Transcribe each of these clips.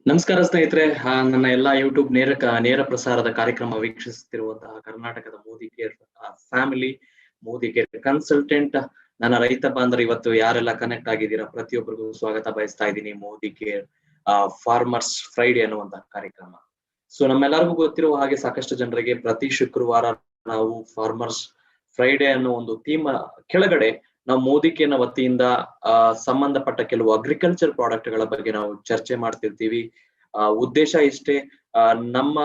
ನಮಸ್ಕಾರ ಸ್ನೇಹಿತರೆ. ನನ್ನ ಎಲ್ಲಾ ಯೂಟ್ಯೂಬ್ ನೇರ ಪ್ರಸಾರದ ಕಾರ್ಯಕ್ರಮ ವೀಕ್ಷಿಸುತ್ತಿರುವಂತಹ ಕರ್ನಾಟಕದ Modi care family, Modi care consultant, ನನ್ನ ರೈತ ಬಾಂಧವರು ಇವತ್ತು ಯಾರೆಲ್ಲ ಕನೆಕ್ಟ್ ಆಗಿದ್ದೀರಾ ಪ್ರತಿಯೊಬ್ಬರಿಗೂ ಸ್ವಾಗತ ಬಯಸ್ತಾ ಇದ್ದೀನಿ. ಮೋದಿ ಕೇರ್ ಫಾರ್ಮರ್ಸ್ ಫ್ರೈಡೆ ಅನ್ನುವಂತಹ ಕಾರ್ಯಕ್ರಮ. ಸೊ ನಮ್ಮೆಲ್ಲರಿಗೂ ಗೊತ್ತಿರುವ ಹಾಗೆ ಸಾಕಷ್ಟು ಜನರಿಗೆ ಪ್ರತಿ ಶುಕ್ರವಾರ ನಾವು ಫಾರ್ಮರ್ಸ್ ಫ್ರೈಡೆ ಅನ್ನೋ ಒಂದು ಥೀಮ್ ಕೆಳಗಡೆ ನಾವು ಮೋದಿ ಕೇರ್ನ ವತಿಯಿಂದ ಸಂಬಂಧಪಟ್ಟ ಕೆಲವು ಅಗ್ರಿಕಲ್ಚರ್ ಪ್ರಾಡಕ್ಟ್ ಗಳ ಬಗ್ಗೆ ನಾವು ಚರ್ಚೆ ಮಾಡ್ತಿರ್ತೀವಿ. ಉದ್ದೇಶ ಇಷ್ಟೇ, ನಮ್ಮ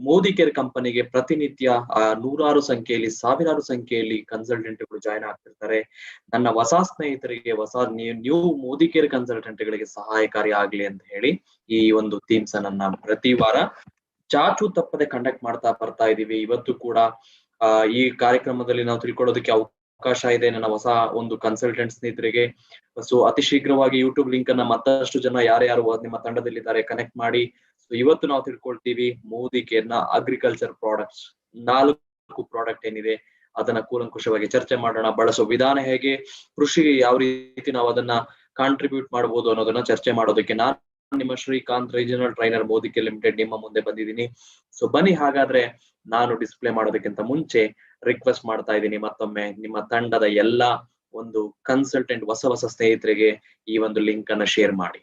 ಮೋದಿ ಕೇರ್ ಕಂಪನಿಗೆ ಪ್ರತಿನಿತ್ಯ ನೂರಾರು ಸಂಖ್ಯೆಯಲ್ಲಿ, ಸಾವಿರಾರು ಸಂಖ್ಯೆಯಲ್ಲಿ ಕನ್ಸಲ್ಟೆಂಟ್ಗಳು ಜಾಯ್ನ್ ಆಗ್ತಿರ್ತಾರೆ. ನನ್ನ ಹೊಸ ಸ್ನೇಹಿತರಿಗೆ, ನ್ಯೂ ಮೋದಿ ಕೇರ್ ಕನ್ಸಲ್ಟೆಂಟ್ಗಳಿಗೆ ಸಹಾಯಕಾರಿ ಆಗ್ಲಿ ಅಂತ ಹೇಳಿ ಈ ಒಂದು ಥೀಮ್ಸ್ ನನ್ನ ಪ್ರತಿ ವಾರ ಚಾಚು ತಪ್ಪದೆ ಕಂಡಕ್ಟ್ ಮಾಡ್ತಾ ಬರ್ತಾ ಇದೀವಿ. ಇವತ್ತು ಕೂಡ ಈ ಕಾರ್ಯಕ್ರಮದಲ್ಲಿ ನಾವು ತಿಳ್ಕೊಳ್ಳೋದಕ್ಕೆ ಅವಕಾಶ ಇದೆ ನನ್ನ ಹೊಸ ಒಂದು ಕನ್ಸಲ್ಟೆಂಟ್ ಸ್ನೇಹಿತರಿಗೆ. ಸೊ ಅತಿ ಶೀಘ್ರವಾಗಿ ಯೂಟ್ಯೂಬ್ ಲಿಂಕ್ ಅನ್ನ ಮತ್ತಷ್ಟು ಜನ ಯಾರ್ಯಾರು ನಿಮ್ಮ ತಂಡದಲ್ಲಿದ್ದಾರೆ ಕನೆಕ್ಟ್ ಮಾಡಿ. ಸೊ ಇವತ್ತು ನಾವು ತಿಳ್ಕೊಳ್ತೀವಿ ಮೋದಿ ಕೇರ್ನ ಅಗ್ರಿಕಲ್ಚರ್ ಪ್ರಾಡಕ್ಟ್ಸ್ 4 ಪ್ರಾಡಕ್ಟ್ ಏನಿದೆ ಅದನ್ನ ಕೂಲಂಕುಷವಾಗಿ ಚರ್ಚೆ ಮಾಡೋಣ. ಬಳಸೋ ವಿಧಾನ ಹೇಗೆ, ಕೃಷಿಗೆ ಯಾವ ರೀತಿ ನಾವು ಅದನ್ನ ಕಾಂಟ್ರಿಬ್ಯೂಟ್ ಮಾಡಬಹುದು ಅನ್ನೋದನ್ನ ಚರ್ಚೆ ಮಾಡೋದಕ್ಕೆ ನಾನು ನಿಮ್ಮ Srikanth, regional trainer, Modi care limited ನಿಮ್ಮ ಮುಂದೆ ಬಂದಿದ್ದೀನಿ. ಸೊ ಬನ್ನಿ, ಹಾಗಾದ್ರೆ ನಾನು ಡಿಸ್ಪ್ಲೇ ಮಾಡೋದಕ್ಕಿಂತ ಮುಂಚೆ ರಿಕ್ವೆಸ್ಟ್ ಮಾಡ್ತಾ ಇದ್ದೀನಿ, ಮತ್ತೊಮ್ಮೆ ನಿಮ್ಮ ತಂಡದ ಎಲ್ಲಾ ಒಂದು ಕನ್ಸಲ್ಟೆಂಟ್ ಹೊಸ ಸ್ನೇಹಿತರಿಗೆ ಈ ಒಂದು ಲಿಂಕ್ ಅನ್ನ ಶೇರ್ ಮಾಡಿ.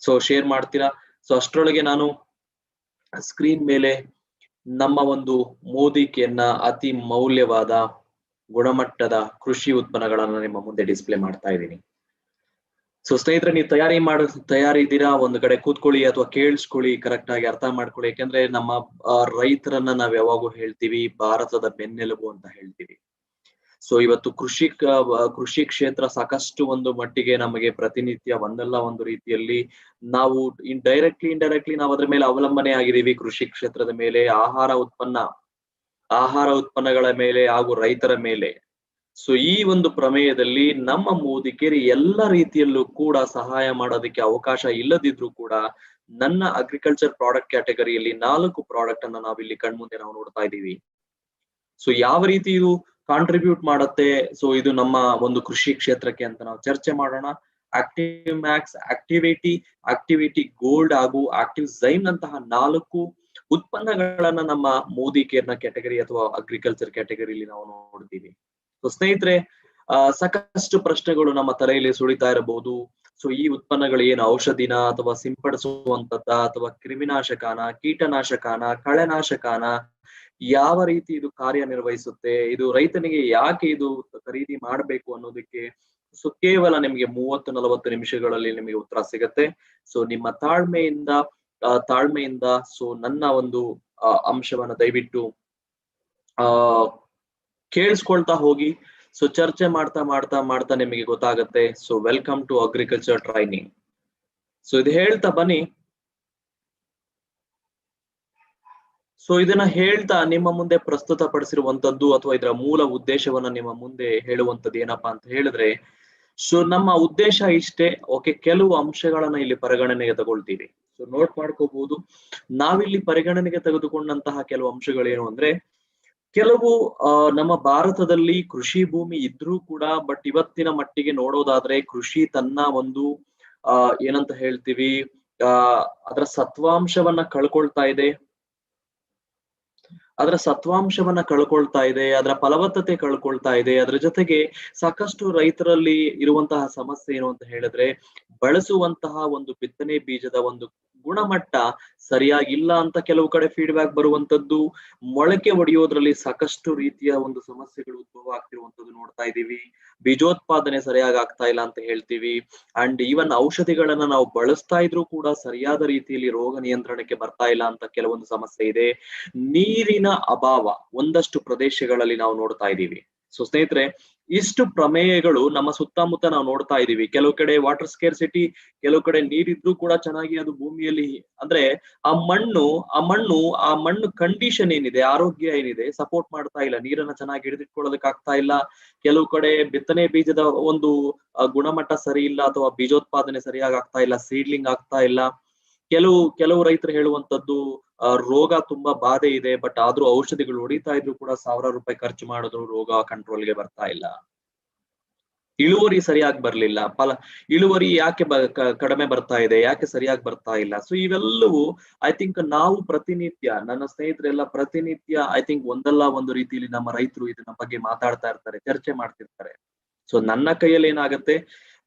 ಸೊ ಶೇರ್ ಮಾಡ್ತೀರಾ? ಸೊ ಅಷ್ಟರೊಳಗೆ ನಾನು ಸ್ಕ್ರೀನ್ ಮೇಲೆ ನಮ್ಮ ಒಂದು ಮೋದಿ ಕೇರ್ನ ಅತಿ ಮೌಲ್ಯವಾದ ಗುಣಮಟ್ಟದ ಕೃಷಿ ಉತ್ಪನ್ನಗಳನ್ನ ನಿಮ್ಮ ಮುಂದೆ ಡಿಸ್ಪ್ಲೇ ಮಾಡ್ತಾ ಇದ್ದೀನಿ. ಸೊ ಸ್ನೇಹಿತರೆ, ನೀವು ತಯಾರಿ ಇದ್ದೀರಾ? ಒಂದು ಕಡೆ ಕೂತ್ಕೊಳ್ಳಿ ಅಥವಾ ಕೇಳಿಸ್ಕೊಳ್ಳಿ, ಕರೆಕ್ಟ್ ಆಗಿ ಅರ್ಥ ಮಾಡ್ಕೊಳ್ಳಿ. ಯಾಕಂದ್ರೆ ನಮ್ಮ ರೈತರನ್ನ ನಾವ್ ಯಾವಾಗೂ ಹೇಳ್ತೀವಿ ಭಾರತದ ಬೆನ್ನೆಲುಬು ಅಂತ ಹೇಳ್ತೀವಿ. ಸೊ ಇವತ್ತು ಕೃಷಿ ಕ್ಷೇತ್ರ ಸಾಕಷ್ಟು ಒಂದು ಮಟ್ಟಿಗೆ ನಮಗೆ ಪ್ರತಿನಿತ್ಯ ಒಂದಲ್ಲ ಒಂದು ರೀತಿಯಲ್ಲಿ ನಾವು ಇಂಡೈರೆಕ್ಟ್ಲಿ ನಾವು ಅದ್ರ ಮೇಲೆ ಅವಲಂಬನೆ ಆಗಿದ್ದೀವಿ. ಕೃಷಿ ಕ್ಷೇತ್ರದ ಮೇಲೆ, ಆಹಾರ ಉತ್ಪನ್ನಗಳ ಮೇಲೆ ಹಾಗೂ ರೈತರ ಮೇಲೆ. ಸೊ ಈ ಒಂದು ಪ್ರಮೇಯದಲ್ಲಿ ನಮ್ಮ ಮೋದಿ ಕೇರ್ ಎಲ್ಲ ರೀತಿಯಲ್ಲೂ ಕೂಡ ಸಹಾಯ ಮಾಡೋದಕ್ಕೆ ಅವಕಾಶ ಇಲ್ಲದಿದ್ರು ಕೂಡ ನನ್ನ ಅಗ್ರಿಕಲ್ಚರ್ ಪ್ರಾಡಕ್ಟ್ ಕ್ಯಾಟಗರಿಯಲ್ಲಿ 4 ಪ್ರಾಡಕ್ಟ್ ಅನ್ನ ನಾವಿಲ್ಲಿ ಕಣ್ಮುಂದೆ ನಾವು ನೋಡ್ತಾ ಇದ್ದೀವಿ. ಸೊ ಯಾವ ರೀತಿ ಇದು ಕಾಂಟ್ರಿಬ್ಯೂಟ್ ಮಾಡುತ್ತೆ, ಸೊ ಇದು ನಮ್ಮ ಒಂದು ಕೃಷಿ ಕ್ಷೇತ್ರಕ್ಕೆ ಅಂತ ನಾವು ಚರ್ಚೆ ಮಾಡೋಣ. ಆಕ್ಟಿವ್ ಮ್ಯಾಕ್ಸ್, ಆಕ್ಟಿವಿಟಿ ಗೋಲ್ಡ್ ಹಾಗೂ ಆಕ್ಟಿವ್ ಝೈಮ್ ನಂತಹ 4 ಉತ್ಪನ್ನಗಳನ್ನ ನಮ್ಮ ಮೋದಿ ಕೇರ್ನ ಕ್ಯಾಟಗರಿ ಅಥವಾ ಅಗ್ರಿಕಲ್ಚರ್ ಕ್ಯಾಟಗರಿಯಲ್ಲಿ ನಾವು ನೋಡ್ತೀವಿ. ಸೊ ಸ್ನೇಹಿತರೆ, ಸಾಕಷ್ಟು ಪ್ರಶ್ನೆಗಳು ನಮ್ಮ ತಲೆಯಲ್ಲಿ ಸುಳಿತಾ ಇರಬಹುದು. ಸೊ ಈ ಉತ್ಪನ್ನಗಳು ಏನು ಔಷಧಿನ ಅಥವಾ ಸಿಂಪಡಿಸುವಂತದ್ದ ಅಥವಾ ಕ್ರಿಮಿನಾಶಕನ, ಕೀಟನಾಶಕನ, ಕಳೆನಾಶಕನ, ಯಾವ ರೀತಿ ಇದು ಕಾರ್ಯನಿರ್ವಹಿಸುತ್ತೆ, ಇದು ರೈತನಿಗೆ ಯಾಕೆ ಇದು ಖರೀದಿ ಮಾಡಬೇಕು ಅನ್ನೋದಕ್ಕೆ ಸೊ ಕೇವಲ ನಿಮಗೆ 30-40 ನಿಮಿಷಗಳಲ್ಲಿ ನಿಮಗೆ ಉತ್ತರ ಸಿಗತ್ತೆ. ಸೊ ನಿಮ್ಮ ತಾಳ್ಮೆಯಿಂದ ಸೊ ನನ್ನ ಒಂದು ಅಂಶವನ್ನ ದಯವಿಟ್ಟು ಕೇಳಿಸ್ಕೊಳ್ತಾ ಹೋಗಿ. ಸೊ ಚರ್ಚೆ ಮಾಡ್ತಾ ನಿಮಗೆ ಗೊತ್ತಾಗತ್ತೆ. So welcome to agriculture training. So ಇದು ಹೇಳ್ತಾ ಬನ್ನಿ. ಸೊ ಇದನ್ನ ಹೇಳ್ತಾ ನಿಮ್ಮ ಮುಂದೆ ಪ್ರಸ್ತುತ ಪಡಿಸಿರುವಂತದ್ದು ಅಥವಾ ಇದರ ಮೂಲ ಉದ್ದೇಶವನ್ನ ನಿಮ್ಮ ಮುಂದೆ ಹೇಳುವಂತದ್ದು ಏನಪ್ಪಾ ಅಂತ ಹೇಳಿದ್ರೆ, ಸೊ ನಮ್ಮ ಉದ್ದೇಶ ಇಷ್ಟೇ. ಓಕೆ, ಕೆಲವು ಅಂಶಗಳನ್ನ ಇಲ್ಲಿ ಪರಿಗಣನೆಗೆ ತಗೊಳ್ತೀವಿ. ಸೊ ನೋಟ್ ಮಾಡ್ಕೋಬಹುದು. ನಾವಿಲ್ಲಿ ಪರಿಗಣನೆಗೆ ತೆಗೆದುಕೊಂಡಂತಹ ಕೆಲವು ಅಂಶಗಳೇನು ಅಂದ್ರೆ, ಕೆಲವು ನಮ್ಮ ಭಾರತದಲ್ಲಿ ಕೃಷಿ ಭೂಮಿ ಇದ್ರೂ ಕೂಡ ಬಟ್ ಇವತ್ತಿನ ಮಟ್ಟಿಗೆ ನೋಡೋದಾದ್ರೆ ಕೃಷಿ ತನ್ನ ಒಂದು ಏನಂತ ಹೇಳ್ತೀವಿ, ಅದರ ಸತ್ವಾಂಶವನ್ನ ಕಳ್ಕೊಳ್ತಾ ಇದೆ, ಅದರ ಫಲವತ್ತತೆ ಕಳ್ಕೊಳ್ತಾ ಇದೆ. ಅದ್ರ ಜೊತೆಗೆ ಸಾಕಷ್ಟು ರೈತರಲ್ಲಿ ಇರುವಂತಹ ಸಮಸ್ಯೆ ಏನು ಅಂತ ಹೇಳಿದ್ರೆ, ಬಳಸುವಂತಹ ಒಂದು ಬಿತ್ತನೆ ಬೀಜದ ಒಂದು ಗುಣಮಟ್ಟ ಸರಿಯಾಗಿಲ್ಲ ಅಂತ ಕೆಲವು ಕಡೆ ಫೀಡ್ಬ್ಯಾಕ್ ಬರುವಂತದ್ದು. ಮೊಳಕೆ ಒಡೆಯೋದ್ರಲ್ಲಿ ಸಾಕಷ್ಟು ರೀತಿಯ ಒಂದು ಸಮಸ್ಯೆಗಳು ಉದ್ಭವ ಆಗ್ತಿರುವಂತದ್ದು ನೋಡ್ತಾ ಇದೀವಿ. ಬೀಜೋತ್ಪಾದನೆ ಸರಿಯಾಗಿ ಆಗ್ತಾ ಇಲ್ಲ ಅಂತ ಹೇಳ್ತೀವಿ. ಅಂಡ್ ಈವನ್ ಔಷಧಿಗಳನ್ನ ನಾವು ಬಳಸ್ತಾ ಇದ್ರೂ ಕೂಡ ಸರಿಯಾದ ರೀತಿಯಲ್ಲಿ ರೋಗ ನಿಯಂತ್ರಣಕ್ಕೆ ಬರ್ತಾ ಇಲ್ಲ ಅಂತ ಕೆಲವೊಂದು ಸಮಸ್ಯೆ ಇದೆ. ನೀರಿನ ಅಭಾವ ಒಂದಷ್ಟು ಪ್ರದೇಶಗಳಲ್ಲಿ ನಾವು ನೋಡ್ತಾ ಇದ್ದೀವಿ. ಸೊ ಸ್ನೇಹಿತರೆ, ಇಷ್ಟು ಪ್ರಮೇಯಗಳು ನಮ್ಮ ಸುತ್ತಮುತ್ತ ನಾವು ನೋಡ್ತಾ ಇದೀವಿ. ಕೆಲವು ಕಡೆ ವಾಟರ್ ಸ್ಕೇರ್ಸಿಟಿ, ಕೆಲವು ಕಡೆ ನೀರಿದ್ರೂ ಕೂಡ ಚೆನ್ನಾಗಿ ಅದು ಭೂಮಿಯಲ್ಲಿ ಅಂದ್ರೆ ಆ ಮಣ್ಣು ಕಂಡೀಷನ್ ಏನಿದೆ, ಆರೋಗ್ಯ ಏನಿದೆ ಸಪೋರ್ಟ್ ಮಾಡ್ತಾ ಇಲ್ಲ, ನೀರನ್ನ ಚೆನ್ನಾಗಿ ಹಿಡಿದಿಟ್ಕೊಳ್ಳೋದಕ್ಕೆ ಆಗ್ತಾ ಇಲ್ಲ. ಕೆಲವು ಕಡೆ ಬಿತ್ತನೆ ಬೀಜದ ಒಂದು ಗುಣಮಟ್ಟ ಸರಿ ಇಲ್ಲ ಅಥವಾ ಬೀಜೋತ್ಪಾದನೆ ಸರಿಯಾಗಿ ಆಗ್ತಾ ಇಲ್ಲ, ಸೀಡ್ಲಿಂಗ್ ಆಗ್ತಾ ಇಲ್ಲ. ಕೆಲವು ರೈತರು ಹೇಳುವಂತದ್ದು ರೋಗ ತುಂಬಾ ಬಾಧೆ ಇದೆ, ಬಟ್ ಆದ್ರೂ ಔಷಧಿಗಳು ಹೊಡಿತಾ ಇದ್ರು ಕೂಡ 1000 ರೂಪಾಯಿ ಖರ್ಚು ಮಾಡಿದ್ರು ರೋಗ ಕಂಟ್ರೋಲ್ಗೆ ಬರ್ತಾ ಇಲ್ಲ. ಇಳುವರಿ ಸರಿಯಾಗಿ ಬರ್ಲಿಲ್ಲ, ಇಳುವರಿ ಯಾಕೆ ಕಡಿಮೆ ಬರ್ತಾ ಇದೆ, ಯಾಕೆ ಸರಿಯಾಗಿ ಬರ್ತಾ ಇಲ್ಲ. ಸೊ ಇವೆಲ್ಲವೂ ಐ ಥಿಂಕ್ ನಾವು ಪ್ರತಿನಿತ್ಯ, ನನ್ನ ಸ್ನೇಹಿತರೆಲ್ಲ ಪ್ರತಿನಿತ್ಯ ಐ ಥಿಂಕ್ ಒಂದಲ್ಲ ಒಂದು ರೀತಿಯಲ್ಲಿ ನಮ್ಮ ರೈತರು ಇದನ್ನ ಬಗ್ಗೆ ಮಾತಾಡ್ತಾ ಇರ್ತಾರೆ, ಚರ್ಚೆ ಮಾಡ್ತಿರ್ತಾರೆ. ಸೊ ನನ್ನ ಕೈಯಲ್ಲಿ ಏನಾಗತ್ತೆ,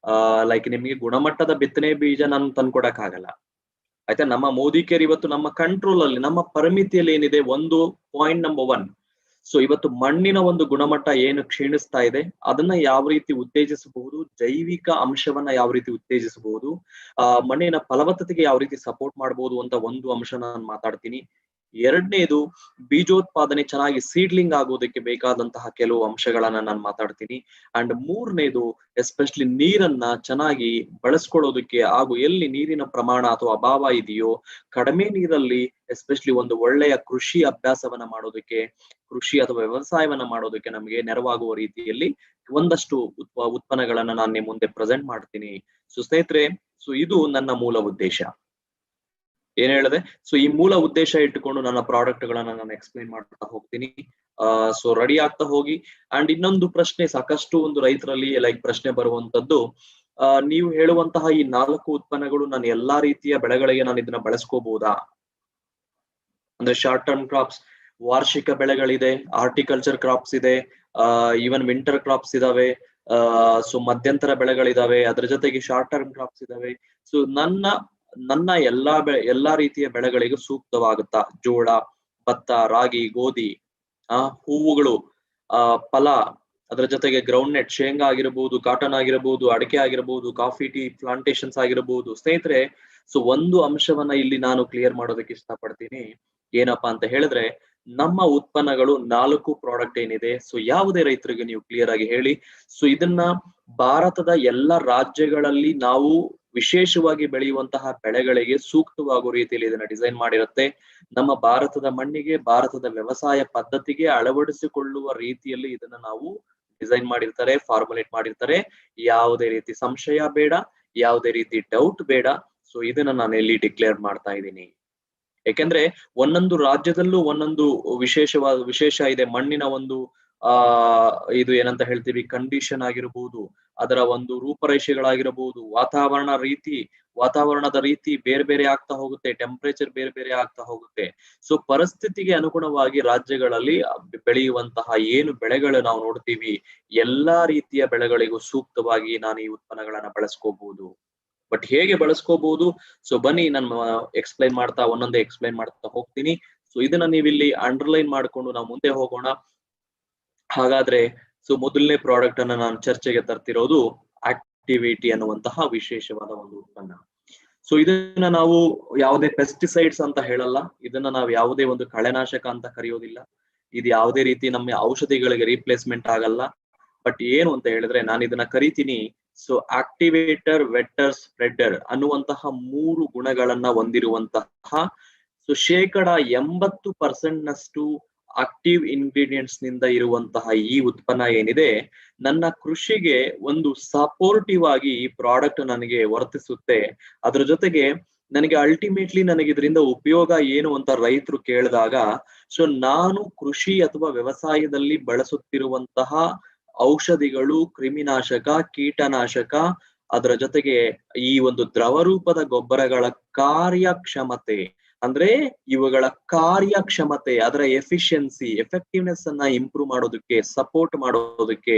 ಲೈಕ್ ನಿಮ್ಗೆ ಗುಣಮಟ್ಟದ ಬಿತ್ತನೆ ಬೀಜ ನಾನು ತಂದ್ಕೊಡಕ್ ಆಗಲ್ಲ ಆಯ್ತಾ. ನಮ್ಮ ಮೋದಿ ಕೇರ್ ಇವತ್ತು ನಮ್ಮ ಕಂಟ್ರೋಲ್ ಅಲ್ಲಿ, ನಮ್ಮ ಪರಿಮಿತಿಯಲ್ಲಿ ಏನಿದೆ, ಒಂದು ಪಾಯಿಂಟ್ ನಂಬರ್ 1. ಸೊ ಇವತ್ತು ಮಣ್ಣಿನ ಒಂದು ಗುಣಮಟ್ಟ ಏನು ಕ್ಷೀಣಿಸ್ತಾ ಇದೆ, ಅದನ್ನ ಯಾವ ರೀತಿ ಉತ್ತೇಜಿಸಬಹುದು, ಜೈವಿಕ ಅಂಶವನ್ನ ಯಾವ ರೀತಿ ಉತ್ತೇಜಿಸಬಹುದು, ಮಣ್ಣಿನ ಫಲವತ್ತತೆಗೆ ಯಾವ ರೀತಿ ಸಪೋರ್ಟ್ ಮಾಡಬಹುದು ಅಂತ ಒಂದು ಅಂಶ ನಾನು ಮಾತಾಡ್ತೀನಿ. ಎರಡನೇದು, ಬೀಜೋತ್ಪಾದನೆ ಚೆನ್ನಾಗಿ ಸೀಡ್ಲಿಂಗ್ ಆಗೋದಕ್ಕೆ ಬೇಕಾದಂತಹ ಕೆಲವು ಅಂಶಗಳನ್ನ ನಾನು ಮಾತಾಡ್ತೀನಿ. ಅಂಡ್ ಮೂರನೇದು, ಎಸ್ಪೆಷಲಿ ನೀರನ್ನ ಚೆನ್ನಾಗಿ ಬಳಸ್ಕೊಳ್ಳೋದಕ್ಕೆ ಹಾಗೂ ಎಲ್ಲಿ ನೀರಿನ ಪ್ರಮಾಣ ಅಥವಾ ಅಭಾವ ಇದೆಯೋ, ಕಡಿಮೆ ನೀರಲ್ಲಿ ಎಸ್ಪೆಷಲಿ ಒಂದು ಒಳ್ಳೆಯ ಕೃಷಿ ಅಭ್ಯಾಸವನ್ನ ಮಾಡೋದಕ್ಕೆ, ಕೃಷಿ ಅಥವಾ ವ್ಯವಸಾಯವನ್ನ ಮಾಡೋದಕ್ಕೆ ನಮಗೆ ನೆರವಾಗುವ ರೀತಿಯಲ್ಲಿ ಒಂದಷ್ಟು ಉತ್ಪನ್ನಗಳನ್ನ ನಾನು ನಿಮ್ಮ ಮುಂದೆ ಪ್ರೆಸೆಂಟ್ ಮಾಡ್ತೀನಿ. ಸೊ ಸ್ನೇಹಿತರೆ, ಸೊ ಇದು ನನ್ನ ಮೂಲ ಉದ್ದೇಶ. ಏನ್ ಹೇಳಿದೆ, ಸೊ ಈ ಮೂಲ ಉದ್ದೇಶ ಇಟ್ಟುಕೊಂಡು ನನ್ನ ಪ್ರಾಡಕ್ಟ್ ಗಳನ್ನ ನಾನು ಎಕ್ಸ್ಪ್ಲೈನ್ ಮಾಡ್ತಾ ಹೋಗ್ತೀನಿ. ಸೊ ರೆಡಿ ಆಗ್ತಾ ಹೋಗಿ. ಅಂಡ್ ಇನ್ನೊಂದು ಪ್ರಶ್ನೆ ಸಾಕಷ್ಟು ಒಂದು ರೈತರಲ್ಲಿ ಲೈಕ್ ಪ್ರಶ್ನೆ ಬರುವಂತದ್ದು, ನೀವು ಹೇಳುವಂತಹ ಈ 4 ಉತ್ಪನ್ನಗಳು ನಾನು ಎಲ್ಲಾ ರೀತಿಯ ಬೆಳೆಗಳಿಗೆ ನಾನು ಇದನ್ನ ಬಳಸ್ಕೋಬಹುದಾ? ಅಂದ್ರೆ ಶಾರ್ಟ್ ಟರ್ಮ್ ಕ್ರಾಪ್ಸ್, ವಾರ್ಷಿಕ ಬೆಳೆಗಳಿದೆ, ಹಾರ್ಟಿಕಲ್ಚರ್ ಕ್ರಾಪ್ಸ್ ಇದೆ, ಈವನ್ ವಿಂಟರ್ ಕ್ರಾಪ್ಸ್ ಇದಾವೆ, ಸೊ ಮಧ್ಯಂತರ ಬೆಳೆಗಳಿದಾವೆ, ಅದ್ರ ಜೊತೆಗೆ ಶಾರ್ಟ್ ಟರ್ಮ್ ಕ್ರಾಪ್ಸ್ ಇದಾವೆ. ಸೊ ನನ್ನ ಎಲ್ಲಾ ರೀತಿಯ ಬೆಳೆಗಳಿಗೂ ಸೂಕ್ತವಾಗುತ್ತಾ? ಜೋಳ, ಭತ್ತ, ರಾಗಿ, ಗೋಧಿ, ಹೂವುಗಳು, ಫಲ, ಅದರ ಜೊತೆಗೆ ಗ್ರೌಂಡ್ ನೆಟ್, ಶೇಂಗಾ ಆಗಿರಬಹುದು, ಕಾಟನ್ ಆಗಿರಬಹುದು, ಅಡಿಕೆ ಆಗಿರಬಹುದು, ಕಾಫಿ ಟೀ ಪ್ಲಾಂಟೇಶನ್ಸ್ ಆಗಿರಬಹುದು. ಸ್ನೇಹಿತರೆ, ಸೊ ಒಂದು ಅಂಶವನ್ನ ಇಲ್ಲಿ ನಾನು ಕ್ಲಿಯರ್ ಮಾಡೋದಕ್ಕೆ ಇಷ್ಟಪಡ್ತೀನಿ. ಏನಪ್ಪಾ ಅಂತ ಹೇಳಿದ್ರೆ, ನಮ್ಮ ಉತ್ಪನ್ನಗಳು 4 ಪ್ರಾಡಕ್ಟ್ ಏನಿದೆ, ಸೊ ಯಾವುದೇ ರೈತರಿಗೆ ನೀವು ಕ್ಲಿಯರ್ ಆಗಿ ಹೇಳಿ. ಸೊ ಇದನ್ನ ಭಾರತದ ಎಲ್ಲ ರಾಜ್ಯಗಳಲ್ಲಿ ನಾವು ವಿಶೇಷವಾಗಿ ಬೆಳೆಯುವಂತಹ ಬೆಳೆಗಳಿಗೆ ಸೂಕ್ತವಾಗುವ ರೀತಿಯಲ್ಲಿ ಇದನ್ನ ಡಿಸೈನ್ ಮಾಡಿರುತ್ತೆ. ನಮ್ಮ ಭಾರತದ ಮಣ್ಣಿಗೆ, ಭಾರತದ ವ್ಯವಸಾಯ ಪದ್ಧತಿಗೆ ಅಳವಡಿಸಿಕೊಳ್ಳುವ ರೀತಿಯಲ್ಲಿ ಇದನ್ನ ನಾವು ಡಿಸೈನ್ ಮಾಡಿರ್ತಾರೆ, ಫಾರ್ಮುಲೇಟ್ ಮಾಡಿರ್ತಾರೆ. ಯಾವುದೇ ರೀತಿ ಸಂಶಯ ಬೇಡ, ಯಾವುದೇ ರೀತಿ ಡೌಟ್ ಬೇಡ. ಸೊ ಇದನ್ನ ನಾನು ಇಲ್ಲಿ ಡಿಕ್ಲೇರ್ ಮಾಡ್ತಾ ಇದ್ದೀನಿ. ಯಾಕೆಂದ್ರೆ ಒಂದೊಂದು ರಾಜ್ಯದಲ್ಲೂ ಒಂದೊಂದು ವಿಶೇಷ ಇದೆ. ಮಣ್ಣಿನ ಒಂದು ಇದು ಏನಂತ ಹೇಳ್ತೀವಿ, ಕಂಡೀಷನ್ ಆಗಿರಬಹುದು, ಅದರ ಒಂದು ರೂಪರೇಷೆಗಳಾಗಿರಬಹುದು, ವಾತಾವರಣದ ರೀತಿ ಬೇರೆ ಬೇರೆ ಆಗ್ತಾ ಹೋಗುತ್ತೆ, ಟೆಂಪರೇಚರ್ ಬೇರೆ ಬೇರೆ ಆಗ್ತಾ ಹೋಗುತ್ತೆ. ಸೊ ಪರಿಸ್ಥಿತಿಗೆ ಅನುಗುಣವಾಗಿ ರಾಜ್ಯಗಳಲ್ಲಿ ಬೆಳೆಯುವಂತಹ ಏನು ಬೆಳೆಗಳು ನಾವು ನೋಡ್ತೀವಿ, ಎಲ್ಲಾ ರೀತಿಯ ಬೆಳೆಗಳಿಗೂ ಸೂಕ್ತವಾಗಿ ನಾನು ಈ ಉತ್ಪನ್ನಗಳನ್ನ ಬಳಸ್ಕೋಬಹುದು. ಬಟ್ ಹೇಗೆ ಬಳಸ್ಕೋಬಹುದು? ಸೊ ಬನ್ನಿ ನಾನು ಒಂದೊಂದೇ ಎಕ್ಸ್ಪ್ಲೈನ್ ಮಾಡ್ತಾ ಹೋಗ್ತೀನಿ. ಸೊ ಇದನ್ನ ನೀವಿಲ್ಲಿ ಅಂಡರ್ಲೈನ್ ಮಾಡ್ಕೊಂಡು ನಾವು ಮುಂದೆ ಹೋಗೋಣ. ಹಾಗಾದ್ರೆ ಸೊ ಮೊದಲನೇ ಪ್ರಾಡಕ್ಟ್ ಅನ್ನ ನಾನು ಚರ್ಚೆಗೆ ತರ್ತಿರೋದು ಆಕ್ಟಿವೇಟಿ ಅನ್ನುವಂತಹ ವಿಶೇಷವಾದ ಒಂದು ಉತ್ಪನ್ನ. ಸೊ ಇದನ್ನ ನಾವು ಯಾವುದೇ ಪೆಸ್ಟಿಸೈಡ್ಸ್ ಅಂತ ಹೇಳಲ್ಲ, ಇದನ್ನ ನಾವು ಯಾವುದೇ ಒಂದು ಕಳೆನಾಶಕ ಅಂತ ಕರೆಯೋದಿಲ್ಲ, ಇದು ಯಾವುದೇ ರೀತಿ ನಮ್ಮ ಔಷಧಿಗಳಿಗೆ ರೀಪ್ಲೇಸ್ಮೆಂಟ್ ಆಗಲ್ಲ. ಬಟ್ ಏನು ಅಂತ ಹೇಳಿದ್ರೆ, ನಾನು ಇದನ್ನ ಕರಿತೀನಿ ಸೊ ಆಕ್ಟಿವೇಟರ್, ವೆಟ್ಟರ್, ಸ್ಪ್ರೆಡರ್ ಅನ್ನುವಂತಹ 3 ಗುಣಗಳನ್ನ ಹೊಂದಿರುವಂತಹ, ಸೊ 80% ನಷ್ಟು ಆಕ್ಟಿವ್ ಇಂಗ್ರೀಡಿಯೆಂಟ್ಸ್ ನಿಂದ ಇರುವಂತಹ ಈ ಉತ್ಪನ್ನ ಏನಿದೆ, ನನ್ನ ಕೃಷಿಗೆ ಒಂದು ಸಪೋರ್ಟಿವ್ ಆಗಿ ಈ ಪ್ರಾಡಕ್ಟ್ ನನಗೆ ವರ್ತಿಸುತ್ತೆ. ಅದ್ರ ಜೊತೆಗೆ ನನಗೆ ಅಲ್ಟಿಮೇಟ್ಲಿ ನನಗೆ ಇದರಿಂದ ಉಪಯೋಗ ಏನು ಅಂತ ರೈತರು ಕೇಳಿದಾಗ, ಸೊ ನಾನು ಕೃಷಿ ಅಥವಾ ವ್ಯವಸಾಯದಲ್ಲಿ ಬಳಸುತ್ತಿರುವಂತಹ ಔಷಧಿಗಳು, ಕ್ರಿಮಿನಾಶಕ, ಕೀಟನಾಶಕ, ಅದರ ಜೊತೆಗೆ ಈ ಒಂದು ದ್ರವ ರೂಪದ ಗೊಬ್ಬರಗಳ ಕಾರ್ಯಕ್ಷಮತೆ, ಅಂದ್ರೆ ಇವುಗಳ ಕಾರ್ಯಕ್ಷಮತೆ, ಅದರ ಎಫೆಕ್ಟಿವ್ನೆಸ್ ಅನ್ನ ಇಂಪ್ರೂವ್ ಮಾಡೋದಕ್ಕೆ, ಸಪೋರ್ಟ್ ಮಾಡೋದಕ್ಕೆ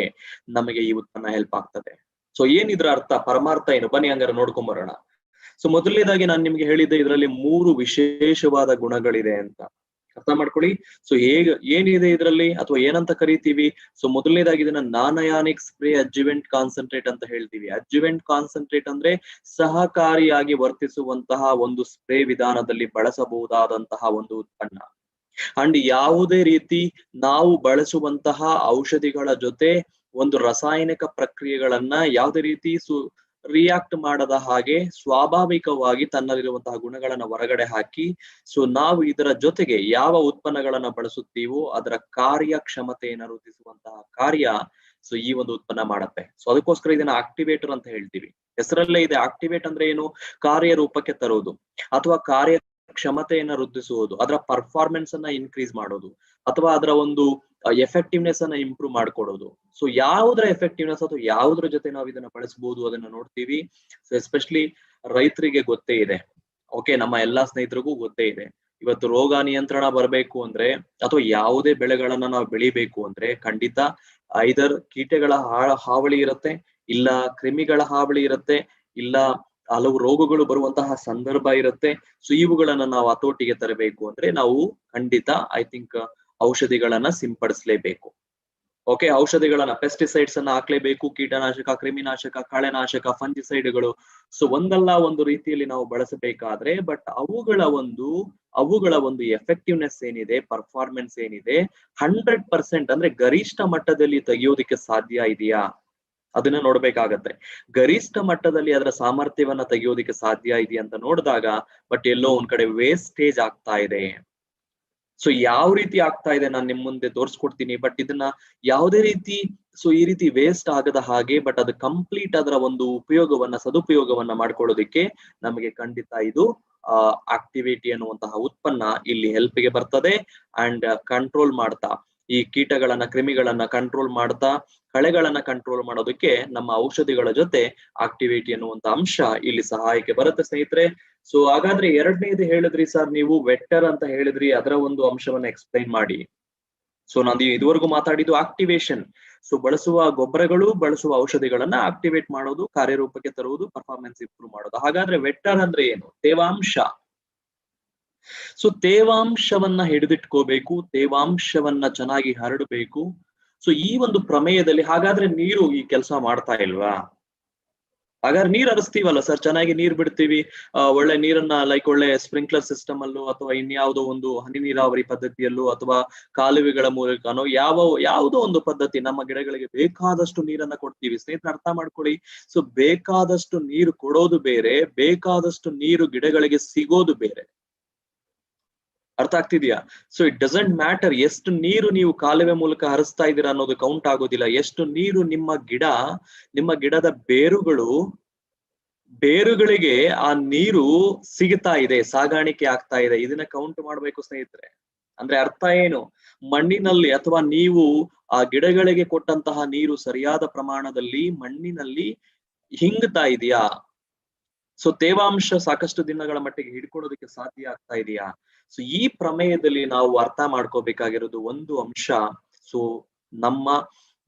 ನಮಗೆ ಈ ಉತ್ಪನ್ನ ಹೆಲ್ಪ್ ಆಗ್ತದೆ. ಸೊ ಏನಿದ್ರ ಅರ್ಥ, ಪರಮಾರ್ಥ ಏನು? ಬನ್ನಿ ಹಂಗಾರೆ ನೋಡ್ಕೊಂಡ್ ಬರೋಣ. ಸೊ ಮೊದಲನೇದಾಗಿ ನಾನು ನಿಮ್ಗೆ ಹೇಳಿದ್ದೆ, ಇದರಲ್ಲಿ 3 ವಿಶೇಷವಾದ ಗುಣಗಳಿದೆ ಅಂತ ಅರ್ಥ ಮಾಡ್ಕೊಳ್ಳಿ. ಸೊ ಏನಿದೆ ಇದರಲ್ಲಿ, ಅಥವಾ ಏನಂತ ಕರಿತೀವಿ? ಸೊ ಮೊದಲನೇದಾಗಿ ಇದನ್ನ ನಾನಯಾನಿಕ್ ಸ್ಪ್ರೇ ಅಡ್ಜುವೆಂಟ್ ಕಾನ್ಸಂಟ್ರೇಟ್ ಅಂತ ಹೇಳ್ತೀವಿ. ಅಡ್ಜುವೆಂಟ್ ಕಾನ್ಸಂಟ್ರೇಟ್ ಅಂದ್ರೆ ಸಹಕಾರಿಯಾಗಿ ವರ್ತಿಸುವಂತಹ ಒಂದು ಸ್ಪ್ರೇ ವಿಧಾನದಲ್ಲಿ ಬಳಸಬಹುದಾದಂತಹ ಒಂದು ಉತ್ಪನ್ನ. ಅಂಡ್ ಯಾವುದೇ ರೀತಿ ನಾವು ಬಳಸುವಂತಹ ಔಷಧಿಗಳ ಜೊತೆ ಒಂದು ರಾಸಾಯನಿಕ ಪ್ರಕ್ರಿಯೆಗಳನ್ನ ಯಾವುದೇ ರೀತಿ ರಿಯಾಕ್ಟ್ ಮಾಡದ ಹಾಗೆ ಸ್ವಾಭಾವಿಕವಾಗಿ ತನ್ನಲ್ಲಿರುವಂತಹ ಗುಣಗಳನ್ನ ಹೊರಗಡೆ ಹಾಕಿ, ಸೊ ನಾವು ಇದರ ಜೊತೆಗೆ ಯಾವ ಉತ್ಪನ್ನಗಳನ್ನ ಬಳಸುತ್ತೀವೋ ಅದರ ಕಾರ್ಯಕ್ಷಮತೆಯನ್ನು ವೃದ್ಧಿಸುವಂತಹ ಕಾರ್ಯ ಸೊ ಈ ಒಂದು ಉತ್ಪನ್ನ ಮಾಡತ್ತೆ. ಸೊ ಅದಕ್ಕೋಸ್ಕರ ಇದನ್ನ ಆಕ್ಟಿವೇಟರ್ ಅಂತ ಹೇಳ್ತೀವಿ. ಹೆಸರಲ್ಲೇ ಇದೆ. ಆಕ್ಟಿವೇಟ್ ಅಂದ್ರೆ ಏನು? ಕಾರ್ಯರೂಪಕ್ಕೆ ತರೋದು, ಅಥವಾ ಕಾರ್ಯ ಕ್ಷಮತೆಯನ್ನ ವೃದ್ಧಿಸುವುದು, ಅದರ ಪರ್ಫಾರ್ಮೆನ್ಸ್ ಅನ್ನ ಇನ್ಕ್ರೀಸ್ ಮಾಡೋದು, ಅಥವಾ ಅದರ ಒಂದು ಎಫೆಕ್ಟಿವ್ನೆಸ್ ಅನ್ನ ಇಂಪ್ರೂವ್ ಮಾಡ್ಕೊಡೋದು. ಸೊ ಯಾವುದರ ಎಫೆಕ್ಟಿವ್ನೆಸ್ ಅಥವಾ ಯಾವುದ್ರ ಜೊತೆ ನಾವು ಇದನ್ನ ಬಳಸಬಹುದು ಅದನ್ನ ನೋಡ್ತೀವಿ. ಸೊ ಎಸ್ಪೆಷಲಿ ರೈತರಿಗೆ ಗೊತ್ತೇ ಇದೆ, ಓಕೆ, ನಮ್ಮ ಎಲ್ಲಾ ಸ್ನೇಹಿತರಿಗೂ ಗೊತ್ತೇ ಇದೆ. ಇವತ್ತು ರೋಗ ನಿಯಂತ್ರಣ ಬರಬೇಕು ಅಂದ್ರೆ ಅಥವಾ ಯಾವುದೇ ಬೆಳೆಗಳನ್ನ ನಾವು ಬೆಳಿಬೇಕು ಅಂದ್ರೆ ಖಂಡಿತ ಐದರ್ ಕೀಟಗಳ ಹಾವಳಿ ಇರುತ್ತೆ, ಇಲ್ಲ ಕ್ರಿಮಿಗಳ ಹಾವಳಿ ಇರುತ್ತೆ, ಇಲ್ಲ ಹಲವು ರೋಗಗಳು ಬರುವಂತಹ ಸಂದರ್ಭ ಇರುತ್ತೆ. ಸೊ ಇವುಗಳನ್ನ ನಾವು ಹತೋಟಿಗೆ ತರಬೇಕು ಅಂದ್ರೆ ನಾವು ಖಂಡಿತ ಐ ಥಿಂಕ್ ಔಷಧಿಗಳನ್ನ ಸಿಂಪಡಿಸಲೇಬೇಕು. ಓಕೆ, ಔಷಧಿಗಳನ್ನ ಪೆಸ್ಟಿಸೈಡ್ಸ್ ಅನ್ನ ಹಾಕ್ಲೇಬೇಕು. ಕೀಟನಾಶಕ, ಕ್ರಿಮಿನಾಶಕ, ಕಳೆನಾಶಕ, ಫಂಜಿಸೈಡ್ಗಳು ಸೊ ಒಂದಲ್ಲ ಒಂದು ರೀತಿಯಲ್ಲಿ ನಾವು ಬಳಸಬೇಕಾದ್ರೆ ಬಟ್ ಅವುಗಳ ಒಂದು ಎಫೆಕ್ಟಿವ್ನೆಸ್ ಏನಿದೆ, ಪರ್ಫಾರ್ಮೆನ್ಸ್ ಏನಿದೆ 100% ಅಂದ್ರೆ ಗರಿಷ್ಠ ಮಟ್ಟದಲ್ಲಿ ತೆಗೆಯೋದಿಕ್ಕೆ ಸಾಧ್ಯ ಇದೆಯಾ ಅದನ್ನ ನೋಡ್ಬೇಕಾಗತ್ತೆ. ಗರಿಷ್ಠ ಮಟ್ಟದಲ್ಲಿ ಅದರ ಸಾಮರ್ಥ್ಯವನ್ನ ತೆಗೆಯೋದಿಕ್ಕೆ ಸಾಧ್ಯ ಇದೆಯಾ ಅಂತ ನೋಡಿದಾಗ ಬಟ್ ಎಲ್ಲೋ ಒಂದ್ ಕಡೆ ವೇಸ್ಟೇಜ್ ಆಗ್ತಾ ಇದೆ. ಸೊ ಯಾವ ರೀತಿ ಆಗ್ತಾ ಇದೆ ನಾನು ನಿಮ್ ಮುಂದೆ ತೋರಿಸ್ಕೊಡ್ತೀನಿ. ಬಟ್ ಇದನ್ನ ಯಾವುದೇ ರೀತಿ ಈ ರೀತಿ ವೇಸ್ಟ್ ಆಗದ ಹಾಗೆ ಬಟ್ ಅದು ಕಂಪ್ಲೀಟ್ ಅದರ ಒಂದು ಸದುಪಯೋಗವನ್ನ ಮಾಡ್ಕೊಳ್ಳೋದಿಕ್ಕೆ ನಮಗೆ ಖಂಡಿತ ಇದು ಆಕ್ಟಿವಿಟಿ ಅನ್ನುವಂತಹ ಉತ್ಪನ್ನ ಇಲ್ಲಿ ಹೆಲ್ಪ್ಗೆ ಬರ್ತದೆ. ಅಂಡ್ ಕಂಟ್ರೋಲ್ ಮಾಡ್ತಾ ಈ ಕೀಟಗಳನ್ನ, ಕ್ರಿಮಿಗಳನ್ನ ಕಂಟ್ರೋಲ್ ಮಾಡ್ತಾ ಕಳೆಗಳನ್ನ ಕಂಟ್ರೋಲ್ ಮಾಡೋದಕ್ಕೆ ನಮ್ಮ ಔಷಧಿಗಳ ಜೊತೆ ಆಕ್ಟಿವಿಟಿ ಅನ್ನುವಂತ ಅಂಶ ಇಲ್ಲಿ ಸಹಾಯಕ್ಕೆ ಬರುತ್ತೆ ಸ್ನೇಹಿತರೆ. ಸೊ ಹಾಗಾದ್ರೆ ಎರಡನೇದು ಹೇಳಿದ್ರಿ ಸರ್ ನೀವು ವೆಕ್ಟರ್ ಅಂತ ಹೇಳಿದ್ರಿ, ಅದರ ಒಂದು ಅಂಶವನ್ನ ಎಕ್ಸ್ಪ್ಲೈನ್ ಮಾಡಿ. ಸೊ ನಾನು ಇದುವರೆಗೂ ಮಾತಾಡಿದ್ದು ಆಕ್ಟಿವೇಶನ್. ಸೊ ಬಳಸುವ ಗೊಬ್ಬರಗಳು, ಬಳಸುವ ಔಷಧಿಗಳನ್ನ ಆಕ್ಟಿವೇಟ್ ಮಾಡೋದು, ಕಾರ್ಯರೂಪಕ್ಕೆ ತರುವುದು, ಪರ್ಫಾರ್ಮೆನ್ಸ್ ಇಂಪ್ರೂವ್ ಮಾಡೋದು. ಹಾಗಾದ್ರೆ ವೆಕ್ಟರ್ ಅಂದ್ರೆ ಏನು? ತೇವಾಂಶ. ಸೊ ತೇವಾಂಶವನ್ನ ಹಿಡಿದಿಟ್ಕೋಬೇಕು, ತೇವಾಂಶವನ್ನ ಚೆನ್ನಾಗಿ ಹರಡಬೇಕು. ಸೊ ಈ ಒಂದು ಪ್ರಮೇಯದಲ್ಲಿ ಹಾಗಾದ್ರೆ ನೀರು ಈ ಕೆಲಸ ಮಾಡ್ತಾ ಇಲ್ವಾ? ಹಾಗಾದ್ರೆ ನೀರ್ ಹರಿಸ್ತೀವಲ್ಲ ಸರ್, ಚೆನ್ನಾಗಿ ನೀರ್ ಬಿಡ್ತೀವಿ, ಒಳ್ಳೆ ನೀರನ್ನ ಒಳ್ಳೆ ಸ್ಪ್ರಿಂಕ್ಲರ್ ಸಿಸ್ಟಮ್ ಅಲ್ಲೂ ಅಥವಾ ಇನ್ಯಾವುದೋ ಒಂದು ಹನಿ ನೀರಾವರಿ ಪದ್ಧತಿಯಲ್ಲೂ ಅಥವಾ ಕಾಲುವೆಗಳ ಮೂಲಕನೋ ಯಾವುದೋ ಒಂದು ಪದ್ಧತಿ ನಮ್ಮ ಗಿಡಗಳಿಗೆ ಬೇಕಾದಷ್ಟು ನೀರನ್ನ ಕೊಡ್ತೀವಿ. ಸ್ನೇಹಿತರೆ ಅರ್ಥ ಮಾಡ್ಕೊಳ್ಳಿ. ಸೊ ಬೇಕಾದಷ್ಟು ನೀರು ಕೊಡೋದು ಬೇರೆ, ಬೇಕಾದಷ್ಟು ನೀರು ಗಿಡಗಳಿಗೆ ಸಿಗೋದು ಬೇರೆ. ಅರ್ಥ ಆಗ್ತಿದ್ಯಾ? ಸೊ ಇಟ್ ಡಸಂಟ್ ಮ್ಯಾಟರ್ ಎಷ್ಟು ನೀರು ನೀವು ಕಾಲುವೆ ಮೂಲಕ ಹರಿಸ್ತಾ ಇದ್ದೀರಾ ಅನ್ನೋದು ಕೌಂಟ್ ಆಗೋದಿಲ್ಲ. ಎಷ್ಟು ನೀರು ನಿಮ್ಮ ಗಿಡದ ಬೇರುಗಳಿಗೆ ಆ ನೀರು ಸಿಗ್ತಾ ಇದೆ, ಸಾಗಾಣಿಕೆ ಆಗ್ತಾ ಇದೆ, ಇದನ್ನ ಕೌಂಟ್ ಮಾಡ್ಬೇಕು ಸ್ನೇಹಿತರೆ. ಅಂದ್ರೆ ಅರ್ಥ ಏನು? ಮಣ್ಣಿನಲ್ಲಿ ಅಥವಾ ನೀವು ಆ ಗಿಡಗಳಿಗೆ ಕೊಟ್ಟಂತಹ ನೀರು ಸರಿಯಾದ ಪ್ರಮಾಣದಲ್ಲಿ ಮಣ್ಣಿನಲ್ಲಿ ಹಿಂಗ್ತಾ ಇದೆಯಾ? ಸೊ ತೇವಾಂಶ ಸಾಕಷ್ಟು ದಿನಗಳ ಮಟ್ಟಿಗೆ ಹಿಡ್ಕೊಳ್ಳೋದಕ್ಕೆ ಸಾಧ್ಯ ಆಗ್ತಾ ಇದೆಯಾ? ಸೊ ಈ ಪ್ರಮೇಯದಲ್ಲಿ ನಾವು ಅರ್ಥ ಮಾಡ್ಕೋಬೇಕಾಗಿರೋದು ಒಂದು ಅಂಶ. ಸೊ ನಮ್ಮ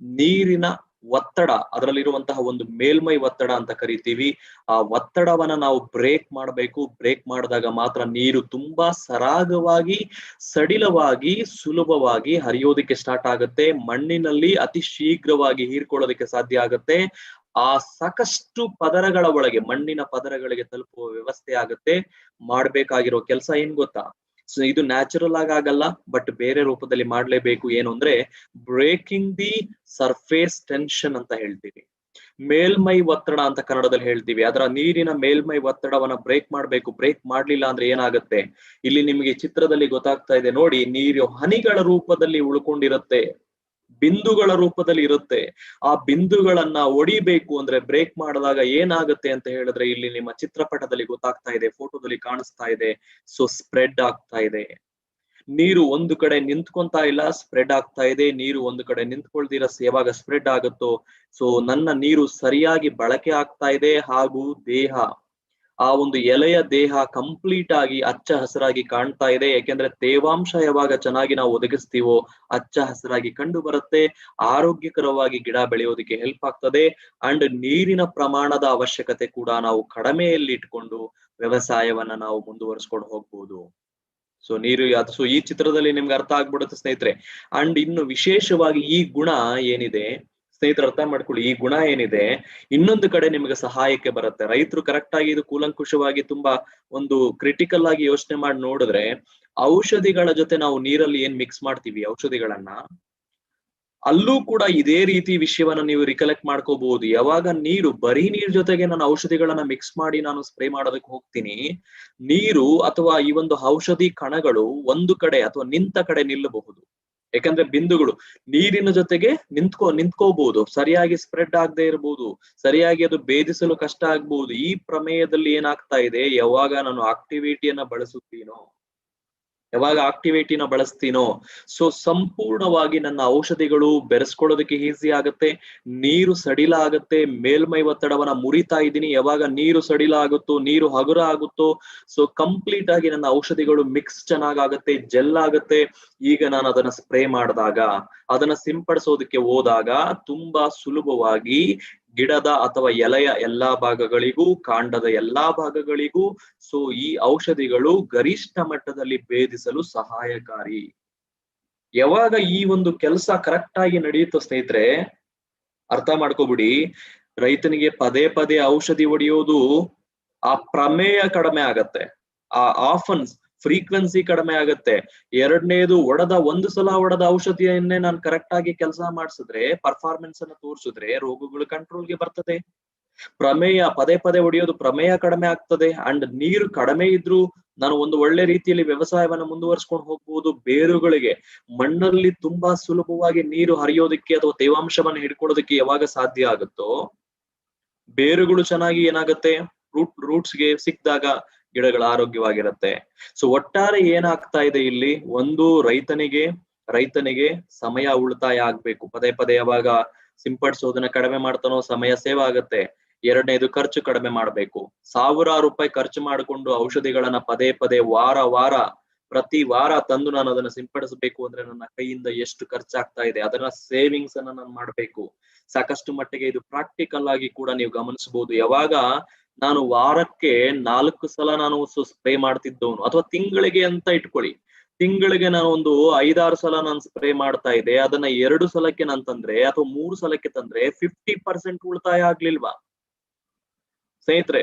ನೀರಿನ ಒತ್ತಡ, ಅದರಲ್ಲಿರುವಂತಹ ಒಂದು ಮೇಲ್ಮೈ ಒತ್ತಡ ಅಂತ ಕರಿತೀವಿ, ಆ ಒತ್ತಡವನ್ನ ನಾವು ಬ್ರೇಕ್ ಮಾಡಬೇಕು. ಬ್ರೇಕ್ ಮಾಡಿದಾಗ ಮಾತ್ರ ನೀರು ತುಂಬಾ ಸರಾಗವಾಗಿ, ಸಡಿಲವಾಗಿ, ಸುಲಭವಾಗಿ ಹರಿಯೋದಿಕ್ಕೆ ಸ್ಟಾರ್ಟ್ ಆಗುತ್ತೆ. ಮಣ್ಣಿನಲ್ಲಿ ಅತಿ ಶೀಘ್ರವಾಗಿ ಹೀರ್ಕೊಳ್ಳೋದಕ್ಕೆ ಸಾಧ್ಯ ಆಗುತ್ತೆ. ಆ ಸಾಕಷ್ಟು ಪದರಗಳ ಒಳಗೆ, ಮಣ್ಣಿನ ಪದರಗಳಿಗೆ ತಲುಪುವ ವ್ಯವಸ್ಥೆ ಆಗುತ್ತೆ. ಮಾಡ್ಬೇಕಾಗಿರೋ ಕೆಲಸ ಏನ್ ಗೊತ್ತಾ? ಸೊ ಇದು ನ್ಯಾಚುರಲ್ ಆಗಲ್ಲ, ಬಟ್ ಬೇರೆ ರೂಪದಲ್ಲಿ ಮಾಡ್ಲೇಬೇಕು. ಏನು ಅಂದ್ರೆ ಬ್ರೇಕಿಂಗ್ ದಿ ಸರ್ಫೇಸ್ ಟೆನ್ಷನ್ ಅಂತ ಹೇಳ್ತೀವಿ, ಮೇಲ್ಮೈ ಒತ್ತಡ ಅಂತ ಕನ್ನಡದಲ್ಲಿ ಹೇಳ್ತೀವಿ. ಅದರ ನೀರಿನ ಮೇಲ್ಮೈ ಒತ್ತಡವನ್ನ ಬ್ರೇಕ್ ಮಾಡ್ಬೇಕು. ಬ್ರೇಕ್ ಮಾಡ್ಲಿಲ್ಲ ಅಂದ್ರೆ ಏನಾಗುತ್ತೆ? ಇಲ್ಲಿ ನಿಮಗೆ ಚಿತ್ರದಲ್ಲಿ ಗೊತ್ತಾಗ್ತಾ ಇದೆ ನೋಡಿ, ನೀರು ಹನಿಗಳ ರೂಪದಲ್ಲಿ ಉಳ್ಕೊಂಡಿರುತ್ತೆ, ಬಿಂದುಗಳ ರೂಪದಲ್ಲಿ ಇರುತ್ತೆ. ಆ ಬಿಂದುಗಳನ್ನ ಒಡಿಬೇಕು ಅಂದ್ರೆ ಬ್ರೇಕ್ ಮಾಡಿದಾಗ ಏನಾಗುತ್ತೆ ಅಂತ ಹೇಳಿದ್ರೆ ಇಲ್ಲಿ ನಿಮ್ಮ ಚಿತ್ರಪಟದಲ್ಲಿ ಗೊತ್ತಾಗ್ತಾ ಇದೆ, ಫೋಟೋದಲ್ಲಿ ಕಾಣಿಸ್ತಾ ಇದೆ. ಸೊ ಸ್ಪ್ರೆಡ್ ಆಗ್ತಾ ಇದೆ. ನೀರು ಒಂದು ಕಡೆ ನಿಂತ್ಕೊಂತಾ ಇಲ್ಲ, ಸ್ಪ್ರೆಡ್ ಆಗ್ತಾ ಇದೆ. ನೀರು ಒಂದು ಕಡೆ ನಿಂತ್ಕೊಳ್ದಿರ ಯಾವಾಗ ಸ್ಪ್ರೆಡ್ ಆಗುತ್ತೋ, ಸೊ ನನ್ನ ನೀರು ಸರಿಯಾಗಿ ಬಳಕೆ ಆಗ್ತಾ ಇದೆ. ಹಾಗೂ ಆ ಒಂದು ಎಲೆಯ ದೇಹ ಕಂಪ್ಲೀಟ್ ಆಗಿ ಹಚ್ಚ ಹಸಿರಾಗಿ ಕಾಣ್ತಾ ಇದೆ. ಯಾಕೆಂದ್ರೆ ತೇವಾಂಶ ಯಾವಾಗ ಚೆನ್ನಾಗಿ ನಾವು ಒದಗಿಸ್ತೀವೋ ಹಚ್ಚ ಹಸಿರಾಗಿ ಕಂಡು ಬರುತ್ತೆ. ಆರೋಗ್ಯಕರವಾಗಿ ಗಿಡ ಬೆಳೆಯೋದಕ್ಕೆ ಹೆಲ್ಪ್ ಆಗ್ತದೆ. ಅಂಡ್ ನೀರಿನ ಪ್ರಮಾಣದ ಅವಶ್ಯಕತೆ ಕೂಡ ನಾವು ಕಡಿಮೆಯಲ್ಲಿ ಇಟ್ಕೊಂಡು ವ್ಯವಸಾಯವನ್ನ ನಾವು ಮುಂದುವರಿಸ್ಕೊಂಡು ಹೋಗ್ಬೋದು. ಸೊ ನೀರು ಸೊ ಈ ಚಿತ್ರದಲ್ಲಿ ನಿಮ್ಗೆ ಅರ್ಥ ಆಗ್ಬಿಡುತ್ತೆ ಸ್ನೇಹಿತರೆ. ಅಂಡ್ ಇನ್ನು ವಿಶೇಷವಾಗಿ ಈ ಗುಣ ಏನಿದೆ ಸ್ನೇಹಿತರು, ಅರ್ಥ ಮಾಡ್ಕೊಳ್ಳಿ, ಈ ಗುಣ ಏನಿದೆ ಇನ್ನೊಂದು ಕಡೆ ನಿಮಗೆ ಸಹಾಯಕ್ಕೆ ಬರುತ್ತೆ. ರೈತರು ಕರೆಕ್ಟ್ ಆಗಿ ಇದು ಕೂಲಂಕುಷವಾಗಿ ತುಂಬಾ ಒಂದು ಕ್ರಿಟಿಕಲ್ ಆಗಿ ಯೋಚನೆ ಮಾಡಿ ನೋಡಿದ್ರೆ, ಔಷಧಿಗಳ ಜೊತೆ ನಾವು ನೀರಲ್ಲಿ ಏನ್ ಮಿಕ್ಸ್ ಮಾಡ್ತೀವಿ ಔಷಧಿಗಳನ್ನ, ಅಲ್ಲೂ ಕೂಡ ಇದೇ ರೀತಿ ವಿಷಯವನ್ನ ನೀವು ರಿಕಲೆಕ್ಟ್ ಮಾಡ್ಕೋಬಹುದು. ಯಾವಾಗ ಬರೀ ನೀರ್ ಜೊತೆಗೆ ನಾನು ಔಷಧಿಗಳನ್ನ ಮಿಕ್ಸ್ ಮಾಡಿ ನಾನು ಸ್ಪ್ರೇ ಮಾಡೋದಕ್ಕೆ ಹೋಗ್ತೀನಿ, ನೀರು ಅಥವಾ ಈ ಒಂದು ಔಷಧಿ ಕಣಗಳು ಒಂದು ಕಡೆ ಅಥವಾ ನಿಂತ ಕಡೆ ನಿಲ್ಲಬಹುದು. ಯಾಕಂದ್ರೆ ಬಿಂದುಗಳು ನೀರಿನ ಜೊತೆಗೆ ನಿಂತ್ಕೋಬಹುದು, ಸರಿಯಾಗಿ ಸ್ಪ್ರೆಡ್ ಆಗದೆ ಇರಬಹುದು, ಸರಿಯಾಗಿ ಅದು ಭೇದಿಸಲು ಕಷ್ಟ ಆಗ್ಬಹುದು. ಈ ಪ್ರಮೇಯದಲ್ಲಿ ಏನಾಗ್ತಾ ಇದೆ, ಯಾವಾಗ ನಾನು ಆಕ್ಟಿವಿಟಿಯನ್ನ ಬಳಸುತ್ತೀನೋ, ಯಾವಾಗ ಆಕ್ಟಿವೇಟಿನ ಬಳಸ್ತೀನೋ ಸೊ ಸಂಪೂರ್ಣವಾಗಿ ನನ್ನ ಔಷಧಿಗಳು ಬೆರೆಸ್ಕೊಳ್ಳೋದಕ್ಕೆ ಈಸಿ ಆಗುತ್ತೆ, ನೀರು ಸಡಿಲ ಆಗುತ್ತೆ, ಮೇಲ್ಮೈ ಒತ್ತಡವನ್ನ ಮುರಿತಾ ಇದ್ದೀನಿ. ಯಾವಾಗ ನೀರು ಸಡಿಲ ಆಗುತ್ತೋ, ನೀರು ಹಗುರ ಆಗುತ್ತೋ, ಸೊ ಕಂಪ್ಲೀಟ್ ಆಗಿ ನನ್ನ ಔಷಧಿಗಳು ಮಿಕ್ಸ್ ಚೆನ್ನಾಗಾಗುತ್ತೆ, ಜೆಲ್ ಆಗುತ್ತೆ. ಈಗ ನಾನು ಅದನ್ನ ಸ್ಪ್ರೇ ಮಾಡಿದಾಗ, ಅದನ್ನ ಸಿಂಪಡಿಸೋದಕ್ಕೆ ಹೋದಾಗ ತುಂಬಾ ಸುಲಭವಾಗಿ ಗಿಡದ ಅಥವಾ ಎಲೆಯ ಎಲ್ಲಾ ಭಾಗಗಳಿಗೂ, ಕಾಂಡದ ಎಲ್ಲಾ ಭಾಗಗಳಿಗೂ ಸೊ ಈ ಔಷಧಿಗಳು ಗರಿಷ್ಠ ಮಟ್ಟದಲ್ಲಿ ಭೇದಿಸಲು ಸಹಾಯಕಾರಿ. ಯಾವಾಗ ಈ ಒಂದು ಕೆಲಸ ಕರೆಕ್ಟ್ ಆಗಿ ನಡೆಯುತ್ತೋ ಸ್ನೇಹಿತರೆ, ಅರ್ಥ ಮಾಡ್ಕೋಬಿಡಿ, ರೈತನಿಗೆ ಪದೇ ಪದೇ ಔಷಧಿ ಹೊಡೆಯೋದು ಆ ಪ್ರಮೇಯ ಕಡಿಮೆ ಆಗತ್ತೆ, ಆ ಆಫನ್ ಫ್ರೀಕ್ವೆನ್ಸಿ ಕಡಿಮೆ ಆಗತ್ತೆ. ಎರಡನೇದು, ಒಂದು ಸಲ ಹೊಡೆದ ಔಷಧಿಯನ್ನೇ ನಾನು ಕರೆಕ್ಟ್ ಆಗಿ ಕೆಲಸ ಮಾಡಿಸಿದ್ರೆ, ಪರ್ಫಾರ್ಮೆನ್ಸ್ ಅನ್ನ ತೋರಿಸಿದ್ರೆ ರೋಗಗಳು ಕಂಟ್ರೋಲ್ಗೆ ಬರ್ತದೆ. ಪ್ರಮೇಯ ಪದೇ ಪದೇ ಹೊಡೆಯೋದು ಪ್ರಮೇಯ ಕಡಿಮೆ ಆಗ್ತದೆ. ಅಂಡ್ ನೀರು ಕಡಿಮೆ ಇದ್ರೂ ನಾನು ಒಂದು ಒಳ್ಳೆ ರೀತಿಯಲ್ಲಿ ವ್ಯವಸಾಯವನ್ನ ಮುಂದುವರ್ಸ್ಕೊಂಡು ಹೋಗ್ಬಹುದು. ಬೇರುಗಳಿಗೆ ಮಣ್ಣಲ್ಲಿ ತುಂಬಾ ಸುಲಭವಾಗಿ ನೀರು ಹರಿಯೋದಕ್ಕೆ ಅಥವಾ ತೇವಾಂಶವನ್ನ ಹಿಡ್ಕೊಳ್ಳೋದಕ್ಕೆ ಯಾವಾಗ ಸಾಧ್ಯ ಆಗುತ್ತೋ, ಬೇರುಗಳು ಚೆನ್ನಾಗಿ ಏನಾಗುತ್ತೆ, ರೂಟ್ಸ್ಗೆ ಸಿಕ್ಕಿದಾಗ ಗಿಡಗಳು ಆರೋಗ್ಯವಾಗಿರುತ್ತೆ. ಸೊ ಒಟ್ಟಾರೆ ಏನಾಗ್ತಾ ಇದೆ ಇಲ್ಲಿ, ಒಂದು ರೈತನಿಗೆ ಸಮಯ ಉಳಿತಾಯ ಆಗ್ಬೇಕು. ಪದೇ ಪದೇ ಯಾವಾಗ ಸಿಂಪಡಿಸೋದನ್ನ ಕಡಿಮೆ ಮಾಡ್ತಾನೋ ಸಮಯ ಸೇವ್ ಆಗುತ್ತೆ. ಎರಡನೇದು, ಖರ್ಚು ಕಡಿಮೆ ಮಾಡ್ಬೇಕು. ಸಾವಿರಾರು ರೂಪಾಯಿ ಖರ್ಚು ಮಾಡಿಕೊಂಡು ಔಷಧಿಗಳನ್ನ ಪದೇ ಪದೇ ಪ್ರತಿ ವಾರ ತಂದು ನಾನು ಅದನ್ನ ಸಿಂಪಡಿಸಬೇಕು ಅಂದ್ರೆ ನನ್ನ ಕೈಯಿಂದ ಎಷ್ಟು ಖರ್ಚಾಗ್ತಾ ಇದೆ, ಅದನ್ನ ಸೇವಿಂಗ್ಸ್ ಅನ್ನ ನಾನು ಮಾಡ್ಬೇಕು. ಸಾಕಷ್ಟು ಮಟ್ಟಿಗೆ ಇದು ಪ್ರಾಕ್ಟಿಕಲ್ ಆಗಿ ಕೂಡ ನೀವು ಗಮನಿಸಬಹುದು. ಯಾವಾಗ ನಾನು ವಾರಕ್ಕೆ 4 ಸಲ ನಾನು ಸ್ಪ್ರೇ ಮಾಡ್ತಿದ್ದವನು, ಅಥವಾ ತಿಂಗಳಿಗೆ ಅಂತ ಇಟ್ಕೊಳ್ಳಿ, ತಿಂಗಳಿಗೆ ನಾನು ಒಂದು 5-6 ಸಲ ನಾನು ಸ್ಪ್ರೇ ಮಾಡ್ತಾ ಇದ್ದೆ, ಅದನ್ನ 2 ಸಲಕ್ಕೆ ನಾನು ತಂದ್ರೆ ಅಥವಾ 3 ಸಲಕ್ಕೆ ತಂದ್ರೆ 50% ಉಳಿತಾಯ ಆಗ್ಲಿಲ್ವಾ ಸ್ನೇಹಿತರೆ?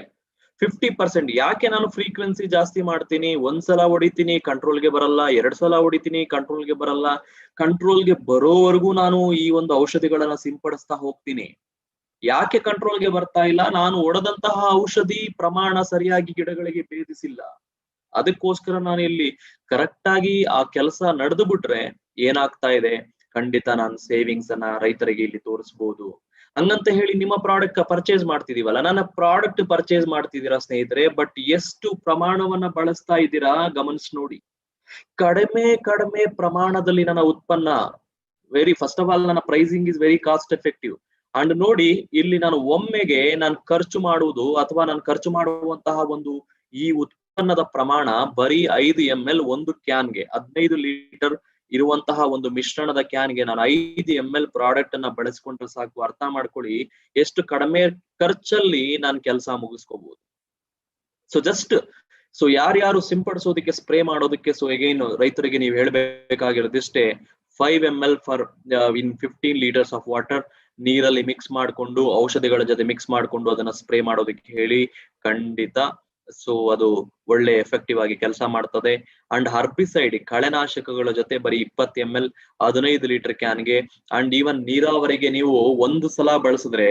50%. ಯಾಕೆ ನಾನು ಫ್ರೀಕ್ವೆನ್ಸಿ ಜಾಸ್ತಿ ಮಾಡ್ತೀನಿ? 1 ಸಲ ಹೊಡಿತೀನಿ, ಕಂಟ್ರೋಲ್ಗೆ ಬರಲ್ಲ. 2 ಸಲ ಹೊಡಿತೀನಿ, ಕಂಟ್ರೋಲ್ಗೆ ಬರಲ್ಲ. ಕಂಟ್ರೋಲ್ಗೆ ಬರೋವರೆಗೂ ನಾನು ಈ ಒಂದು ಔಷಧಿಗಳನ್ನ ಸಿಂಪಡಿಸ್ತಾ ಹೋಗ್ತೀನಿ. ಯಾಕೆ ಕಂಟ್ರೋಲ್ಗೆ ಬರ್ತಾ ಇಲ್ಲ? ನಾನು ಹೊಡೆದಂತಹ ಔಷಧಿ ಪ್ರಮಾಣ ಸರಿಯಾಗಿ ಗಿಡಗಳಿಗೆ ಭೇದಿಸಿಲ್ಲ. ಅದಕ್ಕೋಸ್ಕರ ನಾನು ಇಲ್ಲಿ ಕರೆಕ್ಟ್ ಆಗಿ ಆ ಕೆಲಸ ನಡೆದು ಬಿಟ್ರೆ ಏನಾಗ್ತಾ ಇದೆ, ಖಂಡಿತ ನಾನು ಸೇವಿಂಗ್ಸ್ ಅನ್ನ ರೈತರಿಗೆ ಇಲ್ಲಿ ತೋರಿಸಬಹುದು. ಹಂಗಂತ ಹೇಳಿ ನಿಮ್ಮ ಪ್ರಾಡಕ್ಟ್ ಪರ್ಚೇಸ್ ಮಾಡ್ತಿದೀವಲ್ಲ, ನನ್ನ ಪ್ರಾಡಕ್ಟ್ ಪರ್ಚೇಸ್ ಮಾಡ್ತಿದ್ದೀರಾ ಸ್ನೇಹಿತರೆ, ಬಟ್ ಎಷ್ಟು ಪ್ರಮಾಣವನ್ನ ಬಳಸ್ತಾ ಇದ್ದೀರಾ ಗಮನಿಸಿ ನೋಡಿ. ಕಡಿಮೆ ಪ್ರಮಾಣದಲ್ಲಿ ನನ್ನ ಉತ್ಪನ್ನ, ಫಸ್ಟ್ ಆಫ್ ಆಲ್ ನನ್ನ pricing is very cost effective. And ನೋಡಿ, ಇಲ್ಲಿ ನಾನು ಒಮ್ಮೆಗೆ ನಾನು ಖರ್ಚು ಮಾಡುವುದು ಅಥವಾ ನಾನು ಖರ್ಚು ಮಾಡುವಂತಹ ಒಂದು ಈ ಉತ್ಪನ್ನದ ಪ್ರಮಾಣ ಬರೀ 5 ml ಒಂದು ಕ್ಯಾನ್ಗೆ, 15 ಲೀಟರ್ ಇರುವಂತಹ ಒಂದು ಮಿಶ್ರಣದ ಕ್ಯಾನ್ಗೆ ನಾನು 5 ml ಪ್ರಾಡಕ್ಟ್ ಅನ್ನ ಬಳಸ್ಕೊಂಡ್ರೆ ಸಾಕು. ಅರ್ಥ ಮಾಡ್ಕೊಳ್ಳಿ ಎಷ್ಟು ಕಡಿಮೆ ಖರ್ಚಲ್ಲಿ ನಾನು ಕೆಲಸ ಮುಗಿಸ್ಕೋಬಹುದು. ಸೊ ಯಾರ್ಯಾರು ಸಿಂಪಡಿಸೋದಕ್ಕೆ, ಸ್ಪ್ರೇ ಮಾಡೋದಕ್ಕೆ, ಸೊ ಎಗೈನ್ ರೈತರಿಗೆ ನೀವು ಹೇಳ್ಬೇಕಾಗಿರೋದಿಷ್ಟೇ, 5 ml for in 15 litres of water ನೀರಲ್ಲಿ ಮಿಕ್ಸ್ ಮಾಡಿಕೊಂಡು, ಔಷಧಿಗಳ ಜೊತೆ ಮಿಕ್ಸ್ ಮಾಡಿಕೊಂಡು ಅದನ್ನ ಸ್ಪ್ರೇ ಮಾಡೋದಕ್ಕೆ ಹೇಳಿ. ಖಂಡಿತ ಸೊ ಅದು ಒಳ್ಳೆ ಎಫೆಕ್ಟಿವ್ ಆಗಿ ಕೆಲಸ ಮಾಡ್ತದೆ. ಅಂಡ್ ಹರ್ಬಿಸೈಡ್, ಕಳೆನಾಶಕಗಳ ಜೊತೆ ಬರೀ 20 ml 15 ಲೀಟರ್ ಕ್ಯಾನ್ಗೆ. ಅಂಡ್ ಈವನ್ ನೀರಾವರಿಗೆ ನೀವು 1 ಸಲ ಬಳಸಿದ್ರೆ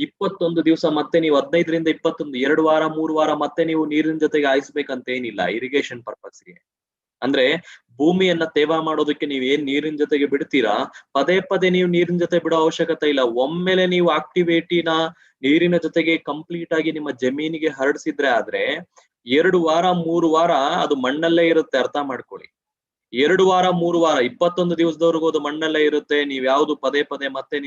21 ದಿವಸ ಮತ್ತೆ ನೀವು 15ರಿಂದ 21, 2 ವಾರ 3 ವಾರ ಮತ್ತೆ ನೀವು ನೀರಿನ ಜೊತೆಗೆ ಹಾಯಿಸ್ಬೇಕಂತ ಏನಿಲ್ಲ. ಇರಿಗೇಷನ್ ಪರ್ಪಸ್ಗೆ ಅಂದ್ರೆ ಭೂಮಿಯನ್ನ ತೇವ ಮಾಡೋದಕ್ಕೆ ನೀವ್ ಏನ್ ನೀರಿನ ಜೊತೆಗೆ ಬಿಡ್ತೀರಾ, ಪದೇ ಪದೇ ನೀವು ನೀರಿನ ಜೊತೆ ಬಿಡೋ ಅವಶ್ಯಕತೆ ಇಲ್ಲ. ಒಮ್ಮೆಲೆ ನೀವು ಆಕ್ಟಿವೇಟಿನ ನೀರಿನ ಜೊತೆಗೆ ಕಂಪ್ಲೀಟ್ ಆಗಿ ನಿಮ್ಮ ಜಮೀನಿಗೆ ಹರಡಿಸಿದ್ರೆ ಆದ್ರೆ 2 ವಾರ 3 ವಾರ ಅದು ಮಣ್ಣಲ್ಲೇ ಇರುತ್ತೆ. ಅರ್ಥ ಮಾಡ್ಕೊಳ್ಳಿ, 2 ವಾರ 3 ವಾರ 21 ದಿವಸದವರೆಗೂ ಅದು ಮಣ್ಣಲ್ಲೇ ಇರುತ್ತೆ. ನೀವ್ ಯಾವ್ದು ಪದೇ ಪದೇ ಮತ್ತೆ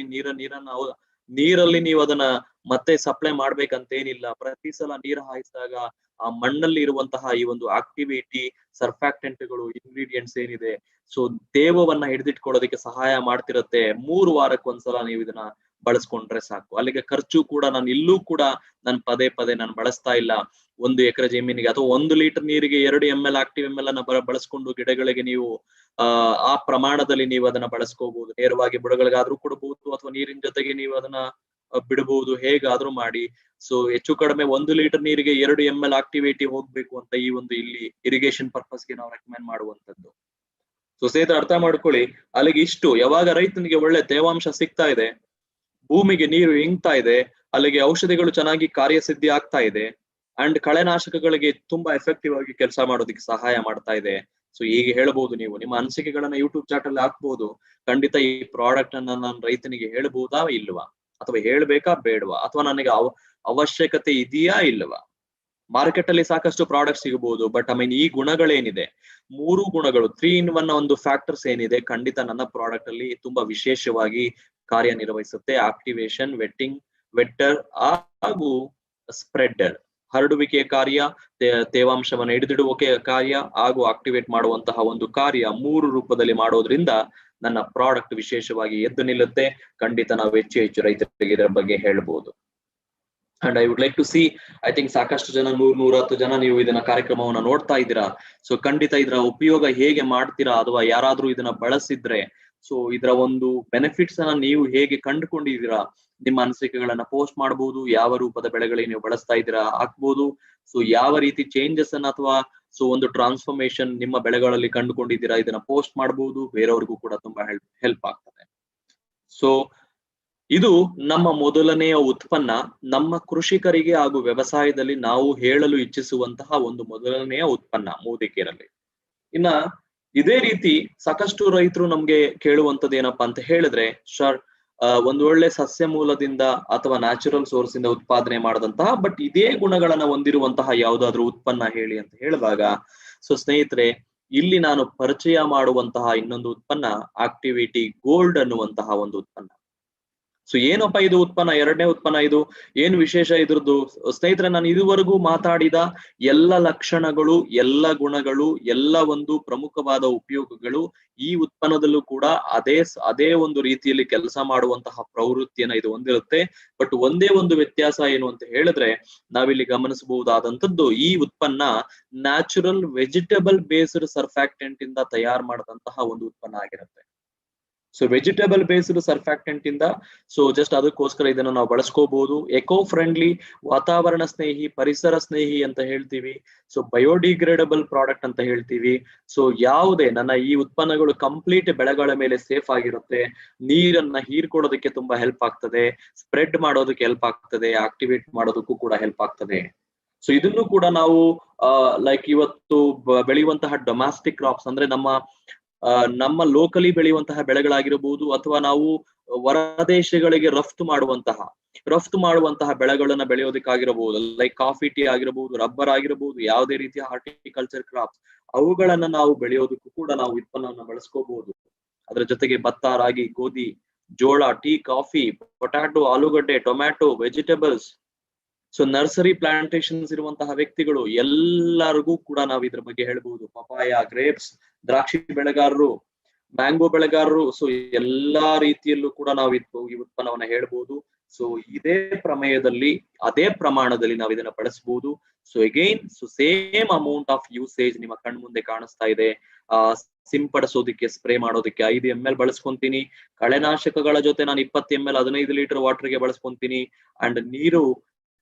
ನೀರಲ್ಲಿ ನೀವು ಅದನ್ನ ಮತ್ತೆ ಸಪ್ಲೈ ಮಾಡ್ಬೇಕಂತ ಏನಿಲ್ಲ. ಪ್ರತಿ ಸಲ ನೀರು ಹಾಯಿಸಿದಾಗ ಆ ಮಣ್ಣಲ್ಲಿ ಇರುವಂತಹ ಈ ಒಂದು ಆಕ್ಟಿವಿಟಿ, ಸರ್ಫ್ಯಾಕ್ಟೆಂಟ್ಗಳು, ಇಂಗ್ರೀಡಿಯೆಂಟ್ಸ್ ಏನಿದೆ, ಸೊ ತೇವವನ್ನ ಹಿಡಿದಿಟ್ಕೊಳ್ಳೋದಕ್ಕೆ ಸಹಾಯ ಮಾಡ್ತಿರತ್ತೆ. 3 ವಾರಕ್ಕೊಂದ್ಸಲ ನೀವು ಇದನ್ನ ಬಳಸ್ಕೊಂಡ್ರೆ ಸಾಕು. ಅಲ್ಲಿಗೆ ಖರ್ಚು ಕೂಡ ಇಲ್ಲೂ ಕೂಡ ನಾನು ಪದೇ ಪದೇ ಬಳಸ್ತಾ ಇಲ್ಲ. 1 ಎಕರೆ ಜಮೀನಿಗೆ ಅಥವಾ 1 ಲೀಟರ್ ನೀರಿಗೆ 2 ml ಆಕ್ಟಿವ್ ml ಅನ್ನ ಬಳಸ್ಕೊಂಡು ಗಿಡಗಳಿಗೆ ನೀವು ಆ ಪ್ರಮಾಣದಲ್ಲಿ ನೀವು ಅದನ್ನ ಬಳಸ್ಕೋಬಹುದು. ನೇರವಾಗಿ ಬುಡಗಳಿಗಾದ್ರೂ ಕೊಡಬಹುದು ಅಥವಾ ನೀರಿನ ಜೊತೆಗೆ ನೀವು ಅದನ್ನ ಬಿಡಬಹುದು, ಹೇಗಾದ್ರೂ ಮಾಡಿ. ಸೊ ಹೆಚ್ಚು ಕಡಿಮೆ 1 ಲೀಟರ್ ನೀರಿಗೆ 2 ml ಆಕ್ಟಿವಿಟಿ ಹೋಗ್ಬೇಕು ಅಂತ ಈ ಒಂದು ಇಲ್ಲಿ ಇರಿಗೇಷನ್ ಪರ್ಪಸ್ಗೆ ನಾವು ರೆಕಮೆಂಡ್ ಮಾಡುವಂತದ್ದು. ಸೊ ಸ್ನೇಹಿತರೆ ಅರ್ಥ ಮಾಡ್ಕೊಳ್ಳಿ, ಅಲ್ಲಿಗೆ ಇಷ್ಟು. ಯಾವಾಗ ರೈತನಿಗೆ ಒಳ್ಳೆ ತೇವಾಂಶ ಸಿಗ್ತಾ ಇದೆ, ಭೂಮಿಗೆ ನೀರು ಇಂಗ್ತಾ ಇದೆ, ಅಲ್ಲಿಗೆ ಔಷಧಿಗಳು ಚೆನ್ನಾಗಿ ಕಾರ್ಯಸಿದ್ಧಿ ಆಗ್ತಾ ಇದೆ, ಅಂಡ್ ಕಳೆನಾಶಕಗಳಿಗೆ ತುಂಬಾ ಎಫೆಕ್ಟಿವ್ ಆಗಿ ಕೆಲಸ ಮಾಡೋದಕ್ಕೆ ಸಹಾಯ ಮಾಡ್ತಾ ಇದೆ. ಸೊ ಈಗ ಹೇಳ್ಬಹುದು, ನೀವು ನಿಮ್ಮ ಅನಿಸಿಕೆಗಳನ್ನ ಯೂಟ್ಯೂಬ್ ಚಾಟ್ ಅಲ್ಲಿ ಹಾಕ್ಬಹುದು. ಖಂಡಿತ ಈ ಪ್ರಾಡಕ್ಟ್ ಅನ್ನ ನಾನು ರೈತನಿಗೆ ಹೇಳ್ಬಹುದಾ ಇಲ್ವಾ, ಅಥವಾ ಹೇಳ್ಬೇಕಾ ಬೇಡವಾ, ಅಥವಾ ನನಗೆ ಅವಶ್ಯಕತೆ ಇದೆಯಾ ಇಲ್ವಾ? ಮಾರ್ಕೆಟ್ ಅಲ್ಲಿ ಸಾಕಷ್ಟು ಪ್ರಾಡಕ್ಟ್ ಸಿಗಬಹುದು, ಬಟ್ ಈ ಗುಣಗಳೇನಿದೆ, 3 ಗುಣಗಳು 3 in 1 ಒಂದು ಫ್ಯಾಕ್ಟರ್ಸ್ ಏನಿದೆ, ಖಂಡಿತ ನನ್ನ ಪ್ರಾಡಕ್ಟ್ ಅಲ್ಲಿ ತುಂಬಾ ವಿಶೇಷವಾಗಿ ಕಾರ್ಯನಿರ್ವಹಿಸುತ್ತೆ. ಆಕ್ಟಿವೇಶನ್, ವೆಟ್ಟರ್ ಹಾಗೂ ಸ್ಪ್ರೆಡರ್, ಹರಡುವಿಕೆಯ ಕಾರ್ಯ, ತೇವಾಂಶವನ್ನು ಹಿಡಿದಿಡುವಿಕೆಯ ಕಾರ್ಯ ಹಾಗೂ ಆಕ್ಟಿವೇಟ್ ಮಾಡುವಂತಹ ಒಂದು ಕಾರ್ಯ 3 ರೂಪದಲ್ಲಿ ಮಾಡೋದ್ರಿಂದ ನನ್ನ ಪ್ರಾಡಕ್ಟ್ ವಿಶೇಷವಾಗಿ ಎದ್ದು ನಿಲ್ಲುತ್ತೆ. ಖಂಡಿತ ನಾವು ಹೆಚ್ಚು ರೈತರಿಗೆ ಇದರ ಬಗ್ಗೆ ಹೇಳ್ಬೋದು. And I would like to see, I think ಸಾಕಷ್ಟು ಜನ 100-110 ಜನ ನೀವು ಇದನ್ನ ಕಾರ್ಯಕ್ರಮವನ್ನ ನೋಡ್ತಾ ಇದ್ದೀರಾ. ಸೊ ಖಂಡಿತ ಇದರ ಉಪಯೋಗ ಹೇಗೆ ಮಾಡ್ತೀರಾ, ಅಥವಾ ಯಾರಾದ್ರೂ ಇದನ್ನ ಬಳಸಿದ್ರೆ ಸೊ ಇದರ ಒಂದು ಬೆನಿಫಿಟ್ಸ್ ಅನ್ನ ನೀವು ಹೇಗೆ ಕಂಡುಕೊಂಡಿದ್ದೀರಾ, ನಿಮ್ಮ ಅನಿಸಿಕೆಗಳನ್ನ ಪೋಸ್ಟ್ ಮಾಡಬಹುದು. ಯಾವ ರೂಪದ ಬೆಳೆಗಳಿಗೆ ನೀವು ಬಳಸ್ತಾ ಇದ್ದೀರಾ ಹಾಕ್ಬೋದು. ಸೊ ಯಾವ ರೀತಿ ಚೇಂಜಸ್ ಅನ್ನ ಅಥವಾ ಸೊ ಒಂದು ಟ್ರಾನ್ಸ್ಫಾರ್ಮೇಶನ್ ನಿಮ್ಮ ಬೆಳೆಗಳಲ್ಲಿ ಕಂಡುಕೊಂಡಿದ್ದೀರಾ, ಇದನ್ನ ಪೋಸ್ಟ್ ಮಾಡಬಹುದು. ಬೇರೆಯವ್ರಿಗೂ ಕೂಡ ತುಂಬಾ ಹೆಲ್ಪ್ ಆಗ್ತದೆ. ಸೊ ಇದು ನಮ್ಮ ಮೊದಲನೆಯ ಉತ್ಪನ್ನ, ನಮ್ಮ ಕೃಷಿಕರಿಗೆ ಹಾಗೂ ವ್ಯವಸಾಯದಲ್ಲಿ ನಾವು ಹೇಳಲು ಇಚ್ಛಿಸುವಂತಹ ಒಂದು ಮೊದಲನೆಯ ಉತ್ಪನ್ನ ಮೂದಿಕೇರಲ್ಲಿ. ಇನ್ನ ಇದೇ ರೀತಿ ಸಾಕಷ್ಟು ರೈತರು ನಮ್ಗೆ ಕೇಳುವಂತದ್ದು ಏನಪ್ಪಾ ಅಂತ ಹೇಳಿದ್ರೆ, ಸರ್ ಒಂದು ಒಳ್ಳೆ ಸಸ್ಯ ಮೂಲದಿಂದ ಅಥವಾ ನ್ಯಾಚುರಲ್ ಸೋರ್ಸ್ ಇಂದ ಉತ್ಪಾದನೆ ಮಾಡದಂತಹ ಬಟ್ ಇದೇ ಗುಣಗಳನ್ನ ಹೊಂದಿರುವಂತಹ ಯಾವ್ದಾದ್ರು ಉತ್ಪನ್ನ ಹೇಳಿ ಅಂತ ಹೇಳಿದಾಗ, ಸೊ ಸ್ನೇಹಿತರೆ ಇಲ್ಲಿ ನಾನು ಪರಿಚಯ ಮಾಡುವಂತಹ ಇನ್ನೊಂದು ಉತ್ಪನ್ನ ಆಕ್ಟಿವಿಟಿ ಗೋಲ್ಡ್ ಅನ್ನುವಂತಹ ಒಂದು ಉತ್ಪನ್ನ. ಸೊ ಏನಪ್ಪ ಇದು ಉತ್ಪನ್ನ, ಎರಡನೇ ಉತ್ಪನ್ನ. ಇದು ಏನು ವಿಶೇಷ ಇದ್ರದ್ದು ಸ್ನೇಹಿತರೆ, ನಾನು ಇದುವರೆಗೂ ಮಾತಾಡಿದ ಎಲ್ಲ ಲಕ್ಷಣಗಳು, ಎಲ್ಲ ಗುಣಗಳು, ಎಲ್ಲ ಒಂದು ಪ್ರಮುಖವಾದ ಉಪಯೋಗಗಳು ಈ ಉತ್ಪನ್ನದಲ್ಲೂ ಕೂಡ ಅದೇ ಒಂದು ರೀತಿಯಲ್ಲಿ ಕೆಲಸ ಮಾಡುವಂತಹ ಪ್ರವೃತ್ತಿಯನ್ನ ಇದು ಹೊಂದಿರುತ್ತೆ. ಬಟ್ ಒಂದೇ ಒಂದು ವ್ಯತ್ಯಾಸ ಏನು ಅಂತ ಹೇಳಿದ್ರೆ, ನಾವಿಲ್ಲಿ ಗಮನಿಸಬಹುದಾದಂತದ್ದು, ಈ ಉತ್ಪನ್ನ ನ್ಯಾಚುರಲ್ ವೆಜಿಟೇಬಲ್ ಬೇಸ್ಡ್ ಸರ್ಫ್ಯಾಕ್ಟೆಂಟ್ ಇಂದ ತಯಾರು ಮಾಡಿದಂತಹ ಒಂದು ಉತ್ಪನ್ನ ಆಗಿರುತ್ತೆ. ಸೊ ವೆಜಿಟೇಬಲ್ ಬೇಸ್ಡ್ ಸರ್ಫ್ಯಾಕ್ಟೆಂಟ್ ಇಂದ, ಸೊ ಜಸ್ಟ್ ಅದಕ್ಕೋಸ್ಕರ ಇದನ್ನು ನಾವು ಬಳಸ್ಕೋಬಹುದು. ಎಕೋ ಫ್ರೆಂಡ್ಲಿ, ವಾತಾವರಣ ಸ್ನೇಹಿ, ಪರಿಸರ ಸ್ನೇಹಿ ಅಂತ ಹೇಳ್ತೀವಿ. ಸೊ ಬಯೋಡಿಗ್ರೇಡಬಲ್ ಪ್ರಾಡಕ್ಟ್ ಅಂತ ಹೇಳ್ತೀವಿ. ಸೊ ಯಾವುದೇ ನನ್ನ ಈ ಉತ್ಪನ್ನಗಳು ಕಂಪ್ಲೀಟ್ ಬೆಳೆಗಳ ಮೇಲೆ ಸೇಫ್ ಆಗಿರುತ್ತೆ. ನೀರನ್ನ ಹೀರ್ಕೊಳ್ಳೋದಕ್ಕೆ ತುಂಬಾ ಹೆಲ್ಪ್ ಆಗ್ತದೆ, ಸ್ಪ್ರೆಡ್ ಮಾಡೋದಕ್ಕೆ ಹೆಲ್ಪ್ ಆಗ್ತದೆ, ಆಕ್ಟಿವೇಟ್ ಮಾಡೋದಕ್ಕೂ ಕೂಡ ಹೆಲ್ಪ್ ಆಗ್ತದೆ. ಸೊ ಇದನ್ನು ಕೂಡ ನಾವು ಲೈಕ್ ಇವತ್ತು ಬೆಳೆಯುವಂತಹ ಡೊಮ್ಯಾಸ್ಟಿಕ್ ಕ್ರಾಪ್ಸ್ ಅಂದ್ರೆ ನಮ್ಮ ಲೋಕಲಿ ಬೆಳೆಯುವಂತಹ ಬೆಳೆಗಳಾಗಿರಬಹುದು, ಅಥವಾ ನಾವು ಹೊರದೇಶಗಳಿಗೆ ರಫ್ತು ಮಾಡುವಂತಹ ಬೆಳೆಗಳನ್ನ ಬೆಳೆಯೋದಕ್ಕಾಗಿರಬಹುದು. ಲೈಕ್ ಕಾಫಿ, ಟೀ ಆಗಿರಬಹುದು, ರಬ್ಬರ್ ಆಗಿರಬಹುದು, ಯಾವುದೇ ರೀತಿಯ ಹಾರ್ಟಿಕಲ್ಚರ್ ಕ್ರಾಪ್ಸ್, ಅವುಗಳನ್ನ ನಾವು ಬೆಳೆಯೋದಕ್ಕೂ ಕೂಡ ನಾವು ಉತ್ಪನ್ನವನ್ನು ಬಳಸ್ಕೋಬಹುದು. ಅದರ ಜೊತೆಗೆ ಭತ್ತ, ರಾಗಿ, ಗೋಧಿ, ಜೋಳ, ಟೀ, ಕಾಫಿ, ಪೊಟ್ಯಾಟೊ, ಆಲೂಗಡ್ಡೆ, tomato, vegetables. So nursery Plantations ಇರುವಂತಹ ವ್ಯಕ್ತಿಗಳು ಎಲ್ಲರಿಗೂ ಕೂಡ ನಾವು ಇದ್ರ ಬಗ್ಗೆ ಹೇಳ್ಬಹುದು. ಪಪಾಯ, ಗ್ರೇಪ್ಸ್, ದ್ರಾಕ್ಷಿ ಬೆಳೆಗಾರರು, ಮ್ಯಾಂಗೋ ಬೆಳೆಗಾರರು, ಸೊ ಎಲ್ಲಾ ರೀತಿಯಲ್ಲೂ ಕೂಡ ನಾವು ಈ ಉತ್ಪನ್ನವನ್ನ ಹೇಳ್ಬಹುದು. ಸೊ ಇದೇ ಪ್ರಮೇಯದಲ್ಲಿ, ಅದೇ ಪ್ರಮಾಣದಲ್ಲಿ ನಾವು ಇದನ್ನ ಬಳಸಬಹುದು. So again, so same amount of usage ನಿಮ್ಮ ಕಣ್ ಮುಂದೆ ಕಾಣಿಸ್ತಾ ಇದೆ. ಸಿಂಪಡಿಸೋದಕ್ಕೆ, ಸ್ಪ್ರೇ ಮಾಡೋದಕ್ಕೆ 5 ml ಬಳಸ್ಕೊಂತೀನಿ. ಕಳೆನಾಶಕಗಳ ಜೊತೆ ನಾನು 20 ml 15 ಲೀಟರ್ ವಾಟರ್ಗೆ ಬಳಸ್ಕೊಂತೀನಿ. ಅಂಡ್ ನೀರು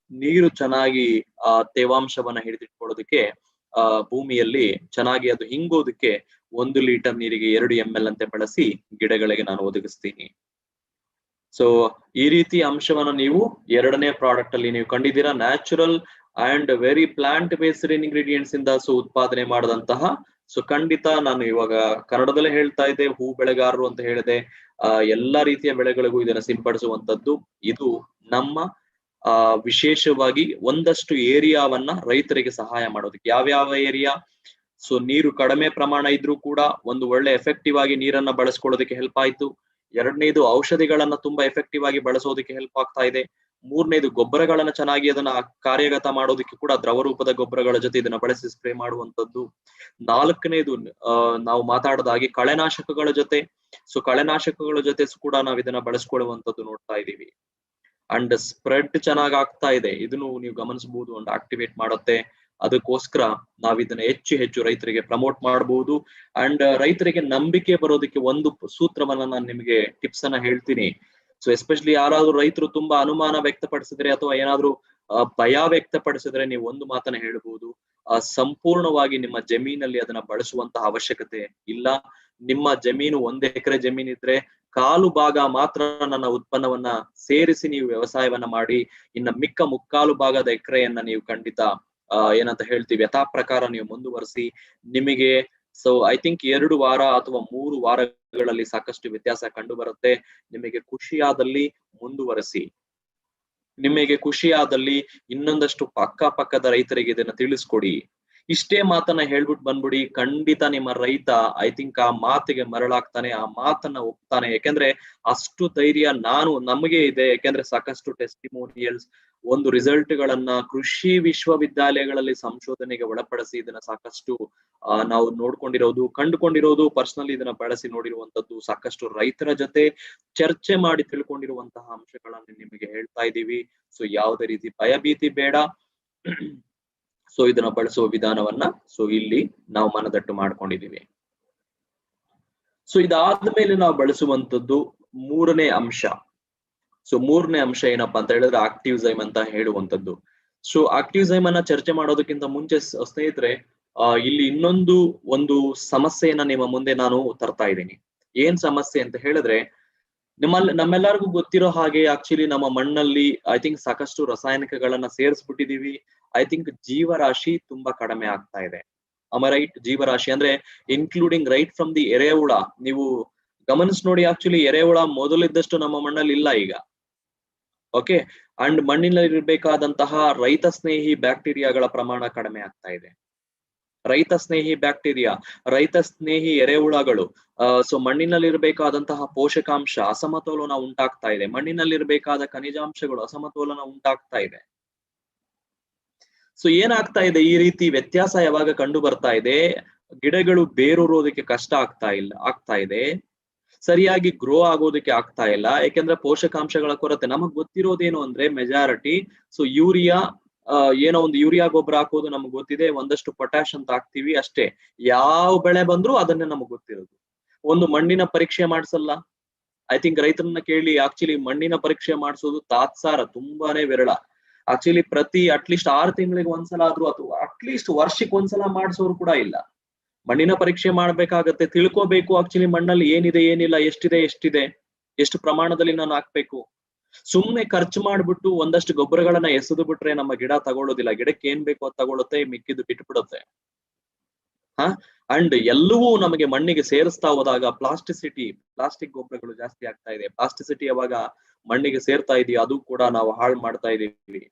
ಚೆನ್ನಾಗಿ ತೇವಾಂಶವನ್ನ ಹಿಡಿದಿಟ್ಕೊಳ್ಳೋದಕ್ಕೆ, ಭೂಮಿಯಲ್ಲಿ ಚೆನ್ನಾಗಿ ಅದು ಹಿಂಗೋದಕ್ಕೆ 1 ಲೀಟರ್ ನೀರಿಗೆ 2 ml ಅಂತೆ ಬಳಸಿ ಗಿಡಗಳಿಗೆ ನಾನು ಒದಗಿಸ್ತೀನಿ. ಸೊ ಈ ರೀತಿ ಅಂಶವನ್ನ ನೀವು ಎರಡನೇ ಪ್ರಾಡಕ್ಟ್ ಅಲ್ಲಿ ನೀವು ಕಂಡಿದ್ದೀರಾ. Natural and very plant based ingredients ಇಂದ ಉತ್ಪಾದನೆ ಮಾಡದಂತಹ, ಸೊ ಖಂಡಿತ ನಾನು ಇವಾಗ ಕನ್ನಡದಲ್ಲೇ ಹೇಳ್ತಾ ಇದ್ದೆ, ಹೂ ಬೆಳೆಗಾರರು ಅಂತ ಹೇಳಿದೆ, ಎಲ್ಲಾ ರೀತಿಯ ಬೆಳೆಗಳಿಗೂ ಇದನ್ನ ಸಿಂಪಡಿಸುವಂತದ್ದು. ಇದು ನಮ್ಮ ವಿಶೇಷವಾಗಿ ಒಂದಷ್ಟು ಏರಿಯಾವನ್ನ ರೈತರಿಗೆ ಸಹಾಯ ಮಾಡೋದಕ್ಕೆ. ಯಾವ್ಯಾವ ಏರಿಯಾ? ಸೊ ನೀರು ಕಡಿಮೆ ಪ್ರಮಾಣ ಇದ್ರೂ ಕೂಡ ಒಂದು ಒಳ್ಳೆ ಎಫೆಕ್ಟಿವ್ ಆಗಿ ನೀರನ್ನ ಬಳಸ್ಕೊಳ್ಳೋದಕ್ಕೆ ಹೆಲ್ಪ್ ಆಯ್ತು. ಎರಡನೇದು, ಔಷಧಿಗಳನ್ನ ತುಂಬಾ ಎಫೆಕ್ಟಿವ್ ಆಗಿ ಬಳಸೋದಕ್ಕೆ ಹೆಲ್ಪ್ ಆಗ್ತಾ ಇದೆ. ಮೂರನೇದು, ಗೊಬ್ಬರಗಳನ್ನ ಚೆನ್ನಾಗಿ ಅದನ್ನ ಕಾರ್ಯಗತ ಮಾಡೋದಕ್ಕೆ ಕೂಡ ದ್ರವ ರೂಪದ ಗೊಬ್ಬರಗಳ ಜೊತೆ ಇದನ್ನ ಬಳಸಿ ಸ್ಪ್ರೇ ಮಾಡುವಂತದ್ದು. ನಾಲ್ಕನೇದು, ನಾವು ಮಾತಾಡೋದಾಗಿ ಕಳೆನಾಶಕಗಳ ಜೊತೆ, ಸೊ ಕಳೆನಾಶಕಗಳ ಜೊತೆ ಕೂಡ ನಾವು ಇದನ್ನ ಬಳಸ್ಕೊಳ್ಳುವಂತದ್ದು ನೋಡ್ತಾ ಇದೀವಿ. ಅಂಡ್ ಸ್ಪ್ರೆಡ್ ಚೆನ್ನಾಗಿ ಆಗ್ತಾ ಇದೆ, ಇದನ್ನು ನೀವು ಗಮನಿಸಬಹುದು. ಅಂಡ್ ಆಕ್ಟಿವೇಟ್ ಮಾಡುತ್ತೆ. ಅದಕ್ಕೋಸ್ಕರ ನಾವ್ ಇದನ್ನ ಹೆಚ್ಚು ರೈತರಿಗೆ ಪ್ರಮೋಟ್ ಮಾಡಬಹುದು. ಅಂಡ್ ರೈತರಿಗೆ ನಂಬಿಕೆ ಬರೋದಕ್ಕೆ ಒಂದು ಸೂತ್ರವನ್ನ ನಾನು ನಿಮಗೆ ಟಿಪ್ಸ್ ಅನ್ನ ಹೇಳ್ತೀನಿ. ಸೊ ಎಸ್ಪೆಷಲಿ ಯಾರಾದ್ರೂ ರೈತರು ತುಂಬಾ ಅನುಮಾನ ವ್ಯಕ್ತಪಡಿಸಿದ್ರೆ ಅಥವಾ ಏನಾದ್ರೂ ಭಯ ವ್ಯಕ್ತಪಡಿಸಿದ್ರೆ, ನೀವು ಒಂದು ಮಾತನ್ನ ಹೇಳ್ಬಹುದು, ಸಂಪೂರ್ಣವಾಗಿ ನಿಮ್ಮ ಜಮೀನಲ್ಲಿ ಅದನ್ನ ಬಳಸುವಂತಹ ಅವಶ್ಯಕತೆ ಇಲ್ಲ. ನಿಮ್ಮ ಜಮೀನು 1 ಎಕರೆ ಜಮೀನಿದ್ರೆ 1/4 ಭಾಗ ಮಾತ್ರ ನನ್ನ ಉತ್ಪನ್ನವನ್ನ ಸೇರಿಸಿ ನೀವು ವ್ಯವಸಾಯವನ್ನ ಮಾಡಿ, ಇನ್ನ ಮಿಕ್ಕ 3/4 ಭಾಗದ ಎಕರೆಯನ್ನ ನೀವು ಖಂಡಿತ ಏನಂತ ಹೇಳ್ತೀವಿ ಯಥಾ ಪ್ರಕಾರ ನೀವು ಮುಂದುವರಿಸಿ. ನಿಮಗೆ ಸೊ ಐ ಥಿಂಕ್ 2 ವಾರ ಅಥವಾ 3 ವಾರಗಳಲ್ಲಿ ಸಾಕಷ್ಟು ವ್ಯತ್ಯಾಸ ಕಂಡು ಬರುತ್ತೆ. ನಿಮಗೆ ಖುಷಿಯಾದಲ್ಲಿ ಮುಂದುವರಿಸಿ. ನಿಮಗೆ ಖುಷಿಯಾದಲ್ಲಿ ಇನ್ನೊಂದಷ್ಟು ಅಕ್ಕಪಕ್ಕದ ರೈತರಿಗೆ ಇದನ್ನ ತಿಳಿಸ್ಕೊಡಿ. ಇಷ್ಟೇ ಮಾತನ್ನ ಹೇಳ್ಬಿಟ್ಟು ಬಂದ್ಬಿಡಿ, ಖಂಡಿತ ನಿಮ್ಮ ರೈತ ಐ ಥಿಂಕ್ ಆ ಮಾತಿಗೆ ಮರಳಾಗ್ತಾನೆ, ಆ ಮಾತನ್ನ ಒಪ್ತಾನೆ. ಯಾಕೆಂದ್ರೆ ಅಷ್ಟು ಧೈರ್ಯ ನಮಗೆ ಇದೆ. ಯಾಕೆಂದ್ರೆ ಸಾಕಷ್ಟು ಟೆಸ್ಟಿಮೋನಿಯಲ್ಸ್, ಒಂದು ರಿಸಲ್ಟ್ ಗಳನ್ನ ಕೃಷಿ ವಿಶ್ವವಿದ್ಯಾಲಯಗಳಲ್ಲಿ ಸಂಶೋಧನೆಗೆ ಒಳಪಡಿಸಿ ಇದನ್ನ ಸಾಕಷ್ಟು ನಾವು ನೋಡ್ಕೊಂಡಿರೋದು, ಕಂಡುಕೊಂಡಿರೋದು, ಪರ್ಸನಲಿ ಇದನ್ನ ಬಳಸಿ ನೋಡಿರುವಂತದ್ದು, ಸಾಕಷ್ಟು ರೈತರ ಜೊತೆ ಚರ್ಚೆ ಮಾಡಿ ತಿಳ್ಕೊಂಡಿರುವಂತಹ ಅಂಶಗಳನ್ನ ನಿಮಗೆ ಹೇಳ್ತಾ ಇದ್ದೀವಿ. ಸೊ ಯಾವುದೇ ರೀತಿ ಭಯಭೀತಿ ಬೇಡ. ಸೊ ಇದನ್ನ ಬಳಸುವ ವಿಧಾನವನ್ನ ಇಲ್ಲಿ ನಾವು ಮನದಟ್ಟು ಮಾಡ್ಕೊಂಡಿದೀವಿ. ಸೊ ಇದಾದ್ಮೇಲೆ ನಾವು ಬಳಸುವಂತದ್ದು ಮೂರನೇ ಅಂಶ. ಸೊ ಮೂರನೇ ಅಂಶ ಏನಪ್ಪಾ ಅಂತ ಹೇಳಿದ್ರೆ ಆಕ್ಟಿವ್ಸೈಮ್ ಅಂತ ಹೇಳುವಂತದ್ದು. ಸೊ ಆಕ್ಟಿವ್ಸೈಮ್ ಅನ್ನ ಚರ್ಚೆ ಮಾಡೋದಕ್ಕಿಂತ ಮುಂಚೆ ಸ್ನೇಹಿತರೆ, ಇಲ್ಲಿ ಒಂದು ಸಮಸ್ಯೆಯನ್ನ ನಿಮ್ಮ ಮುಂದೆ ನಾನು ತರ್ತಾ ಇದ್ದೀನಿ. ಏನ್ ಸಮಸ್ಯೆ ಅಂತ ಹೇಳಿದ್ರೆ, ನಮ್ಮೆಲ್ಲರಿಗೂ ಗೊತ್ತಿರೋ ಹಾಗೆ ಆಕ್ಚುಲಿ ನಮ್ಮ ಮಣ್ಣಲ್ಲಿ ಐ ಥಿಂಕ್ ಸಾಕಷ್ಟು ರಾಸಾಯನಿಕಗಳನ್ನ ಸೇರಿಸ್ಬಿಟ್ಟಿದೀವಿ. ಐ ಥಿಂಕ್ ಜೀವರಾಶಿ ತುಂಬಾ ಕಡಿಮೆ ಆಗ್ತಾ ಇದೆ. ರೈಟ್? ಜೀವರಾಶಿ ಅಂದ್ರೆ ಇನ್ಕ್ಲೂಡಿಂಗ್ ರೈಟ್ ಫ್ರಮ್ ದಿ ಎರೆಹುಳ. ನೀವು ಗಮನಿಸಿ ನೋಡಿ, ಆಕ್ಚುಲಿ ಎರೆಹುಳ ಮೊದಲಿದ್ದಷ್ಟು ನಮ್ಮ ಮಣ್ಣಲ್ಲಿ ಇಲ್ಲ ಈಗ. ಓಕೆ, ಅಂಡ್ ಮಣ್ಣಿನಲ್ಲಿ ಇರಬೇಕಾದಂತಹ ರೈತ ಸ್ನೇಹಿ ಬ್ಯಾಕ್ಟೀರಿಯಾಗಳ ಪ್ರಮಾಣ ಕಡಿಮೆ ಆಗ್ತಾ ಇದೆ. ರೈತ ಸ್ನೇಹಿ ಬ್ಯಾಕ್ಟೀರಿಯಾ, ರೈತ ಸ್ನೇಹಿ ಎರೆಹುಳಗಳು, ಸೊ ಮಣ್ಣಿನಲ್ಲಿ ಇರಬೇಕಾದಂತಹ ಪೋಷಕಾಂಶ ಅಸಮತೋಲನ ಉಂಟಾಗ್ತಾ ಇದೆ. ಮಣ್ಣಿನಲ್ಲಿ ಇರಬೇಕಾದ ಖನಿಜಾಂಶಗಳು ಅಸಮತೋಲನ ಉಂಟಾಗ್ತಾ ಇದೆ. ಸೊ ಏನಾಗ್ತಾ ಇದೆ, ಈ ರೀತಿ ವ್ಯತ್ಯಾಸ ಯಾವಾಗ ಕಂಡು ಬರ್ತಾ ಇದೆ, ಗಿಡಗಳು ಬೇರೂರೋದಕ್ಕೆ ಕಷ್ಟ ಆಗ್ತಾ ಇದೆ, ಸರಿಯಾಗಿ ಗ್ರೋ ಆಗೋದಕ್ಕೆ ಆಗ್ತಾ ಇಲ್ಲ. ಯಾಕೆಂದ್ರೆ ಪೋಷಕಾಂಶಗಳ ಕೊರತೆ. ನಮಗ್ ಗೊತ್ತಿರೋದೇನು ಅಂದ್ರೆ ಮೆಜಾರಿಟಿ, ಸೊ ಯೂರಿಯಾ, ಏನೋ ಒಂದು ಯೂರಿಯಾ ಗೊಬ್ಬರ ಹಾಕೋದು ನಮ್ಗೆ ಗೊತ್ತಿದೆ, ಒಂದಷ್ಟು ಪೊಟ್ಯಾಶ್ ಅಂತ ಹಾಕ್ತಿವಿ ಅಷ್ಟೇ. ಯಾವ ಬೆಳೆ ಬಂದ್ರು ಅದನ್ನೇ ನಮಗ್ ಗೊತ್ತಿರೋದು. ಒಂದು ಮಣ್ಣಿನ ಪರೀಕ್ಷೆ ಮಾಡ್ಸಲ್ಲ. ಐ ಥಿಂಕ್ ರೈತರನ್ನ ಕೇಳಿ, ಆಕ್ಚುಲಿ ಮಣ್ಣಿನ ಪರೀಕ್ಷೆ ಮಾಡಿಸೋದು ತಾತ್ಸಾರ, ತುಂಬಾನೇ ವಿರಳ. ಆಕ್ಚುಲಿ ಪ್ರತಿ ಅಟ್ಲೀಸ್ಟ್ 6 ತಿಂಗಳಿಗೆ ಒಂದ್ಸಲ ಆದ್ರೂ, ಅಥವಾ ಅಟ್ಲೀಸ್ಟ್ ವರ್ಷಕ್ಕೆ ಒಂದ್ಸಲ ಮಾಡಿಸೋರು ಕೂಡ ಇಲ್ಲ. ಮಣ್ಣಿನ ಪರೀಕ್ಷೆ ಮಾಡ್ಬೇಕಾಗತ್ತೆ, ತಿಳ್ಕೋಬೇಕು ಆಕ್ಚುಲಿ ಮಣ್ಣಲ್ಲಿ ಏನಿದೆ ಏನಿಲ್ಲ, ಎಷ್ಟಿದೆ, ಎಷ್ಟು ಪ್ರಮಾಣದಲ್ಲಿ ನಾನು ಹಾಕ್ಬೇಕು. ಸುಮ್ನೆ ಖರ್ಚು ಮಾಡ್ಬಿಟ್ಟು ಒಂದಷ್ಟು ಗೊಬ್ಬರಗಳನ್ನ ಎಸೆದು ಬಿಟ್ರೆ ನಮ್ಮ ಗಿಡ ತಗೊಳ್ಳೋದಿಲ್ಲ. ಗಿಡಕ್ಕೆ ಏನ್ ಬೇಕೋ ಅದು ತಗೊಳುತ್ತೆ, ಮಿಕ್ಕಿದ್ದು ಬಿಟ್ಬಿಡುತ್ತೆ. ಅಂಡ್ ಎಲ್ಲವೂ ನಮಗೆ ಮಣ್ಣಿಗೆ ಸೇರಿಸ್ತಾ ಹೋದಾಗ ಪ್ಲಾಸ್ಟಿಕ್ ಗೊಬ್ಬರಗಳು ಜಾಸ್ತಿ ಆಗ್ತಾ ಇದೆ. ಪ್ಲಾಸ್ಟಿಸಿಟಿ ಯಾವಾಗ ಮಣ್ಣಿಗೆ ಸೇರ್ತಾ ಇದೆಯೋ ಅದು ಕೂಡ ನಾವು ಹಾಳು ಮಾಡ್ತಾ ಇದೀವಿ.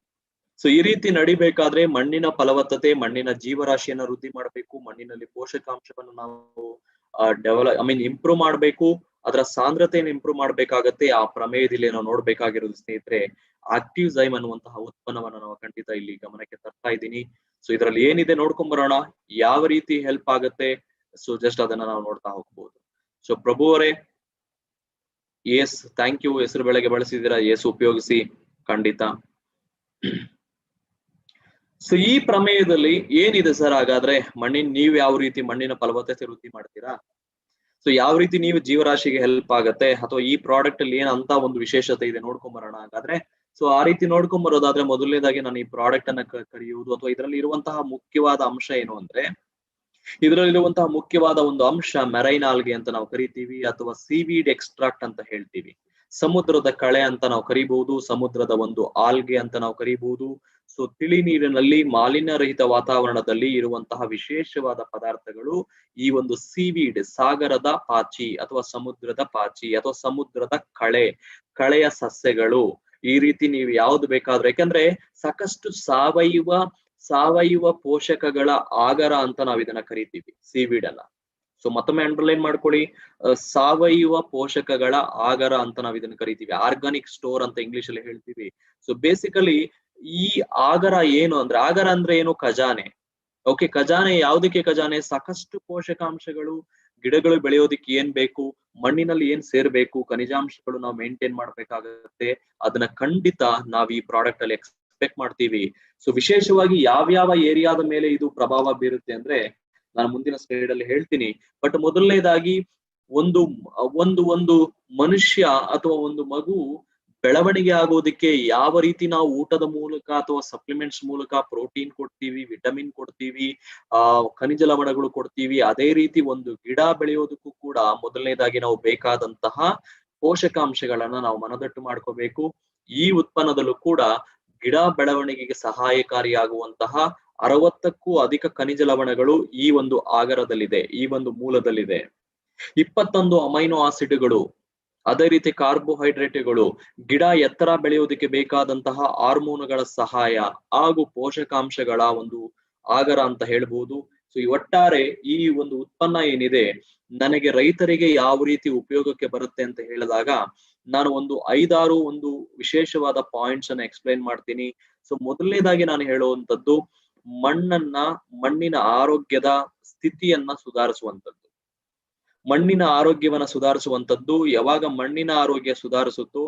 ಸೊ ಈ ರೀತಿ ನಡಿಬೇಕಾದ್ರೆ ಮಣ್ಣಿನ ಫಲವತ್ತತೆ, ಮಣ್ಣಿನ ಜೀವರಾಶಿಯನ್ನ ವೃದ್ಧಿ ಮಾಡಬೇಕು, ಮಣ್ಣಿನಲ್ಲಿ ಪೋಷಕಾಂಶವನ್ನು ನಾವು ಇಂಪ್ರೂವ್ ಮಾಡ್ಬೇಕು, ಅದರ ಸಾಂದ್ರತೆಯನ್ನು ಇಂಪ್ರೂವ್ ಮಾಡ್ಬೇಕಾಗತ್ತೆ. ಆ ಪ್ರಮೇಯದಲ್ಲಿ ನಾವು ನೋಡ್ಬೇಕಾಗಿರೋದು ಸ್ನೇಹಿತರೆ, ಆಕ್ಟಿವ್ಸೈಮ್ ಅನ್ನುವಂತಹ ಉತ್ಪನ್ನವನ್ನ ನಾವು ಖಂಡಿತ ಇಲ್ಲಿ ಗಮನಕ್ಕೆ ತರ್ತಾ ಇದ್ದೀನಿ. ಸೊ ಇದರಲ್ಲಿ ಏನಿದೆ ನೋಡ್ಕೊಂಡ್ ಬರೋಣ, ಯಾವ ರೀತಿ ಹೆಲ್ಪ್ ಆಗತ್ತೆ. ಸೊ ಜಸ್ಟ್ ಅದನ್ನ ನಾವು ನೋಡ್ತಾ ಹೋಗ್ಬೋದು. ಸೊ ಪ್ರಭು ಅವರೇ, ಎಸ್, ಥ್ಯಾಂಕ್ ಯು. ಹೆಸರು ಬೆಳೆಗೆ ಬಳಸಿದ್ದೀರಾ, ಎಸ್ ಉಪಯೋಗಿಸಿ ಖಂಡಿತ. ಸೊ ಈ ಪ್ರಮೇಯದಲ್ಲಿ ಏನಿದೆ ಸರ್ ಹಾಗಾದ್ರೆ, ನೀವು ಯಾವ ರೀತಿ ಮಣ್ಣಿನ ಫಲವತ್ತತೆ ವೃದ್ಧಿ ಮಾಡ್ತೀರಾ? ಸೊ ಯಾವ ರೀತಿ ನೀವು ಜೀವರಾಶಿಗೆ ಹೆಲ್ಪ್ ಆಗತ್ತೆ, ಅಥವಾ ಈ ಪ್ರಾಡಕ್ಟ್ ಅಲ್ಲಿ ಏನಂತ ಒಂದು ವಿಶೇಷತೆ ಇದೆ ನೋಡ್ಕೊಂಡ್ ಬರೋಣ ಹಾಗಾದ್ರೆ. ಸೊ ಆ ರೀತಿ ನೋಡ್ಕೊಂಡ್ ಬರೋದಾದ್ರೆ, ಮೊದಲನೇದಾಗಿ ನಾನು ಈ ಪ್ರಾಡಕ್ಟ್ ಅನ್ನ ಕರೆಯುವುದು, ಅಥವಾ ಇದರಲ್ಲಿ ಇರುವಂತಹ ಮುಖ್ಯವಾದ ಅಂಶ ಏನು ಅಂದ್ರೆ, ಇದರಲ್ಲಿರುವಂತಹ ಮುಖ್ಯವಾದ ಒಂದು ಅಂಶ ಮೆರೈನ್ ಆಲ್ಗೆ ಅಂತ ನಾವು ಕರಿತೀವಿ, ಅಥವಾ ಸೀವೀಡ್ ಎಕ್ಸ್ಟ್ರಾಕ್ಟ್ ಅಂತ ಹೇಳ್ತೀವಿ. ಸಮುದ್ರದ ಕಳೆ ಅಂತ ನಾವು ಕರಿಬಹುದು, ಸಮುದ್ರದ ಒಂದು ಆಲ್ಗೆ ಅಂತ ನಾವು ಕರಿಬಹುದು. ಸೊ ತಿಳಿ ನೀರಿನಲ್ಲಿ ಮಾಲಿನ್ಯ ರಹಿತ ವಾತಾವರಣದಲ್ಲಿ ಇರುವಂತಹ ವಿಶೇಷವಾದ ಪದಾರ್ಥಗಳು ಈ ಒಂದು ಸೀವೀಡ್, ಸಾಗರದ ಪಾಚಿ ಅಥವಾ ಸಮುದ್ರದ ಪಾಚಿ ಅಥವಾ ಸಮುದ್ರದ ಕಳೆಯ ಸಸ್ಯಗಳು. ಈ ರೀತಿ ನೀವು ಯಾವ್ದು ಬೇಕಾದ್ರೂ, ಯಾಕಂದ್ರೆ ಸಾಕಷ್ಟು ಸಾವಯವ ಪೋಷಕಗಳ ಆಗರ ಅಂತ ನಾವ್ ಇದನ್ನ ಕರಿತೀವಿ ಸೀವೀಡ್ ಅನ್ನ. ಸೊ ಮತ್ತೊಮ್ಮೆ ಅಂಡರ್ಲೈನ್ ಮಾಡ್ಕೊಳ್ಳಿ, ಸಾವಯವ ಪೋಷಕಗಳ ಆಗರ ಅಂತ ನಾವ್ ಇದನ್ನ ಕರಿತೀವಿ, ಆರ್ಗಾನಿಕ್ ಸ್ಟೋರ್ ಅಂತ ಇಂಗ್ಲಿಷ್ ಅಲ್ಲಿ ಹೇಳ್ತೀವಿ. ಸೊ ಬೇಸಿಕಲಿ ಈ ಆಗರ ಏನು ಅಂದ್ರೆ, ಆಗರ ಅಂದ್ರೆ ಏನು, ಖಜಾನೆ. ಓಕೆ, ಖಜಾನೆ ಯಾವ್ದಕ್ಕೆ ಖಜಾನೆ? ಸಾಕಷ್ಟು ಪೋಷಕಾಂಶಗಳು, ಗಿಡಗಳು ಬೆಳೆಯೋದಿಕ್ಕೆ ಏನ್ ಬೇಕು, ಮಣ್ಣಿನಲ್ಲಿ ಏನ್ ಸೇರ್ಬೇಕು, ಖನಿಜಾಂಶಗಳು ನಾವು ಮೇಂಟೈನ್ ಮಾಡ್ಬೇಕಾಗತ್ತೆ. ಅದನ್ನ ಖಂಡಿತ ನಾವ್ ಈ ಪ್ರಾಡಕ್ಟ್ ಅಲ್ಲಿ ಎಕ್ಸ್ಪೆಕ್ಟ್ ಮಾಡ್ತೀವಿ. ಸೊ ವಿಶೇಷವಾಗಿ ಯಾವ್ಯಾವ ಏರಿಯಾದ ಮೇಲೆ ಇದು ಪ್ರಭಾವ ಬೀರುತ್ತೆ ಅಂದ್ರೆ ನಾನು ಮುಂದಿನ ಸ್ಲೈಡ್ ಅಲ್ಲಿ ಹೇಳ್ತೀನಿ. ಬಟ್ ಮೊದಲನೇದಾಗಿ ಒಂದು ಮನುಷ್ಯ ಅಥವಾ ಒಂದು ಮಗು ಬೆಳವಣಿಗೆ ಆಗೋದಕ್ಕೆ ಯಾವ ರೀತಿ ನಾವು ಊಟದ ಮೂಲಕ ಅಥವಾ ಸಪ್ಲಿಮೆಂಟ್ಸ್ ಮೂಲಕ ಪ್ರೋಟೀನ್ ಕೊಡ್ತೀವಿ, ವಿಟಮಿನ್ ಕೊಡ್ತೀವಿ, ಖನಿಜ ಲವಣಗಳು ಕೊಡ್ತೀವಿ, ಅದೇ ರೀತಿ ಒಂದು ಗಿಡ ಬೆಳೆಯೋದಕ್ಕೂ ಕೂಡ ಮೊದಲನೇದಾಗಿ ನಾವು ಬೇಕಾದಂತಹ ಪೋಷಕಾಂಶಗಳನ್ನ ನಾವು ಮನದಟ್ಟು ಮಾಡ್ಕೋಬೇಕು. ಈ ಉತ್ಪನ್ನದಲ್ಲೂ ಕೂಡ ಗಿಡ ಬೆಳವಣಿಗೆಗೆ ಸಹಾಯಕಾರಿಯಾಗುವಂತಹ 60ಕ್ಕೂ ಅಧಿಕ ಖನಿಜ ಲವಣಗಳು ಈ ಒಂದು ಆಗರದಲ್ಲಿದೆ, ಈ ಒಂದು ಮೂಲದಲ್ಲಿದೆ. 21 ಅಮೈನೋ ಆಸಿಡ್ಗಳು ಅದೇ ರೀತಿ ಕಾರ್ಬೋಹೈಡ್ರೇಟ್ಗಳು ಗಿಡ ಎತ್ತರ ಬೆಳೆಯೋದಕ್ಕೆ ಬೇಕಾದಂತಹ ಹಾರ್ಮೋನುಗಳ ಸಹಾಯ ಹಾಗೂ ಪೋಷಕಾಂಶಗಳ ಒಂದು ಆಗರ ಅಂತ ಹೇಳ್ಬೋದು. ಸೊ ಈ ಒಟ್ಟಾರೆ ಈ ಒಂದು ಉತ್ಪನ್ನ ಏನಿದೆ ನನಗೆ ರೈತರಿಗೆ ಯಾವ ರೀತಿ ಉಪಯೋಗಕ್ಕೆ ಬರುತ್ತೆ ಅಂತ ಹೇಳಿದಾಗ ನಾನು ಒಂದು 5-6 ಒಂದು ವಿಶೇಷವಾದ ಪಾಯಿಂಟ್ಸ್ ಅನ್ನ ಎಕ್ಸ್ಪ್ಲೈನ್ ಮಾಡ್ತೀನಿ. ಸೊ ಮೊದಲನೇದಾಗಿ ನಾನು ಹೇಳುವಂತದ್ದು ಮಣ್ಣಿನ ಆರೋಗ್ಯದ ಸ್ಥಿತಿಯನ್ನ ಸುಧಾರಿಸುವಂತದ್ದು. ಮಣ್ಣಿನ ಆರೋಗ್ಯವನ್ನ ಸುಧಾರಿಸುವಂತದ್ದು ಯಾವಾಗ ಮಣ್ಣಿನ ಆರೋಗ್ಯ ಸುಧಾರಿಸುತ್ತೋ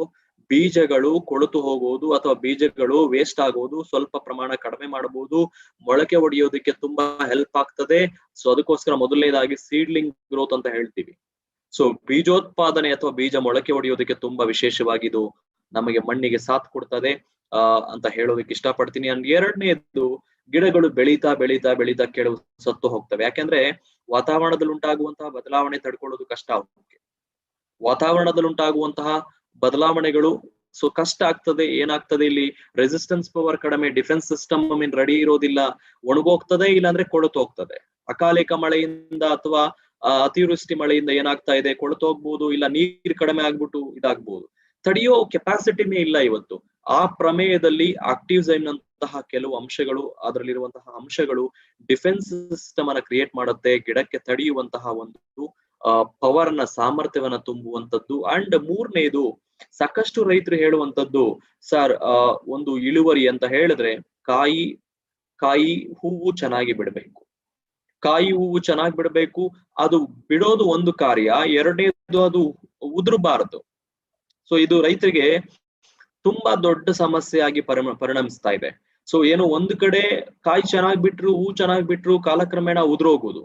ಬೀಜಗಳು ಕೊಳೆತು ಹೋಗುವುದು ಅಥವಾ ಬೀಜಗಳು ವೇಸ್ಟ್ ಆಗುವುದು ಸ್ವಲ್ಪ ಪ್ರಮಾಣ ಕಡಿಮೆ ಮಾಡಬಹುದು, ಮೊಳಕೆ ಹೊಡೆಯೋದಕ್ಕೆ ತುಂಬಾ ಹೆಲ್ಪ್ ಆಗ್ತದೆ. ಸೊ ಅದಕ್ಕೋಸ್ಕರ ಮೊದಲನೇದಾಗಿ ಸೀಡ್ಲಿಂಗ್ ಗ್ರೋತ್ ಅಂತ ಹೇಳ್ತೀವಿ. ಸೊ ಬೀಜೋತ್ಪಾದನೆ ಅಥವಾ ಬೀಜ ಮೊಳಕೆ ಹೊಡೆಯೋದಕ್ಕೆ ತುಂಬಾ ವಿಶೇಷವಾಗಿದು ನಮಗೆ ಮಣ್ಣಿಗೆ ಸಾಥ್ ಕೊಡ್ತದೆ ಅಂತ ಹೇಳೋದಕ್ಕೆ ಇಷ್ಟಪಡ್ತೀನಿ. ಅಂಡ್ ಎರಡನೇದು ಗಿಡಗಳು ಬೆಳೀತಾ ಬೆಳೀತಾ ಬೆಳೀತಾ ಕೆಲವು ಸತ್ತು ಹೋಗ್ತವೆ. ಯಾಕೆಂದ್ರೆ ವಾತಾವರಣದಲ್ಲಿ ಉಂಟಾಗುವಂತಹ ಬದಲಾವಣೆ ತಡ್ಕೊಳ್ಳೋದು ಕಷ್ಟ ಅವಕ್ಕೆ. ವಾತಾವರಣದಲ್ಲಿ ಉಂಟಾಗುವಂತಹ ಬದಲಾವಣೆಗಳು ಸೊ ಕಷ್ಟ ಆಗ್ತದೆ. ಏನಾಗ್ತದೆ ಇಲ್ಲಿ ರೆಸಿಸ್ಟೆನ್ಸ್ ಪವರ್ ಕಡಿಮೆ, ಡಿಫೆನ್ಸ್ ಸಿಸ್ಟಮ್ ರೆಡಿ ಇರೋದಿಲ್ಲ, ಒಣಗೋಗ್ತದೆ, ಇಲ್ಲಾಂದ್ರೆ ಕೊಳೆತು ಹೋಗ್ತದೆ. ಅಕಾಲಿಕ ಮಳೆಯಿಂದ ಅಥವಾ ಅತಿವೃಷ್ಟಿ ಮಳೆಯಿಂದ ಏನಾಗ್ತಾ ಇದೆ, ಕೊಳೆತು ಹೋಗ್ಬೋದು, ಇಲ್ಲ ನೀರ್ ಕಡಿಮೆ ಆಗ್ಬಿಟ್ಟು ಇದಾಗ್ಬೋದು. ತಡೆಯೋ ಕೆಪಾಸಿಟಿನೇ ಇಲ್ಲ ಇವತ್ತು. ಆ ಪ್ರಮೇಯದಲ್ಲಿ ಆಕ್ಟಿವ್ಸೈಮ್ ನಂತಹ ಕೆಲವು ಅಂಶಗಳು, ಅದರಲ್ಲಿರುವಂತಹ ಅಂಶಗಳು ಡಿಫೆನ್ಸ್ ಸಿಸ್ಟಮ್ ಅನ್ನ ಕ್ರಿಯೇಟ್ ಮಾಡುತ್ತೆ, ಗಿಡಕ್ಕೆ ತಡೆಯುವಂತಹ ಒಂದು ಪವರ್ ನ ಸಾಮರ್ಥ್ಯವನ್ನ ತುಂಬುವಂತದ್ದು. ಅಂಡ್ ಮೂರನೇದು ಸಾಕಷ್ಟು ರೈತರು ಹೇಳುವಂತದ್ದು, ಸರ್ ಒಂದು ಇಳುವರಿ ಅಂತ ಹೇಳಿದ್ರೆ ಕಾಯಿ ಹೂವು ಚೆನ್ನಾಗಿ ಬಿಡಬೇಕು, ಕಾಯಿ ಹೂವು ಚೆನ್ನಾಗಿ ಬಿಡಬೇಕು. ಅದು ಬಿಡೋದು ಒಂದು ಕಾರ್ಯ, ಎರಡನೇದು ಅದು ಉದುರಬಾರದು. ಸೊ ಇದು ರೈತರಿಗೆ ತುಂಬಾ ದೊಡ್ಡ ಸಮಸ್ಯೆ ಆಗಿ ಪರಿಣಮಿಸ್ತಾ ಇದೆ. ಸೊ ಏನು ಒಂದು ಕಡೆ ಕಾಯಿ ಚೆನ್ನಾಗಿ ಬಿಟ್ರು, ಹೂ ಚೆನ್ನಾಗಿ ಬಿಟ್ರು, ಕಾಲಕ್ರಮೇಣ ಉದುರೋಗೋದು,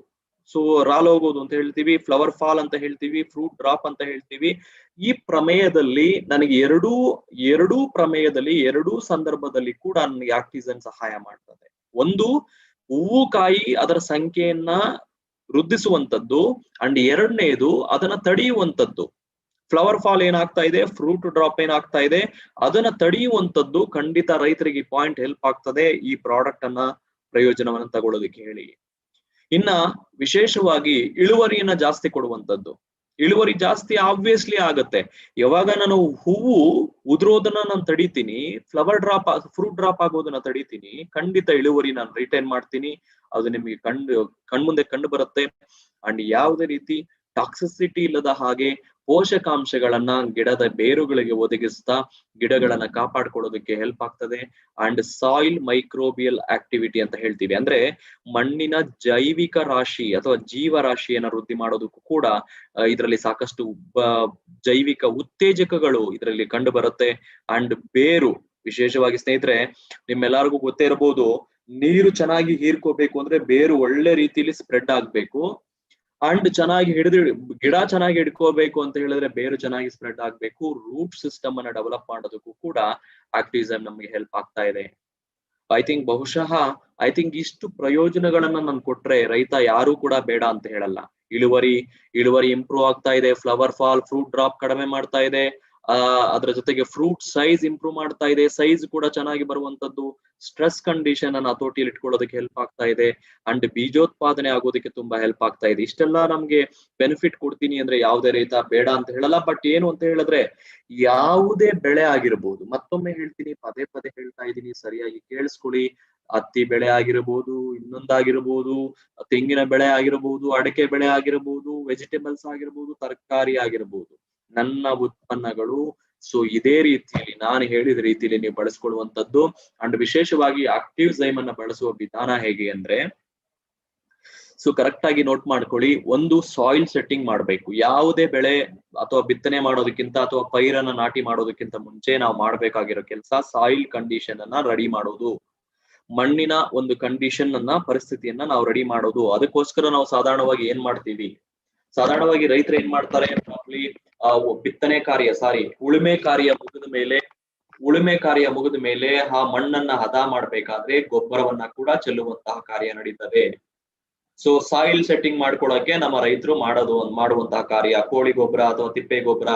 ಸೊ ರಾಲೋಗೋದು ಅಂತ ಹೇಳ್ತೀವಿ, ಫ್ಲವರ್ ಫಾಲ್ ಅಂತ ಹೇಳ್ತೀವಿ, ಫ್ರೂಟ್ ಡ್ರಾಪ್ ಅಂತ ಹೇಳ್ತೀವಿ. ಈ ಪ್ರಮೇಯದಲ್ಲಿ ನನಗೆ ಎರಡೂ ಪ್ರಮೇಯದಲ್ಲಿ ಎರಡೂ ಸಂದರ್ಭದಲ್ಲಿ ಕೂಡ ನನಗೆ ಆಕ್ಟಿಸನ್ ಸಹಾಯ ಮಾಡ್ತದೆ. ಒಂದು ಹೂವು ಕಾಯಿ ಅದರ ಸಂಖ್ಯೆಯನ್ನ ವೃದ್ಧಿಸುವಂತದ್ದು, ಅಂಡ್ ಎರಡನೇದು ಅದನ್ನ ತಡೆಯುವಂತದ್ದು. ಫ್ಲವರ್ ಫಾಲ್ ಏನಾಗ್ತಾ ಇದೆ, ಫ್ರೂಟ್ ಡ್ರಾಪ್ ಏನಾಗ್ತಾ ಇದೆ, ಅದನ್ನ ತಡೆಯುವಂತದ್ದು ಖಂಡಿತ ರೈತರಿಗೆ ಪಾಯಿಂಟ್ ಹೆಲ್ಪ್ ಆಗ್ತದೆ ಈ ಪ್ರಾಡಕ್ಟ್ ಅನ್ನ ಪ್ರಯೋಜನವನ್ನ ತಗೊಳ್ಳೋದಕ್ಕೆ ಹೇಳಿ. ಇನ್ನ ವಿಶೇಷವಾಗಿ ಇಳುವರಿಯನ್ನ ಜಾಸ್ತಿ ಕೊಡುವಂತದ್ದು. ಇಳುವರಿ ಜಾಸ್ತಿ ಆಬ್ವಿಯಸ್ಲಿ ಆಗತ್ತೆ ಯಾವಾಗ ನಾನು ಹೂವು ಉದುರೋದನ್ನ ನಾನು ತಡಿತೀನಿ, ಫ್ರೂಟ್ ಡ್ರಾಪ್ ಆಗೋದನ್ನ ತಡಿತೀನಿ, ಖಂಡಿತ ಇಳುವರಿ ನಾನು ರಿಟೈನ್ ಮಾಡ್ತೀನಿ. ಅದು ನಿಮಗೆ ಕಣ್ಮುಂದೆ ಕಂಡು ಬರುತ್ತೆ. ಅಂಡ್ ಯಾವುದೇ ರೀತಿ ಟಾಕ್ಸಿಸಿಟಿ ಇಲ್ಲದ ಹಾಗೆ ಪೋಷಕಾಂಶಗಳನ್ನ ಗಿಡದ ಬೇರುಗಳಿಗೆ ಒದಗಿಸ್ತಾ ಗಿಡಗಳನ್ನ ಕಾಪಾಡ್ಕೊಳ್ಳೋದಕ್ಕೆ ಹೆಲ್ಪ್ ಆಗ್ತದೆ. ಅಂಡ್ ಸಾಯಿಲ್ ಮೈಕ್ರೋಬಿಯಲ್ ಆಕ್ಟಿವಿಟಿ ಅಂತ ಹೇಳ್ತೀವಿ, ಅಂದ್ರೆ ಮಣ್ಣಿನ ಜೈವಿಕ ರಾಶಿ ಅಥವಾ ಜೀವರಾಶಿಯನ್ನ ವೃದ್ಧಿ ಮಾಡೋದಕ್ಕೂ ಕೂಡ ಇದರಲ್ಲಿ ಸಾಕಷ್ಟು ಜೈವಿಕ ಉತ್ತೇಜಕಗಳು ಇದರಲ್ಲಿ ಕಂಡು ಬರುತ್ತೆ. ಅಂಡ್ ಬೇರು ವಿಶೇಷವಾಗಿ ಸ್ನೇಹಿತರೆ, ನಿಮ್ಮೆಲ್ಲರಿಗೂ ಗೊತ್ತೇ ಇರಬಹುದು, ನೀರು ಚೆನ್ನಾಗಿ ಹೀರ್ಕೋಬೇಕು ಅಂದ್ರೆ ಬೇರು ಒಳ್ಳೆ ರೀತಿಯಲ್ಲಿ ಸ್ಪ್ರೆಡ್ ಆಗ್ಬೇಕು. ಅಂಡ್ ಗಿಡ ಚೆನ್ನಾಗಿ ಹಿಡ್ಕೋಬೇಕು ಅಂತ ಹೇಳಿದ್ರೆ ಬೇರು ಚೆನ್ನಾಗಿ ಸ್ಪ್ರೆಡ್ ಆಗ್ಬೇಕು. ರೂಟ್ ಸಿಸ್ಟಮ್ ಅನ್ನ ಡೆವಲಪ್ ಮಾಡೋದಕ್ಕೂ ಕೂಡ ಆಕ್ಟಿವಿಸಮ್ ನಮ್ಗೆ ಹೆಲ್ಪ್ ಆಗ್ತಾ ಇದೆ. ಬಹುಶಃ ಇಷ್ಟು ಪ್ರಯೋಜನಗಳನ್ನ ನಾನು ಕೊಟ್ರೆ ರೈತ ಯಾರು ಕೂಡ ಬೇಡ ಅಂತ ಹೇಳಲ್ಲ. ಇಳುವರಿ ಇಂಪ್ರೂವ್ ಆಗ್ತಾ ಇದೆ, ಫ್ಲವರ್ ಫಾಲ್, ಫ್ರೂಟ್ ಡ್ರಾಪ್ ಕಡಿಮೆ ಮಾಡ್ತಾ ಇದೆ, ಅದರ ಜೊತೆಗೆ ಫ್ರೂಟ್ ಸೈಜ್ ಇಂಪ್ರೂವ್ ಮಾಡ್ತಾ ಇದೆ, ಸೈಜ್ ಕೂಡ ಚೆನ್ನಾಗಿ ಬರುವಂತದ್ದು, ಸ್ಟ್ರೆಸ್ ಕಂಡೀಷನ್ ಅನ್ನ ಹತೋಟಿಯಲ್ಲಿ ಇಟ್ಕೊಳ್ಳೋದಕ್ಕೆ ಹೆಲ್ಪ್ ಆಗ್ತಾ ಇದೆ, ಅಂಡ್ ಬೀಜೋತ್ಪಾದನೆ ಆಗೋದಕ್ಕೆ ತುಂಬಾ ಹೆಲ್ಪ್ ಆಗ್ತಾ ಇದೆ. ಇಷ್ಟೆಲ್ಲ ನಮ್ಗೆ ಬೆನಿಫಿಟ್ ಕೊಡ್ತೀನಿ ಅಂದ್ರೆ ಯಾವುದೇ ರೈತ ಬೇಡ ಅಂತ ಹೇಳಲ್ಲ. ಬಟ್ ಏನು ಅಂತ ಹೇಳಿದ್ರೆ ಯಾವುದೇ ಬೆಳೆ ಆಗಿರ್ಬೋದು, ಮತ್ತೊಮ್ಮೆ ಹೇಳ್ತೀನಿ, ಪದೇ ಪದೇ ಹೇಳ್ತಾ ಇದ್ದೀನಿ, ಸರಿಯಾಗಿ ಕೇಳಿಸ್ಕೊಳ್ಳಿ. ಹತ್ತಿ ಬೆಳೆ ಆಗಿರಬಹುದು, ಇನ್ನೊಂದಾಗಿರ್ಬೋದು, ತೆಂಗಿನ ಬೆಳೆ ಆಗಿರಬಹುದು, ಅಡಿಕೆ ಬೆಳೆ ಆಗಿರಬಹುದು, ವೆಜಿಟೇಬಲ್ಸ್ ಆಗಿರ್ಬೋದು, ತರಕಾರಿ ಆಗಿರ್ಬೋದು, ನನ್ನ ಉತ್ಪನ್ನಗಳು ಸೊ ಇದೇ ರೀತಿಯಲ್ಲಿ ನಾನು ಹೇಳಿದ ರೀತಿಯಲ್ಲಿ ನೀವು ಬಳಸ್ಕೊಳ್ಳುವಂತದ್ದು. ಅಂಡ್ ವಿಶೇಷವಾಗಿ ಆಕ್ಟಿವ್ಸೈಮ್ ಅನ್ನ ಬಳಸುವ ವಿಧಾನ ಹೇಗೆ ಅಂದ್ರೆ, ಸೊ ಕರೆಕ್ಟ್ ಆಗಿ ನೋಟ್ ಮಾಡ್ಕೊಳ್ಳಿ. ಒಂದು ಸಾಯಿಲ್ ಸೆಟ್ಟಿಂಗ್ ಮಾಡ್ಬೇಕು. ಯಾವುದೇ ಬೆಳೆ ಅಥವಾ ಬಿತ್ತನೆ ಮಾಡೋದಕ್ಕಿಂತ ಅಥವಾ ಪೈರನ್ನ ನಾಟಿ ಮಾಡೋದಕ್ಕಿಂತ ಮುಂಚೆ ನಾವು ಮಾಡ್ಬೇಕಾಗಿರೋ ಕೆಲಸ ಸಾಯಿಲ್ ಕಂಡೀಷನ್ ಅನ್ನ ರೆಡಿ ಮಾಡೋದು. ಮಣ್ಣಿನ ಒಂದು ಕಂಡೀಷನ್ ಪರಿಸ್ಥಿತಿಯನ್ನ ನಾವು ರೆಡಿ ಮಾಡೋದು. ಅದಕ್ಕೋಸ್ಕರ ನಾವು ಸಾಧಾರಣವಾಗಿ ರೈತರು ಏನ್ ಮಾಡ್ತಾರೆ, ಉಳುಮೆ ಕಾರ್ಯ ಮುಗಿದ ಮೇಲೆ ಆ ಮಣ್ಣನ್ನ ಹದ ಮಾಡ್ಬೇಕಾದ್ರೆ ಗೊಬ್ಬರವನ್ನ ಕೂಡ ಚೆಲ್ಲುವಂತಹ ಕಾರ್ಯ ನಡೀತದೆ. ಸೊ ಸಾಯಿಲ್ ಸೆಟ್ಟಿಂಗ್ ಮಾಡ್ಕೊಳಕ್ಕೆ ನಮ್ಮ ರೈತರು ಮಾಡುವಂತಹ ಕಾರ್ಯ ಕೋಳಿ ಗೊಬ್ಬರ ಅಥವಾ ತಿಪ್ಪೆ ಗೊಬ್ಬರ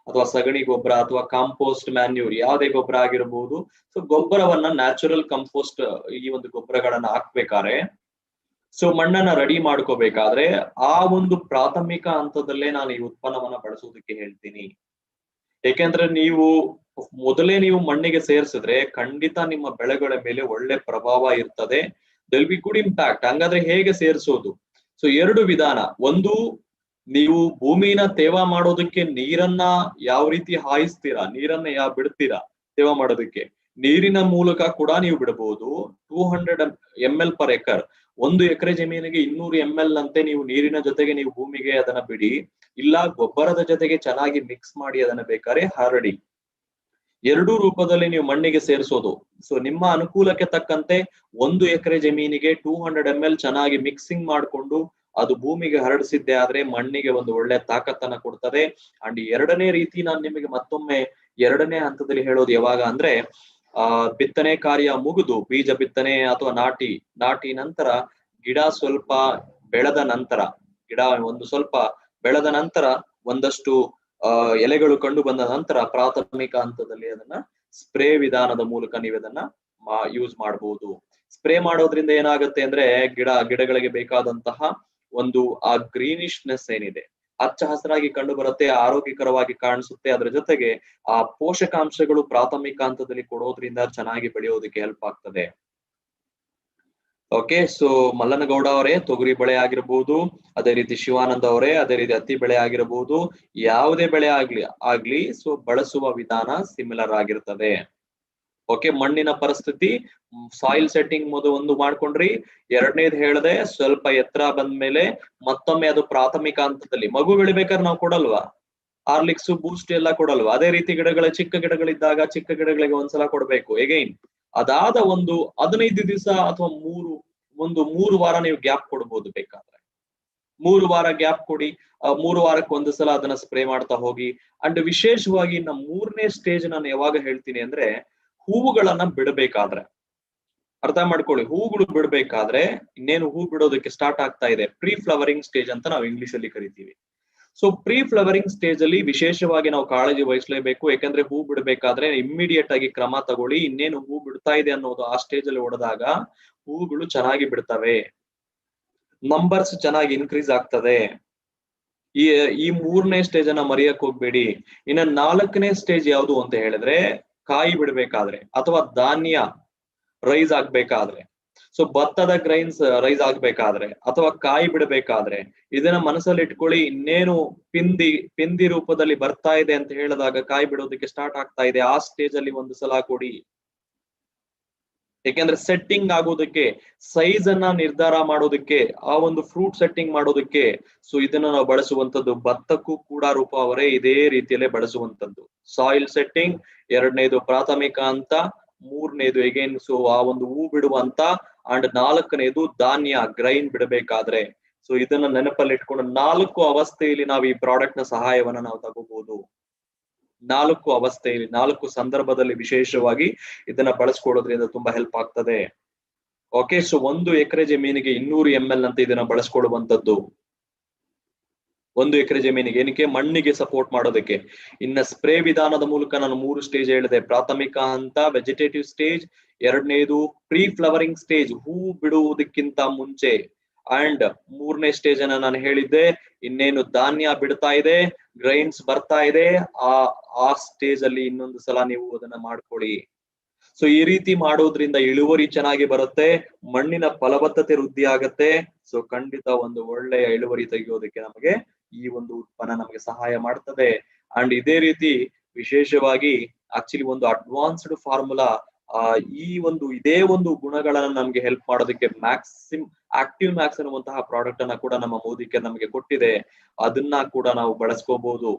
ಅಥವಾ ಸಗಣಿ ಗೊಬ್ಬರ ಅಥವಾ ಕಾಂಪೋಸ್ಟ್ ಮ್ಯಾನ್ಯೂರ್ ಯಾವುದೇ ಗೊಬ್ಬರ ಆಗಿರಬಹುದು. ಸೊ ಗೊಬ್ಬರವನ್ನ ನ್ಯಾಚುರಲ್ ಕಂಪೋಸ್ಟ್ ಈ ಒಂದು ಗೊಬ್ಬರಗಳನ್ನ ಹಾಕ್ಬೇಕಾದ್ರೆ, ಸೊ ಮಣ್ಣನ್ನ ರೆಡಿ ಮಾಡ್ಕೋಬೇಕಾದ್ರೆ ಆ ಒಂದು ಪ್ರಾಥಮಿಕ ಹಂತದಲ್ಲೇ ನಾನು ಈ ಉತ್ಪನ್ನವನ್ನ ಬಳಸೋದಕ್ಕೆ ಹೇಳ್ತೀನಿ. ಏಕೆಂದ್ರೆ ನೀವು ಮೊದಲೇ ನೀವು ಮಣ್ಣಿಗೆ ಸೇರಿಸಿದ್ರೆ ಖಂಡಿತ ನಿಮ್ಮ ಬೆಳೆಗಳ ಮೇಲೆ ಒಳ್ಳೆ ಪ್ರಭಾವ ಇರ್ತದೆ. They'll be good impact. ಹಂಗಾದ್ರೆ ಹೇಗೆ ಸೇರಿಸೋದು? ಸೊ ಎರಡು ವಿಧಾನ. ಒಂದು, ನೀವು ಭೂಮಿನ ತೇವ ಮಾಡೋದಕ್ಕೆ ನೀರನ್ನ ಯಾವ ರೀತಿ ಹಾಯಿಸ್ತೀರಾ, ನೀರನ್ನ ಯಾವ ಬಿಡ್ತೀರಾ ತೇವ ಮಾಡೋದಕ್ಕೆ, ನೀರಿನ ಮೂಲಕ ಕೂಡ ನೀವು ಬಿಡಬಹುದು. 200 ml per acre. 1 ಎಕರೆ ಜಮೀನಿಗೆ 200 ml ಅಂತೆ ನೀವು ನೀರಿನ ಜೊತೆಗೆ ನೀವು ಭೂಮಿಗೆ ಅದನ್ನ ಬಿಡಿ. ಇಲ್ಲ ಗೊಬ್ಬರದ ಜೊತೆಗೆ ಚೆನ್ನಾಗಿ ಮಿಕ್ಸ್ ಮಾಡಿ ಅದನ್ನ ಬೇಕಾದ್ರೆ ಹರಡಿ. ಎರಡೂ ರೂಪದಲ್ಲಿ ನೀವು ಮಣ್ಣಿಗೆ ಸೇರಿಸೋದು. ಸೊ ನಿಮ್ಮ ಅನುಕೂಲಕ್ಕೆ ತಕ್ಕಂತೆ 1 ಎಕರೆ ಜಮೀನಿಗೆ 200 ml ಚೆನ್ನಾಗಿ ಮಿಕ್ಸಿಂಗ್ ಮಾಡಿಕೊಂಡು ಅದು ಭೂಮಿಗೆ ಹರಡಿಸಿದ್ದೆ ಆದ್ರೆ ಮಣ್ಣಿಗೆ ಒಂದು ಒಳ್ಳೆ ತಾಕತ್ತನ್ನ ಕೊಡ್ತದೆ. ಅಂಡ್ ಎರಡನೇ ರೀತಿ ನಾನು ನಿಮಗೆ ಮತ್ತೊಮ್ಮೆ ಎರಡನೇ ಹಂತದಲ್ಲಿ ಹೇಳೋದು ಯಾವಾಗ ಅಂದ್ರೆ, ಬಿತ್ತನೆ ಕಾರ್ಯ ಮುಗಿದು ಬೀಜ ಬಿತ್ತನೆ ಅಥವಾ ನಾಟಿ ನಂತರ ಗಿಡ ಸ್ವಲ್ಪ ಬೆಳೆದ ನಂತರ, ಗಿಡ ಒಂದು ಸ್ವಲ್ಪ ಬೆಳೆದ ನಂತರ ಒಂದಷ್ಟು ಎಲೆಗಳು ಕಂಡು ಬಂದ ನಂತರ ಪ್ರಾಥಮಿಕ ಹಂತದಲ್ಲಿ ಅದನ್ನ ಸ್ಪ್ರೇ ವಿಧಾನದ ಮೂಲಕ ನೀವು ಅದನ್ನ ಯೂಸ್ ಮಾಡಬಹುದು. ಸ್ಪ್ರೇ ಮಾಡೋದ್ರಿಂದ ಏನಾಗುತ್ತೆ ಅಂದ್ರೆ ಗಿಡಗಳಿಗೆ ಬೇಕಾದಂತಹ ಒಂದು ಆ ಗ್ರೀನಿಶ್ನೆಸ್ ಏನಿದೆ ಹಚ್ಚ ಹಸಿರಾಗಿ ಕಂಡು ಬರುತ್ತೆ, ಆರೋಗ್ಯಕರವಾಗಿ ಕಾಣಿಸುತ್ತೆ. ಅದ್ರ ಜೊತೆಗೆ ಆ ಪೋಷಕಾಂಶಗಳು ಪ್ರಾಥಮಿಕ ಹಂತದಲ್ಲಿ ಕೊಡೋದ್ರಿಂದ ಚೆನ್ನಾಗಿ ಬೆಳೆಯೋದಕ್ಕೆ ಹೆಲ್ಪ್ ಆಗ್ತದೆ. ಓಕೆ, ಸೊ ಮಲ್ಲನಗೌಡ ಅವರೇ ತೊಗರಿ ಬೆಳೆ ಆಗಿರ್ಬೋದು, ಅದೇ ರೀತಿ ಶಿವಾನಂದ ಅವರೇ ಅದೇ ರೀತಿ ಹತ್ತಿ ಬೆಳೆ ಆಗಿರಬಹುದು, ಯಾವುದೇ ಬೆಳೆ ಆಗ್ಲಿ ಸೊ ಬಳಸುವ ವಿಧಾನ ಸಿಮಿಲರ್ ಆಗಿರ್ತದೆ. ಓಕೆ, ಮಣ್ಣಿನ ಪರಿಸ್ಥಿತಿ, ಸಾಯಿಲ್ ಸೆಟ್ಟಿಂಗ್ ಒಂದು ಮಾಡ್ಕೊಂಡ್ರಿ. ಎರಡನೇದು ಹೇಳ್ದೆ, ಸ್ವಲ್ಪ ಎತ್ತರ ಬಂದ್ಮೇಲೆ ಮತ್ತೊಮ್ಮೆ ಅದು ಪ್ರಾಥಮಿಕ ಹಂತದಲ್ಲಿ ಮಗು ಬೆಳಿಬೇಕಾದ್ರೆ ನಾವು ಕೊಡಲ್ವಾ ಹಾರ್ಲಿಕ್ಸ್ ಬೂಸ್ಟ್ ಎಲ್ಲ ಕೊಡಲ್ವಾ, ಅದೇ ರೀತಿ ಚಿಕ್ಕ ಗಿಡಗಳಿದ್ದಾಗ ಚಿಕ್ಕ ಗಿಡಗಳಿಗೆ ಒಂದ್ಸಲ ಕೊಡ್ಬೇಕು. ಎಗೈನ್ ಅದಾದ 15 ದಿವಸ ಅಥವಾ 3 ವಾರ ನೀವು ಗ್ಯಾಪ್ ಕೊಡ್ಬೋದು ಬೇಕಾದ್ರೆ. 3 ವಾರ ಗ್ಯಾಪ್ ಕೊಡಿ. 3 ವಾರಕ್ಕೆ ಒಂದು ಸಲ ಅದನ್ನ ಸ್ಪ್ರೇ ಮಾಡ್ತಾ ಹೋಗಿ. ಅಂಡ್ ವಿಶೇಷವಾಗಿ ಇನ್ನ 3ನೇ ಸ್ಟೇಜ್ ನಾನು ಯಾವಾಗ ಹೇಳ್ತೀನಿ ಅಂದ್ರೆ, ಹೂವುಗಳನ್ನ ಬಿಡಬೇಕಾದ್ರೆ ಅರ್ಥ ಮಾಡ್ಕೊಳ್ಳಿ. ಹೂವುಗಳು ಬಿಡ್ಬೇಕಾದ್ರೆ, ಇನ್ನೇನು ಹೂ ಬಿಡೋದಕ್ಕೆ ಸ್ಟಾರ್ಟ್ ಆಗ್ತಾ ಇದೆ, ಪ್ರೀ ಫ್ಲವರಿಂಗ್ ಸ್ಟೇಜ್ ಅಂತ ನಾವು ಇಂಗ್ಲಿಷ್ ಅಲ್ಲಿ ಕರಿತೀವಿ. ಸೊ ಪ್ರೀ ಫ್ಲವರಿಂಗ್ ಸ್ಟೇಜ್ ಅಲ್ಲಿ ವಿಶೇಷವಾಗಿ ನಾವು ಕಾಳಜಿ ವಹಿಸಲೇಬೇಕು. ಯಾಕಂದ್ರೆ ಹೂ ಬಿಡಬೇಕಾದ್ರೆ ಇಮ್ಮಿಡಿಯೇಟ್ ಆಗಿ ಕ್ರಮ ತಗೊಳ್ಳಿ. ಇನ್ನೇನು ಹೂ ಬಿಡ್ತಾ ಇದೆ ಅನ್ನೋದು ಆ ಸ್ಟೇಜ್ ಅಲ್ಲಿ ಹೊಡೆದಾಗ ಹೂಗಳು ಚೆನ್ನಾಗಿ ಬಿಡ್ತವೆ, ನಂಬರ್ಸ್ ಚೆನ್ನಾಗಿ ಇನ್ಕ್ರೀಸ್ ಆಗ್ತದೆ. ಈ 3ನೇ ಸ್ಟೇಜ್ ಅನ್ನ ಮರೆಯಕ್ ಹೋಗ್ಬೇಡಿ. ಇನ್ನ 4ನೇ ಸ್ಟೇಜ್ ಯಾವುದು ಅಂತ ಹೇಳಿದ್ರೆ, ಕಾಯಿ ಬಿಡ್ಬೇಕಾದ್ರೆ ಅಥವಾ ಧಾನ್ಯ ರೈಸ್ ಆಗ್ಬೇಕಾದ್ರೆ, ಸೊ ಭತ್ತದ ಗ್ರೈನ್ಸ್ ರೈಸ್ ಆಗ್ಬೇಕಾದ್ರೆ ಅಥವಾ ಕಾಯಿ ಬಿಡಬೇಕಾದ್ರೆ ಇದನ್ನ ಮನಸ್ಸಲ್ಲಿ ಇಟ್ಕೊಳ್ಳಿ. ಇನ್ನೇನು ಪಿಂದಿ ರೂಪದಲ್ಲಿ ಬರ್ತಾ ಇದೆ ಅಂತ ಹೇಳಿದಾಗ ಕಾಯಿ ಬಿಡೋದಕ್ಕೆ ಸ್ಟಾರ್ಟ್ ಆಗ್ತಾ ಇದೆ, ಆ ಸ್ಟೇಜ್ ಅಲ್ಲಿ ಒಂದು ಸಲ ಕೊಡಿ. ಯಾಕೆಂದ್ರೆ ಸೆಟ್ಟಿಂಗ್ ಆಗೋದಕ್ಕೆ, ಸೈಜ್ ಅನ್ನ ನಿರ್ಧಾರ ಮಾಡೋದಕ್ಕೆ, ಆ ಒಂದು ಫ್ರೂಟ್ ಸೆಟ್ಟಿಂಗ್ ಮಾಡೋದಕ್ಕೆ ಸೊ ಇದನ್ನ ನಾವು ಬಳಸುವಂತದ್ದು. ಭತ್ತಕ್ಕೂ ಕೂಡ ರೂಪ ಅವರೇ ಇದೇ ರೀತಿಯಲ್ಲೇ ಬಳಸುವಂತದ್ದು. ಸಾಯಿಲ್ ಸೆಟ್ಟಿಂಗ್, ಎರಡನೇದು ಪ್ರಾಥಮಿಕ ಹಂತ, 3ನೇದು ಎಗೇನ್ ಸೊ ಆ ಒಂದು ಹೂ ಬಿಡುವಂತ, ಅಂಡ್ 4ನೇದು ಧಾನ್ಯ ಗ್ರೈನ್ ಬಿಡಬೇಕಾದ್ರೆ. ಸೊ ಇದನ್ನ ನೆನಪಲ್ಲಿ ಇಟ್ಕೊಂಡು 4 ಅವಸ್ಥೆಯಲ್ಲಿ ನಾವು ಈ ಪ್ರಾಡಕ್ಟ್ ನ ಸಹಾಯವನ್ನ ನಾವು ತಗೋಬಹುದು. 4 ಅವಸ್ಥೆಯಲ್ಲಿ, 4 ಸಂದರ್ಭದಲ್ಲಿ ವಿಶೇಷವಾಗಿ ಇದನ್ನ ಬಳಸ್ಕೊಳ್ಳೋದ್ರಿಂದ ತುಂಬಾ ಹೆಲ್ಪ್ ಆಗ್ತದೆ. ಓಕೆ, ಸೊ 1 ಎಕರೆ ಜಮೀನಿಗೆ 200 ml ಅಂತ ಇದನ್ನ ಬಳಸ್ಕೊಳ್ಳುವಂತದ್ದು. 1 ಎಕರೆ ಜಮೀನಿಗೆ ಏನಕ್ಕೆ? ಮಣ್ಣಿಗೆ ಸಪೋರ್ಟ್ ಮಾಡೋದಕ್ಕೆ. ಇನ್ನ ಸ್ಪ್ರೇ ವಿಧಾನದ ಮೂಲಕ ನಾನು 3 ಸ್ಟೇಜ್ ಹೇಳಿದೆ. ಪ್ರಾಥಮಿಕ ಹಂತ ವೆಜಿಟೇಟಿವ್ ಸ್ಟೇಜ್, ಎರಡನೇದು ಪ್ರೀ ಫ್ಲವರಿಂಗ್ ಸ್ಟೇಜ್ ಹೂ ಬಿಡುವುದಕ್ಕಿಂತ ಮುಂಚೆ, ಅಂಡ್ 3ನೇ ಸ್ಟೇಜ್ ಅನ್ನ ನಾನು ಹೇಳಿದ್ದೆ, ಇನ್ನೇನು ಧಾನ್ಯ ಬಿಡ್ತಾ ಇದೆ, ಗ್ರೈನ್ಸ್ ಬರ್ತಾ ಇದೆ, ಆ ಸ್ಟೇಜ್ ಅಲ್ಲಿ ಇನ್ನೊಂದು ಸಲ ನೀವು ಅದನ್ನ ಮಾಡ್ಕೊಳ್ಳಿ. ಸೊ ಈ ರೀತಿ ಮಾಡೋದ್ರಿಂದ ಇಳುವರಿ ಚೆನ್ನಾಗಿ ಬರುತ್ತೆ, ಮಣ್ಣಿನ ಫಲವತ್ತತೆ ವೃದ್ಧಿ ಆಗತ್ತೆ. ಸೊ ಖಂಡಿತ ಒಂದು ಒಳ್ಳೆಯ ಇಳುವರಿ ತೆಗೆಯೋದಕ್ಕೆ ನಮಗೆ ಈ ಒಂದು ಉತ್ಪನ್ನ ನಮಗೆ ಸಹಾಯ ಮಾಡ್ತದೆ. ಅಂಡ್ ಇದೇ ರೀತಿ ವಿಶೇಷವಾಗಿ ಆಕ್ಚುಲಿ ಒಂದು ಅಡ್ವಾನ್ಸ್ಡ್ ಫಾರ್ಮುಲಾ ಇದೇ ಒಂದು ಗುಣಗಳನ್ನ ನಮ್ಗೆ ಹೆಲ್ಪ್ ಮಾಡೋದಕ್ಕೆ ಆಕ್ಟಿವ್ ಮ್ಯಾಕ್ಸ್ ಅನ್ನುವಂತಹ ಪ್ರಾಡಕ್ಟ್ ಅನ್ನ ಕೂಡ ನಮ್ಮ ಮೋದಿಕೆ ನಮಗೆ ಕೊಟ್ಟಿದೆ. ಅದನ್ನ ಕೂಡ ನಾವು ಬಳಸ್ಕೋಬಹುದು.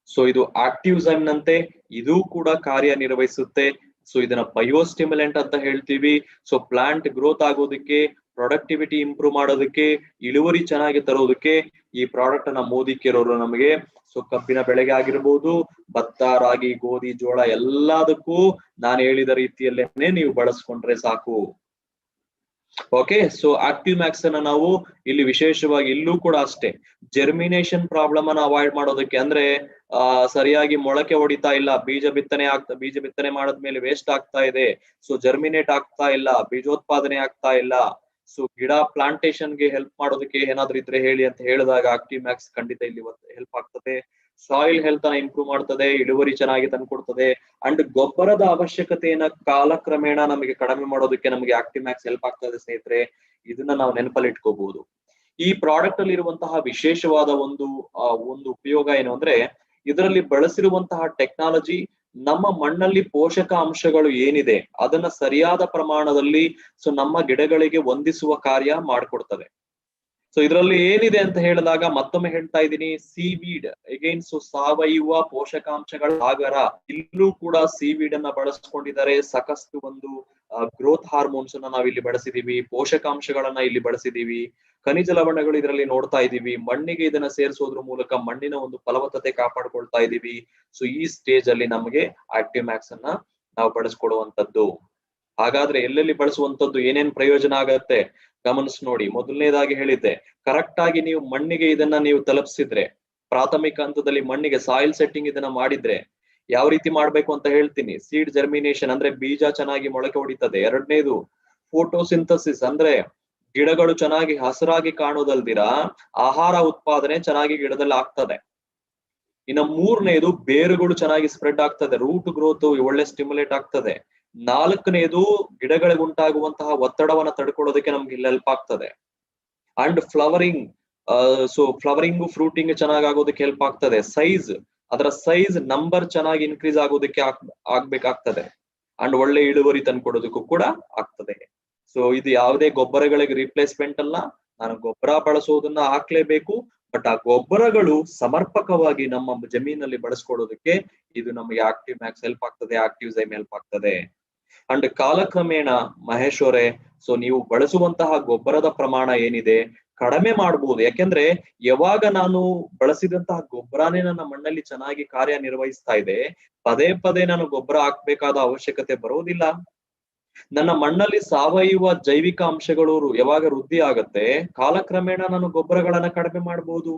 ಸೊ ಇದು ಆಕ್ಟಿವ್ಸೈಮ್ ನಂತೆ ಇದು ಕೂಡ ಕಾರ್ಯನಿರ್ವಹಿಸುತ್ತೆ. ಸೊ ಇದನ್ನ ಬಯೋಸ್ಟಿಮ್ಯುಲೆಂಟ್ ಅಂತ ಹೇಳ್ತೀವಿ. ಸೊ ಪ್ಲಾಂಟ್ ಗ್ರೋತ್ ಆಗೋದಕ್ಕೆ, ಪ್ರೊಡಕ್ಟಿವಿಟಿ ಇಂಪ್ರೂವ್ ಮಾಡೋದಕ್ಕೆ, ಇಳುವರಿ ಚೆನ್ನಾಗಿ ತರೋದಕ್ಕೆ ಈ ಪ್ರಾಡಕ್ಟ್ ಅನ್ನ ಮೋದಿಕೆರವರು ನಮಗೆ, ಸೊ ಕಬ್ಬಿನ ಬೆಳೆಗೆ ಆಗಿರ್ಬೋದು, ಭತ್ತ, ರಾಗಿ, ಗೋಧಿ, ಜೋಳ ಎಲ್ಲದಕ್ಕೂ ನಾನು ಹೇಳಿದ ರೀತಿಯಲ್ಲೇನೆ ನೀವು ಬಳಸ್ಕೊಂಡ್ರೆ ಸಾಕು. ಓಕೆ, ಸೊ ಆಕ್ಟಿವ್ ಮ್ಯಾಕ್ಸ್ ಅನ್ನ ನಾವು ಇಲ್ಲಿ ವಿಶೇಷವಾಗಿ ಇಲ್ಲೂ ಕೂಡ ಅಷ್ಟೇ ಜರ್ಮಿನೇಷನ್ ಪ್ರಾಬ್ಲಮ್ ಅನ್ನ ಅವಾಯ್ಡ್ ಮಾಡೋದಕ್ಕೆ, ಅಂದ್ರೆ ಸರಿಯಾಗಿ ಮೊಳಕೆ ಹೊಡಿತಾ ಇಲ್ಲ, ಬೀಜ ಬಿತ್ತನೆ ಮಾಡದ್ಮೇಲೆ ವೇಸ್ಟ್ ಆಗ್ತಾ ಇದೆ, ಸೊ ಜರ್ಮಿನೇಟ್ ಆಗ್ತಾ ಇಲ್ಲ, ಬೀಜೋತ್ಪಾದನೆ ಆಗ್ತಾ ಇಲ್ಲ, ಸೊ ಗಿಡ ಪ್ಲಾಂಟೇಶನ್ ಗೆ ಹೆಲ್ಪ್ ಮಾಡೋದಕ್ಕೆ ಏನಾದ್ರೂ ಇದ್ರೆ ಹೇಳಿ ಅಂತ ಹೇಳಿದಾಗ ಆಕ್ಟಿವ್ ಮ್ಯಾಕ್ಸ್ ಖಂಡಿತ ಇಲ್ಲಿ ಹೆಲ್ಪ್ ಆಗ್ತದೆ. ಸಾಯಿಲ್ ಹೆಲ್ತ್ ಅನ್ನ ಇಂಪ್ರೂವ್ ಮಾಡ್ತದೆ, ಇಳುವರಿ ಚೆನ್ನಾಗಿ ತಂದ್ಕೊಡ್ತದೆ. ಅಂಡ್ ಗೊಬ್ಬರದ ಅವಶ್ಯಕತೆಯನ್ನ ಕಾಲಕ್ರಮೇಣ ನಮಗೆ ಕಡಿಮೆ ಮಾಡೋದಕ್ಕೆ ನಮಗೆ ಆಕ್ಟಿವ್ ಮ್ಯಾಕ್ಸ್ ಹೆಲ್ಪ್ ಆಗ್ತದೆ ಸ್ನೇಹಿತರೆ. ಇದನ್ನ ನಾವು ನೆನಪಲ್ಲಿ ಇಟ್ಕೋಬಹುದು. ಈ ಪ್ರಾಡಕ್ಟ್ ಅಲ್ಲಿ ಇರುವಂತಹ ವಿಶೇಷವಾದ ಒಂದು ಉಪಯೋಗ ಏನು ಅಂದ್ರೆ, ಇದರಲ್ಲಿ ಬಳಸಿರುವಂತಹ ಟೆಕ್ನಾಲಜಿ ನಮ್ಮ ಮಣ್ಣಲ್ಲಿ ಪೋಷಕ ಅಂಶಗಳು ಏನಿದೆ ಅದನ್ನ ಸರಿಯಾದ ಪ್ರಮಾಣದಲ್ಲಿ ನಮ್ಮ ಗಿಡಗಳಿಗೆ ಹೊಂದಿಸುವ ಕಾರ್ಯ ಮಾಡ್ಕೊಡ್ತದೆ. ಇದರಲ್ಲಿ ಏನಿದೆ ಅಂತ ಹೇಳಿದಾಗ ಮತ್ತೊಮ್ಮೆ ಹೇಳ್ತಾ ಇದ್ದೀನಿ, ಸೀವೀಡ್ ಅಗೈನ್. ಸಾವಯವ ಪೋಷಕಾಂಶಗಳ ಆಗರ. ಇಲ್ಲೂ ಕೂಡ ಸೀವೀಡ್ ಅನ್ನ ಬಳಸ್ಕೊಂಡಿದ್ದಾರೆ. ಸಾಕಷ್ಟು ಒಂದು ಗ್ರೋತ್ ಹಾರ್ಮೋನ್ಸ್ ಅನ್ನ ನಾವಿಲ್ಲಿ ಬಳಸಿದೀವಿ, ಪೋಷಕಾಂಶಗಳನ್ನ ಇಲ್ಲಿ ಬಳಸಿದೀವಿ, ಖನಿಜ ಲವಣಗಳು ಇದರಲ್ಲಿ ನೋಡ್ತಾ ಇದೀವಿ. ಮಣ್ಣಿಗೆ ಇದನ್ನ ಸೇರಿಸೋದ್ರ ಮೂಲಕ ಮಣ್ಣಿನ ಒಂದು ಫಲವತ್ತತೆ ಕಾಪಾಡ್ಕೊಳ್ತಾ ಇದೀವಿ. ಈ ಸ್ಟೇಜ್ ಅಲ್ಲಿ ನಮಗೆ ಆಕ್ಟಿವ್ ಮ್ಯಾಕ್ಸ್ ಅನ್ನ ನಾವು ಬಳಸ್ಕೊಡುವಂತದ್ದು. ಹಾಗಾದ್ರೆ ಎಲ್ಲೆಲ್ಲಿ ಬಳಸುವಂತದ್ದು, ಏನೇನ್ ಪ್ರಯೋಜನ ಆಗತ್ತೆ ಗಮನಿಸಿ ನೋಡಿ. ಮೊದಲನೇದಾಗಿ ಹೇಳಿದ್ದೆ, ಕರೆಕ್ಟ್ ಆಗಿ ನೀವು ಮಣ್ಣಿಗೆ ಇದನ್ನ ನೀವು ತಲುಪಿಸಿದ್ರೆ, ಪ್ರಾಥಮಿಕ ಹಂತದಲ್ಲಿ ಮಣ್ಣಿಗೆ ಸಾಯಿಲ್ ಸೆಟ್ಟಿಂಗ್ ಇದನ್ನ ಮಾಡಿದ್ರೆ ಯಾವ ರೀತಿ ಮಾಡ್ಬೇಕು ಅಂತ ಹೇಳ್ತೀನಿ. ಸೀಡ್ ಜರ್ಮಿನೇಷನ್ ಅಂದ್ರೆ ಬೀಜ ಚೆನ್ನಾಗಿ ಮೊಳಕೆ ಹೊಡಿತದೆ. ಎರಡನೇದು ಫೋಟೋಸಿಂಥಸಿಸ್ ಅಂದ್ರೆ ಗಿಡಗಳು ಚೆನ್ನಾಗಿ ಹಸಿರಾಗಿ ಕಾಣೋದಲ್ದಿರ ಆಹಾರ ಉತ್ಪಾದನೆ ಚೆನ್ನಾಗಿ ಗಿಡದಲ್ಲಿ ಆಗ್ತದೆ. ಇನ್ನು ಮೂರನೇದು ಬೇರುಗಳು ಚೆನ್ನಾಗಿ ಸ್ಪ್ರೆಡ್ ಆಗ್ತದೆ, ರೂಟ್ ಗ್ರೋತ್ ಒಳ್ಳೆ ಸ್ಟಿಮ್ಯುಲೇಟ್ ಆಗ್ತದೆ. ನಾಲ್ಕನೇದು ಗಿಡಗಳಿಗೆ ಉಂಟಾಗುವಂತಹ ಒತ್ತಡವನ್ನ ತಡ್ಕೊಳ್ಳೋದಕ್ಕೆ ನಮ್ಗೆ ಇಲ್ಲಿ ಹೆಲ್ಪ್ ಆಗ್ತದೆ. ಅಂಡ್ ಫ್ಲವರಿಂಗ್, ಫ್ಲವರಿಂಗ್ ಫ್ರೂಟಿಂಗ್ ಚೆನ್ನಾಗಿ ಆಗೋದಕ್ಕೆ ಹೆಲ್ಪ್ ಆಗ್ತದೆ. ಅದರ ಸೈಜ್ ನಂಬರ್ ಚೆನ್ನಾಗಿ ಇನ್ಕ್ರೀಸ್ ಆಗೋದಕ್ಕೆ ಆಗ್ಬೇಕಾಗ್ತದೆ. ಅಂಡ್ ಒಳ್ಳೆ ಇಳುವರಿ ತಂದ್ಕೊಡೋದಕ್ಕೂ ಕೂಡ ಆಗ್ತದೆ. ಇದು ಯಾವುದೇ ಗೊಬ್ಬರಗಳಿಗೆ ರಿಪ್ಲೇಸ್ಮೆಂಟ್ ಅಲ್ಲ. ನಾನು ಗೊಬ್ಬರ ಬಳಸೋದನ್ನ ಹಾಕ್ಲೇಬೇಕು, ಬಟ್ ಆ ಗೊಬ್ಬರಗಳು ಸಮರ್ಪಕವಾಗಿ ನಮ್ಮ ಜಮೀನಲ್ಲಿ ಬಳಸ್ಕೊಳ್ಳೋದಕ್ಕೆ ಇದು ನಮಗೆ ಆಕ್ಟಿವ್ ಮ್ಯಾಕ್ಸ್ ಹೆಲ್ಪ್ ಆಗ್ತದೆ, ಆಕ್ಟಿವ್ ಝೈಮ್ ಹೆಲ್ಪ್ ಆಗ್ತದೆ. ಅಂಡ್ ಕಾಲಕ್ರಮೇಣ ಮಹೇಶ್ ಅವರೇ, ನೀವು ಬಳಸುವಂತಹ ಗೊಬ್ಬರದ ಪ್ರಮಾಣ ಏನಿದೆ ಕಡಿಮೆ ಮಾಡಬಹುದು. ಯಾಕೆಂದ್ರೆ ಯಾವಾಗ ನಾನು ಬಳಸಿದಂತಹ ಗೊಬ್ಬರನೇ ನನ್ನ ಮಣ್ಣಲ್ಲಿ ಚೆನ್ನಾಗಿ ಕಾರ್ಯನಿರ್ವಹಿಸ್ತಾ ಇದೆ, ಪದೇ ಪದೇ ನಾನು ಗೊಬ್ಬರ ಹಾಕ್ಬೇಕಾದ ಅವಶ್ಯಕತೆ ಬರೋದಿಲ್ಲ. ನನ್ನ ಮಣ್ಣಲ್ಲಿ ಸಾವಯವ ಜೈವಿಕ ಅಂಶಗಳು ಯಾವಾಗ ವೃದ್ಧಿ ಆಗತ್ತೆ, ಕಾಲಕ್ರಮೇಣ ನಾನು ಗೊಬ್ಬರಗಳನ್ನ ಕಡಿಮೆ ಮಾಡಬಹುದು.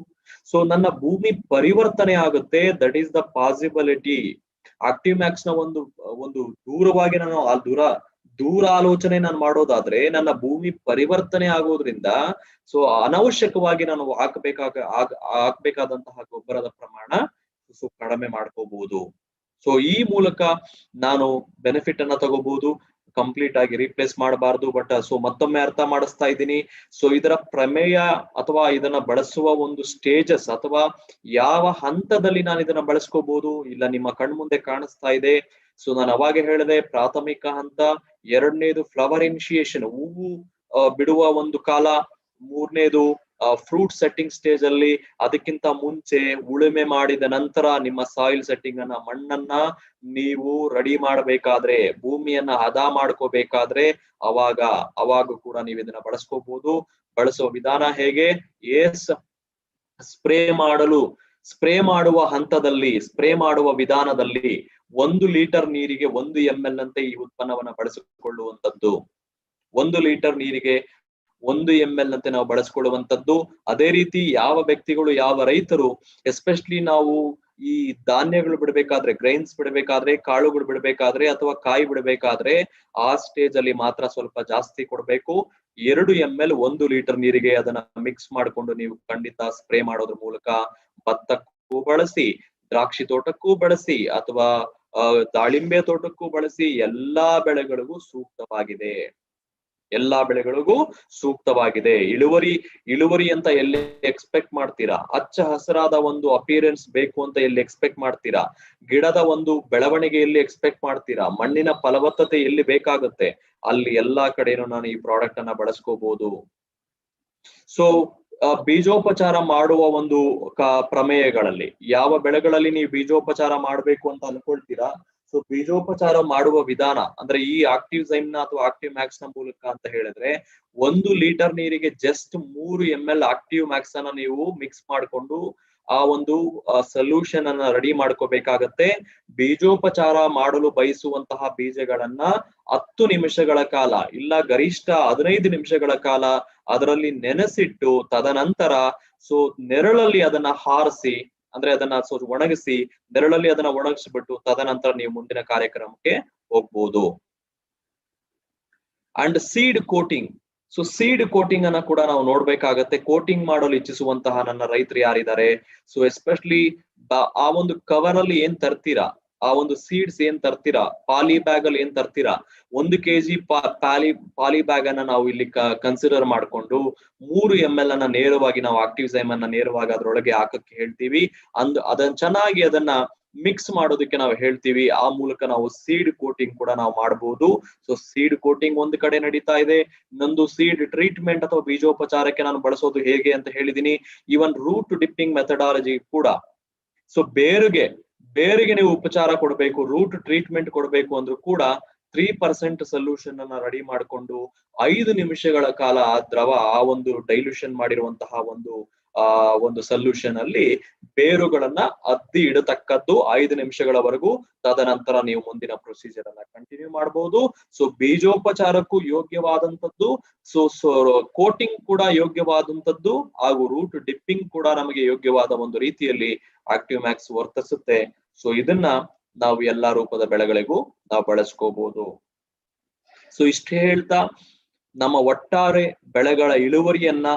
ನನ್ನ ಭೂಮಿ ಪರಿವರ್ತನೆ ಆಗುತ್ತೆ. That is the possibility. Active Max ನ ಒಂದು ದೂರವಾಗಿ ನಾನು ದೂರ ಆಲೋಚನೆ ನಾನು ಮಾಡೋದಾದ್ರೆ ನನ್ನ ಭೂಮಿ ಪರಿವರ್ತನೆ ಆಗೋದ್ರಿಂದ ಅನವಶ್ಯಕವಾಗಿ ನಾನು ಹಾಕ್ಬೇಕಾದಂತಹ ಗೊಬ್ಬರದ ಪ್ರಮಾಣ ಕಡಿಮೆ ಮಾಡ್ಕೋಬಹುದು. ಈ ಮೂಲಕ ನಾನು ಬೆನಿಫಿಟ್ ಅನ್ನ ತಗೋಬಹುದು. ಕಂಪ್ಲೀಟ್ ಆಗಿ ರೀಪ್ಲೇಸ್ ಮಾಡಬಾರ್ದು. ಬಟ್ ಮತ್ತೊಮ್ಮೆ ಅರ್ಥ ಮಾಡಿಸ್ತಾ ಇದ್ದೀನಿ. ಇದರ ಪ್ರಮೇಯ ಅಥವಾ ಇದನ್ನ ಬಳಸುವ ಒಂದು ಸ್ಟೇಜಸ್ ಅಥವಾ ಯಾವ ಹಂತದಲ್ಲಿ ನಾನು ಇದನ್ನ ಬಳಸ್ಕೋಬಹುದು, ಇಲ್ಲ ನಿಮ್ಮ ಕಣ್ಮುಂದೆ ಕಾಣಿಸ್ತಾ ಇದೆ. ನಾನು ಅವಾಗೆ ಹೇಳಿದೆ, ಪ್ರಾಥಮಿಕ ಹಂತ. ಎರಡನೇದು ಫ್ಲವರ್ ಇನಿಷಿಯೇಷನ್, ಹೂವು ಬಿಡುವ ಒಂದು ಕಾಲ. ಮೂರನೇದು ಫ್ರೂಟ್ ಸೆಟ್ಟಿಂಗ್ ಸ್ಟೇಜ್ ಅಲ್ಲಿ, ಅದಕ್ಕಿಂತ ಮುಂಚೆ ಉಳುಮೆ ಮಾಡಿದ ನಂತರ ನಿಮ್ಮ ಸಾಯಿಲ್ ಸೆಟ್ಟಿಂಗ್ ಅನ್ನ, ಮಣ್ಣನ್ನ ನೀವು ರೆಡಿ ಮಾಡಬೇಕಾದ್ರೆ, ಭೂಮಿಯನ್ನ ಹದ ಮಾಡ್ಕೋಬೇಕಾದ್ರೆ ಅವಾಗ ಕೂಡ ನೀವು ಇದನ್ನ ಬಳಸ್ಕೋಬಹುದು. ಬಳಸುವ ವಿಧಾನ ಹೇಗೆ? ಸ್ಪ್ರೇ ಮಾಡುವ ಹಂತದಲ್ಲಿ, ಸ್ಪ್ರೇ ಮಾಡುವ ವಿಧಾನದಲ್ಲಿ 1 ಲೀಟರ್ ನೀರಿಗೆ 1 ml ಅಂತೆ ಈ ಉತ್ಪನ್ನವನ್ನ ಬಳಸಿಕೊಳ್ಳುವಂತದ್ದು. 1 ಲೀಟರ್ ನೀರಿಗೆ 1 ml ಅಂತೆ ನಾವು ಬಳಸ್ಕೊಳ್ಳುವಂತದ್ದು. ಅದೇ ರೀತಿ ಯಾವ ವ್ಯಕ್ತಿಗಳು, ಯಾವ ರೈತರು, ಎಸ್ಪೆಷಲಿ ನಾವು ಈ ಧಾನ್ಯಗಳು ಬಿಡಬೇಕಾದ್ರೆ, ಗ್ರೈನ್ಸ್ ಬಿಡಬೇಕಾದ್ರೆ, ಕಾಳುಗಳು ಬಿಡಬೇಕಾದ್ರೆ ಅಥವಾ ಕಾಯಿ ಬಿಡಬೇಕಾದ್ರೆ ಆ ಸ್ಟೇಜ್ ಅಲ್ಲಿ ಮಾತ್ರ ಸ್ವಲ್ಪ ಜಾಸ್ತಿ ಕೊಡ್ಬೇಕು. 2 ml 1 ಲೀಟರ್ ನೀರಿಗೆ ಅದನ್ನ ಮಿಕ್ಸ್ ಮಾಡಿಕೊಂಡು ನೀವು ಖಂಡಿತ ಸ್ಪ್ರೇ ಮಾಡೋದ್ರ ಮೂಲಕ ಭತ್ತಕ್ಕೂ ಬಳಸಿ, ದ್ರಾಕ್ಷಿ ತೋಟಕ್ಕೂ ಬಳಸಿ, ಅಥವಾ ದಾಳಿಂಬೆ ತೋಟಕ್ಕೂ ಬಳಸಿ, ಎಲ್ಲಾ ಬೆಳೆಗಳಿಗೂ ಸೂಕ್ತವಾಗಿದೆ. ಇಳುವರಿ ಅಂತ ಎಲ್ಲಿ ಎಕ್ಸ್ಪೆಕ್ಟ್ ಮಾಡ್ತೀರಾ? ಹಚ್ಚ ಹಸಿರಾದ ಒಂದು ಅಪಿಯರೆನ್ಸ್ ಬೇಕು ಅಂತ ಎಲ್ಲಿ ಎಕ್ಸ್ಪೆಕ್ಟ್ ಮಾಡ್ತೀರಾ? ಗಿಡದ ಒಂದು ಬೆಳವಣಿಗೆ ಎಲ್ಲಿ ಎಕ್ಸ್ಪೆಕ್ಟ್ ಮಾಡ್ತೀರಾ? ಮಣ್ಣಿನ ಫಲವತ್ತತೆ ಎಲ್ಲಿ ಬೇಕಾಗುತ್ತೆ ಅಲ್ಲಿ ಎಲ್ಲಾ ಕಡೆನೂ ನಾನು ಈ ಪ್ರಾಡಕ್ಟ್ ಅನ್ನ ಬಳಸ್ಕೋಬಹುದು. ಬೀಜೋಪಚಾರ ಮಾಡುವ ಒಂದು ಪ್ರಮೇಯಗಳಲ್ಲಿ ಯಾವ ಬೆಳೆಗಳಲ್ಲಿ ನೀವು ಬೀಜೋಪಚಾರ ಮಾಡ್ಬೇಕು ಅಂತ ಅನ್ಕೊಳ್ತೀರಾ? ಬೀಜೋಪಚಾರ ಮಾಡುವ ವಿಧಾನ ಅಂದ್ರೆ ಈ ಆಕ್ಟಿವ್ ಝೈಮ್ ನ ಅಥವಾ ಆಕ್ಟಿವ್ ಮ್ಯಾಕ್ಸ್ ನ ಮೂಲಕ ಅಂತ ಹೇಳಿದ್ರೆ, 1 ಲೀಟರ್ ನೀರಿಗೆ ಜಸ್ಟ್ 3 ml ಆಕ್ಟಿವ್ ಮ್ಯಾಕ್ಸ್ ಅನ್ನ ನೀವು ಮಿಕ್ಸ್ ಮಾಡಿಕೊಂಡು ಆ ಒಂದು ಸೊಲ್ಯೂಷನ್ ಅನ್ನ ರೆಡಿ ಮಾಡ್ಕೋಬೇಕಾಗತ್ತೆ. ಬೀಜೋಪಚಾರ ಮಾಡಲು ಬಯಸುವಂತಹ ಬೀಜಗಳನ್ನ 10 ನಿಮಿಷಗಳ ಕಾಲ, ಇಲ್ಲ ಗರಿಷ್ಠ 15 ನಿಮಿಷಗಳ ಕಾಲ ಅದರಲ್ಲಿ ನೆನೆಸಿಟ್ಟು, ತದನಂತರ ನೆರಳಲ್ಲಿ ಅದನ್ನ ಹಾರಿಸಿ, ಅಂದ್ರೆ ಅದನ್ನ ಒಣಗಿಸಿ, ನೆರಳಲ್ಲಿ ಅದನ್ನ ಒಣಗಿಸ್ಬಿಟ್ಟು ತದನಂತರ ನೀವು ಮುಂದಿನ ಕಾರ್ಯಕ್ರಮಕ್ಕೆ ಹೋಗ್ಬೋದು. And seed coating, so seed coating ಅನ್ನ ಕೂಡ ನಾವು ನೋಡ್ಬೇಕಾಗತ್ತೆ. ಕೋಟಿಂಗ್ ಮಾಡಲು ಇಚ್ಛಿಸುವಂತಹ ನನ್ನ ರೈತರು ಯಾರಿದ್ದಾರೆ, ಸೊ ಎಸ್ಪೆಷಲಿ ಆ ಒಂದು ಕವರ್ ಅಲ್ಲಿ ಏನ್ ತರ್ತೀರಾ, ಆ ಒಂದು ಸೀಡ್ಸ್ ಏನ್ ತರ್ತೀರಾ, ಪಾಲಿ ಬ್ಯಾಗ್ ಅಲ್ಲಿ ಏನ್ ತರ್ತೀರಾ, 1 kg ಪಾಲಿ ಬ್ಯಾಗ್ ಅನ್ನ ನಾವು ಇಲ್ಲಿ ಕನ್ಸಿಡರ್ ಮಾಡ್ಕೊಂಡು 3 ml ಅನ್ನ ನೇರವಾಗಿ ನಾವು ಆಕ್ಟಿವ್ಸೈಮ್ ಅನ್ನ ನೇರವಾಗಿ ಅದ್ರೊಳಗೆ ಹಾಕಕ್ಕೆ ಹೇಳ್ತೀವಿ. ಅದನ್ನ ಚೆನ್ನಾಗಿ ಅದನ್ನ ಮಿಕ್ಸ್ ಮಾಡೋದಕ್ಕೆ ನಾವು ಹೇಳ್ತೀವಿ. ಆ ಮೂಲಕ ನಾವು ಸೀಡ್ ಕೋಟಿಂಗ್ ಕೂಡ ನಾವು ಮಾಡಬಹುದು. ಸೊ ಸೀಡ್ ಕೋಟಿಂಗ್ ಒಂದು ಕಡೆ ನಡೀತಾ ಇದೆ. ಇನ್ನೊಂದು ಸೀಡ್ ಟ್ರೀಟ್ಮೆಂಟ್ ಅಥವಾ ಬೀಜೋಪಚಾರಕ್ಕೆ ನಾನು ಬಳಸೋದು ಹೇಗೆ ಅಂತ ಹೇಳಿದೀನಿ. ಈವನ್ ರೂಟ್ ಡಿಪ್ಪಿಂಗ್ ಮೆಥಡಾಲಜಿ ಕೂಡ, ಸೊ ಬೇರಿಗೆ ನೀವು ಉಪಚಾರ ಕೊಡಬೇಕು, ರೂಟ್ ಟ್ರೀಟ್ಮೆಂಟ್ ಕೊಡಬೇಕು ಅಂದ್ರೂ ಕೂಡ 3% ಸೊಲ್ಯೂಷನ್ ಅನ್ನ ರೆಡಿ ಮಾಡಿಕೊಂಡು 5 ನಿಮಿಷಗಳ ಕಾಲ ಆ ಒಂದು ಡೈಲ್ಯೂಷನ್ ಮಾಡಿರುವಂತಹ ಒಂದು ಸೊಲ್ಯೂಷನ್ ಅಲ್ಲಿ ಬೇರುಗಳನ್ನ ಅದ್ದಿ ಇಡತಕ್ಕದ್ದು 5 ನಿಮಿಷಗಳವರೆಗೂ. ತದನಂತರ ನೀವು ಮುಂದಿನ ಪ್ರೊಸೀಜರ್ ಅನ್ನ ಕಂಟಿನ್ಯೂ ಮಾಡಬಹುದು. ಸೊ ಬೀಜೋಪಚಾರಕ್ಕೂ ಯೋಗ್ಯವಾದಂತದ್ದು, ಸೊ ಕೋಟಿಂಗ್ ಕೂಡ ಯೋಗ್ಯವಾದಂತದ್ದು, ಹಾಗೂ ರೂಟ್ ಡಿಪ್ಪಿಂಗ್ ಕೂಡ ನಮಗೆ ಯೋಗ್ಯವಾದ ಒಂದು ರೀತಿಯಲ್ಲಿ ಆಕ್ಟಿವ್ ಮ್ಯಾಕ್ಸ್ ವರ್ತಿಸುತ್ತೆ. ಸೊ ಇದನ್ನ ನಾವು ಎಲ್ಲಾ ರೂಪದ ಬೆಳೆಗಳಿಗೂ ನಾವು ಬಳಸ್ಕೋಬಹುದು. ಸೊ ಇಷ್ಟು ಹೇಳ್ತಾ ನಮ್ಮ ಒಟ್ಟಾರೆ ಬೆಳೆಗಳ ಇಳುವರಿಯನ್ನ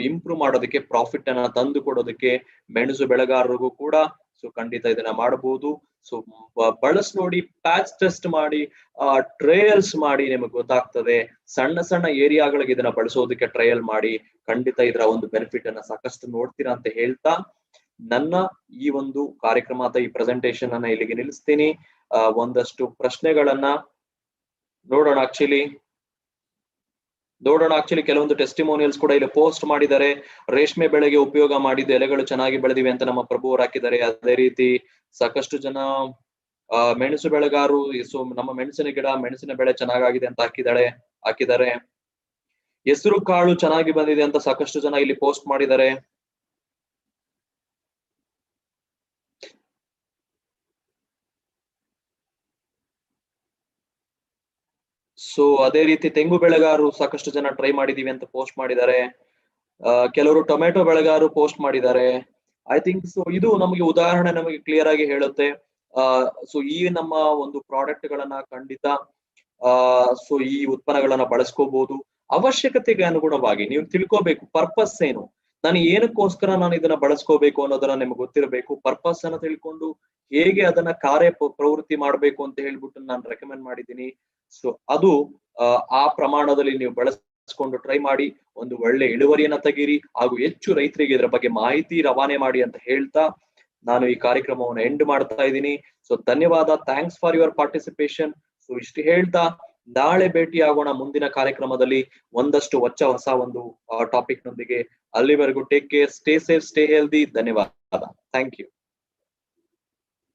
ಇಂಪ್ರೂವ್ ಮಾಡೋದಕ್ಕೆ, ಪ್ರಾಫಿಟ್ ಅನ್ನ ತಂದು ಕೊಡೋದಕ್ಕೆ ಮೆಣಸು ಬೆಳೆಗಾರರಿಗೂ ಕೂಡ ಖಂಡಿತ ಇದನ್ನ ಮಾಡಬಹುದು. ಸೊ ಬಳಸ್ ನೋಡಿ, ಪ್ಯಾಚ್ ಟೆಸ್ಟ್ ಮಾಡಿ, ಟ್ರಯಲ್ಸ್ ಮಾಡಿ, ನಿಮಗೆ ಗೊತ್ತಾಗ್ತದೆ. ಸಣ್ಣ ಏರಿಯಾಗಳಿಗೆ ಇದನ್ನ ಬಳಸೋದಕ್ಕೆ ಟ್ರಯಲ್ ಮಾಡಿ, ಖಂಡಿತ ಇದರ ಒಂದು ಬೆನಿಫಿಟ್ ಅನ್ನ ಸಾಕಷ್ಟು ನೋಡ್ತೀರಾ ಅಂತ ಹೇಳ್ತಾ ನನ್ನ ಈ ಒಂದು ಕಾರ್ಯಕ್ರಮ ಅಥವಾ ಈ ಪ್ರೆಸೆಂಟೇಶನ್ ಅನ್ನ ಇಲ್ಲಿಗೆ ನಿಲ್ಲಿಸ್ತೀನಿ. ಒಂದಷ್ಟು ಪ್ರಶ್ನೆಗಳನ್ನ ನೋಡೋಣ. ಆಕ್ಚುಲಿ ಕೆಲವೊಂದು ಟೆಸ್ಟಿಮೋನಿಯಲ್ಸ್ ಕೂಡ ಇಲ್ಲಿ ಪೋಸ್ಟ್ ಮಾಡಿದ್ದಾರೆ. ರೇಷ್ಮೆ ಬೆಳೆಗೆ ಉಪಯೋಗ ಮಾಡಿದ್ದು ಎಲೆಗಳು ಚೆನ್ನಾಗಿ ಬೆಳೆದಿವೆ ಅಂತ ನಮ್ಮ ಪ್ರಭು ಅವರು ಹಾಕಿದ್ದಾರೆ. ಅದೇ ರೀತಿ ಸಾಕಷ್ಟು ಜನ ಮೆಣಸು ಬೆಳೆಗಾರರು, ಸೊ ನಮ್ಮ ಮೆಣಸಿನ ಬೆಳೆ ಚೆನ್ನಾಗಿದೆ ಅಂತ ಹಾಕಿದ್ದಾರೆ. ಹೆಸರು ಕಾಳು ಚೆನ್ನಾಗಿ ಬಂದಿದೆ ಅಂತ ಸಾಕಷ್ಟು ಜನ ಇಲ್ಲಿ ಪೋಸ್ಟ್ ಮಾಡಿದ್ದಾರೆ. ಸೊ ಅದೇ ರೀತಿ ತೆಂಗು ಬೆಳೆಗಾರರು ಸಾಕಷ್ಟು ಜನ ಟ್ರೈ ಮಾಡಿದೀವಿ ಅಂತ ಪೋಸ್ಟ್ ಮಾಡಿದ್ದಾರೆ. ಕೆಲವರು ಟೊಮೆಟೊ ಬೆಳೆಗಾರರು ಪೋಸ್ಟ್ ಮಾಡಿದ್ದಾರೆ. ಐ ಥಿಂಕ್ ಸೊ ಇದು ನಮಗೆ ಉದಾಹರಣೆ ನಮಗೆ ಕ್ಲಿಯರ್ ಆಗಿ ಹೇಳುತ್ತೆ. ಸೊ ಈ ನಮ್ಮ ಒಂದು ಪ್ರಾಡಕ್ಟ್ ಗಳನ್ನ ಖಂಡಿತ ಸೊ ಈ ಉತ್ಪನ್ನಗಳನ್ನ ಬಳಸ್ಕೋಬಹುದು. ಅವಶ್ಯಕತೆಗೆ ಅನುಗುಣವಾಗಿ ನೀವು ತಿಳ್ಕೋಬೇಕು ಪರ್ಪಸ್ ಏನು, ನಾನು ಏನಕ್ಕೋಸ್ಕರ ನಾನು ಇದನ್ನ ಬಳಸ್ಕೋಬೇಕು ಅನ್ನೋದನ್ನ ನಿಮ್ಗೆ ಗೊತ್ತಿರಬೇಕು. ಪರ್ಪಸ್ ಅನ್ನ ತಿಳ್ಕೊಂಡು ಹೇಗೆ ಅದನ್ನ ಪ್ರವೃತ್ತಿ ಮಾಡ್ಬೇಕು ಅಂತ ಹೇಳ್ಬಿಟ್ಟು ನಾನು ರೆಕಮೆಂಡ್ ಮಾಡಿದ್ದೀನಿ. ಸೊ ಅದು ಆ ಪ್ರಮಾಣದಲ್ಲಿ ನೀವು ಬಳಸ್ಕೊಂಡು ಟ್ರೈ ಮಾಡಿ, ಒಂದು ಒಳ್ಳೆ ಇಳುವರಿಯನ್ನ ತೆಗೀರಿ, ಹಾಗೂ ಹೆಚ್ಚು ರೈತರಿಗೆ ಇದರ ಬಗ್ಗೆ ಮಾಹಿತಿ ರವಾನೆ ಮಾಡಿ ಅಂತ ಹೇಳ್ತಾ ನಾನು ಈ ಕಾರ್ಯಕ್ರಮವನ್ನು ಎಂಡ್ ಮಾಡ್ತಾ ಇದ್ದೀನಿ. ಸೊ ಧನ್ಯವಾದ, thanks for your participation. So ಇಷ್ಟು ಹೇಳ್ತಾ ನಾಳೆ ಭೇಟಿ ಆಗೋಣ ಮುಂದಿನ ಕಾರ್ಯಕ್ರಮದಲ್ಲಿ ಒಂದಷ್ಟು ಹೊಸ ಒಂದು ಟಾಪಿಕ್ ನೊಂದಿಗೆ. ಅಲ್ಲಿವರೆಗೂ take care, stay safe, stay healthy. ಧನ್ಯವಾದ, ಥ್ಯಾಂಕ್ ಯು.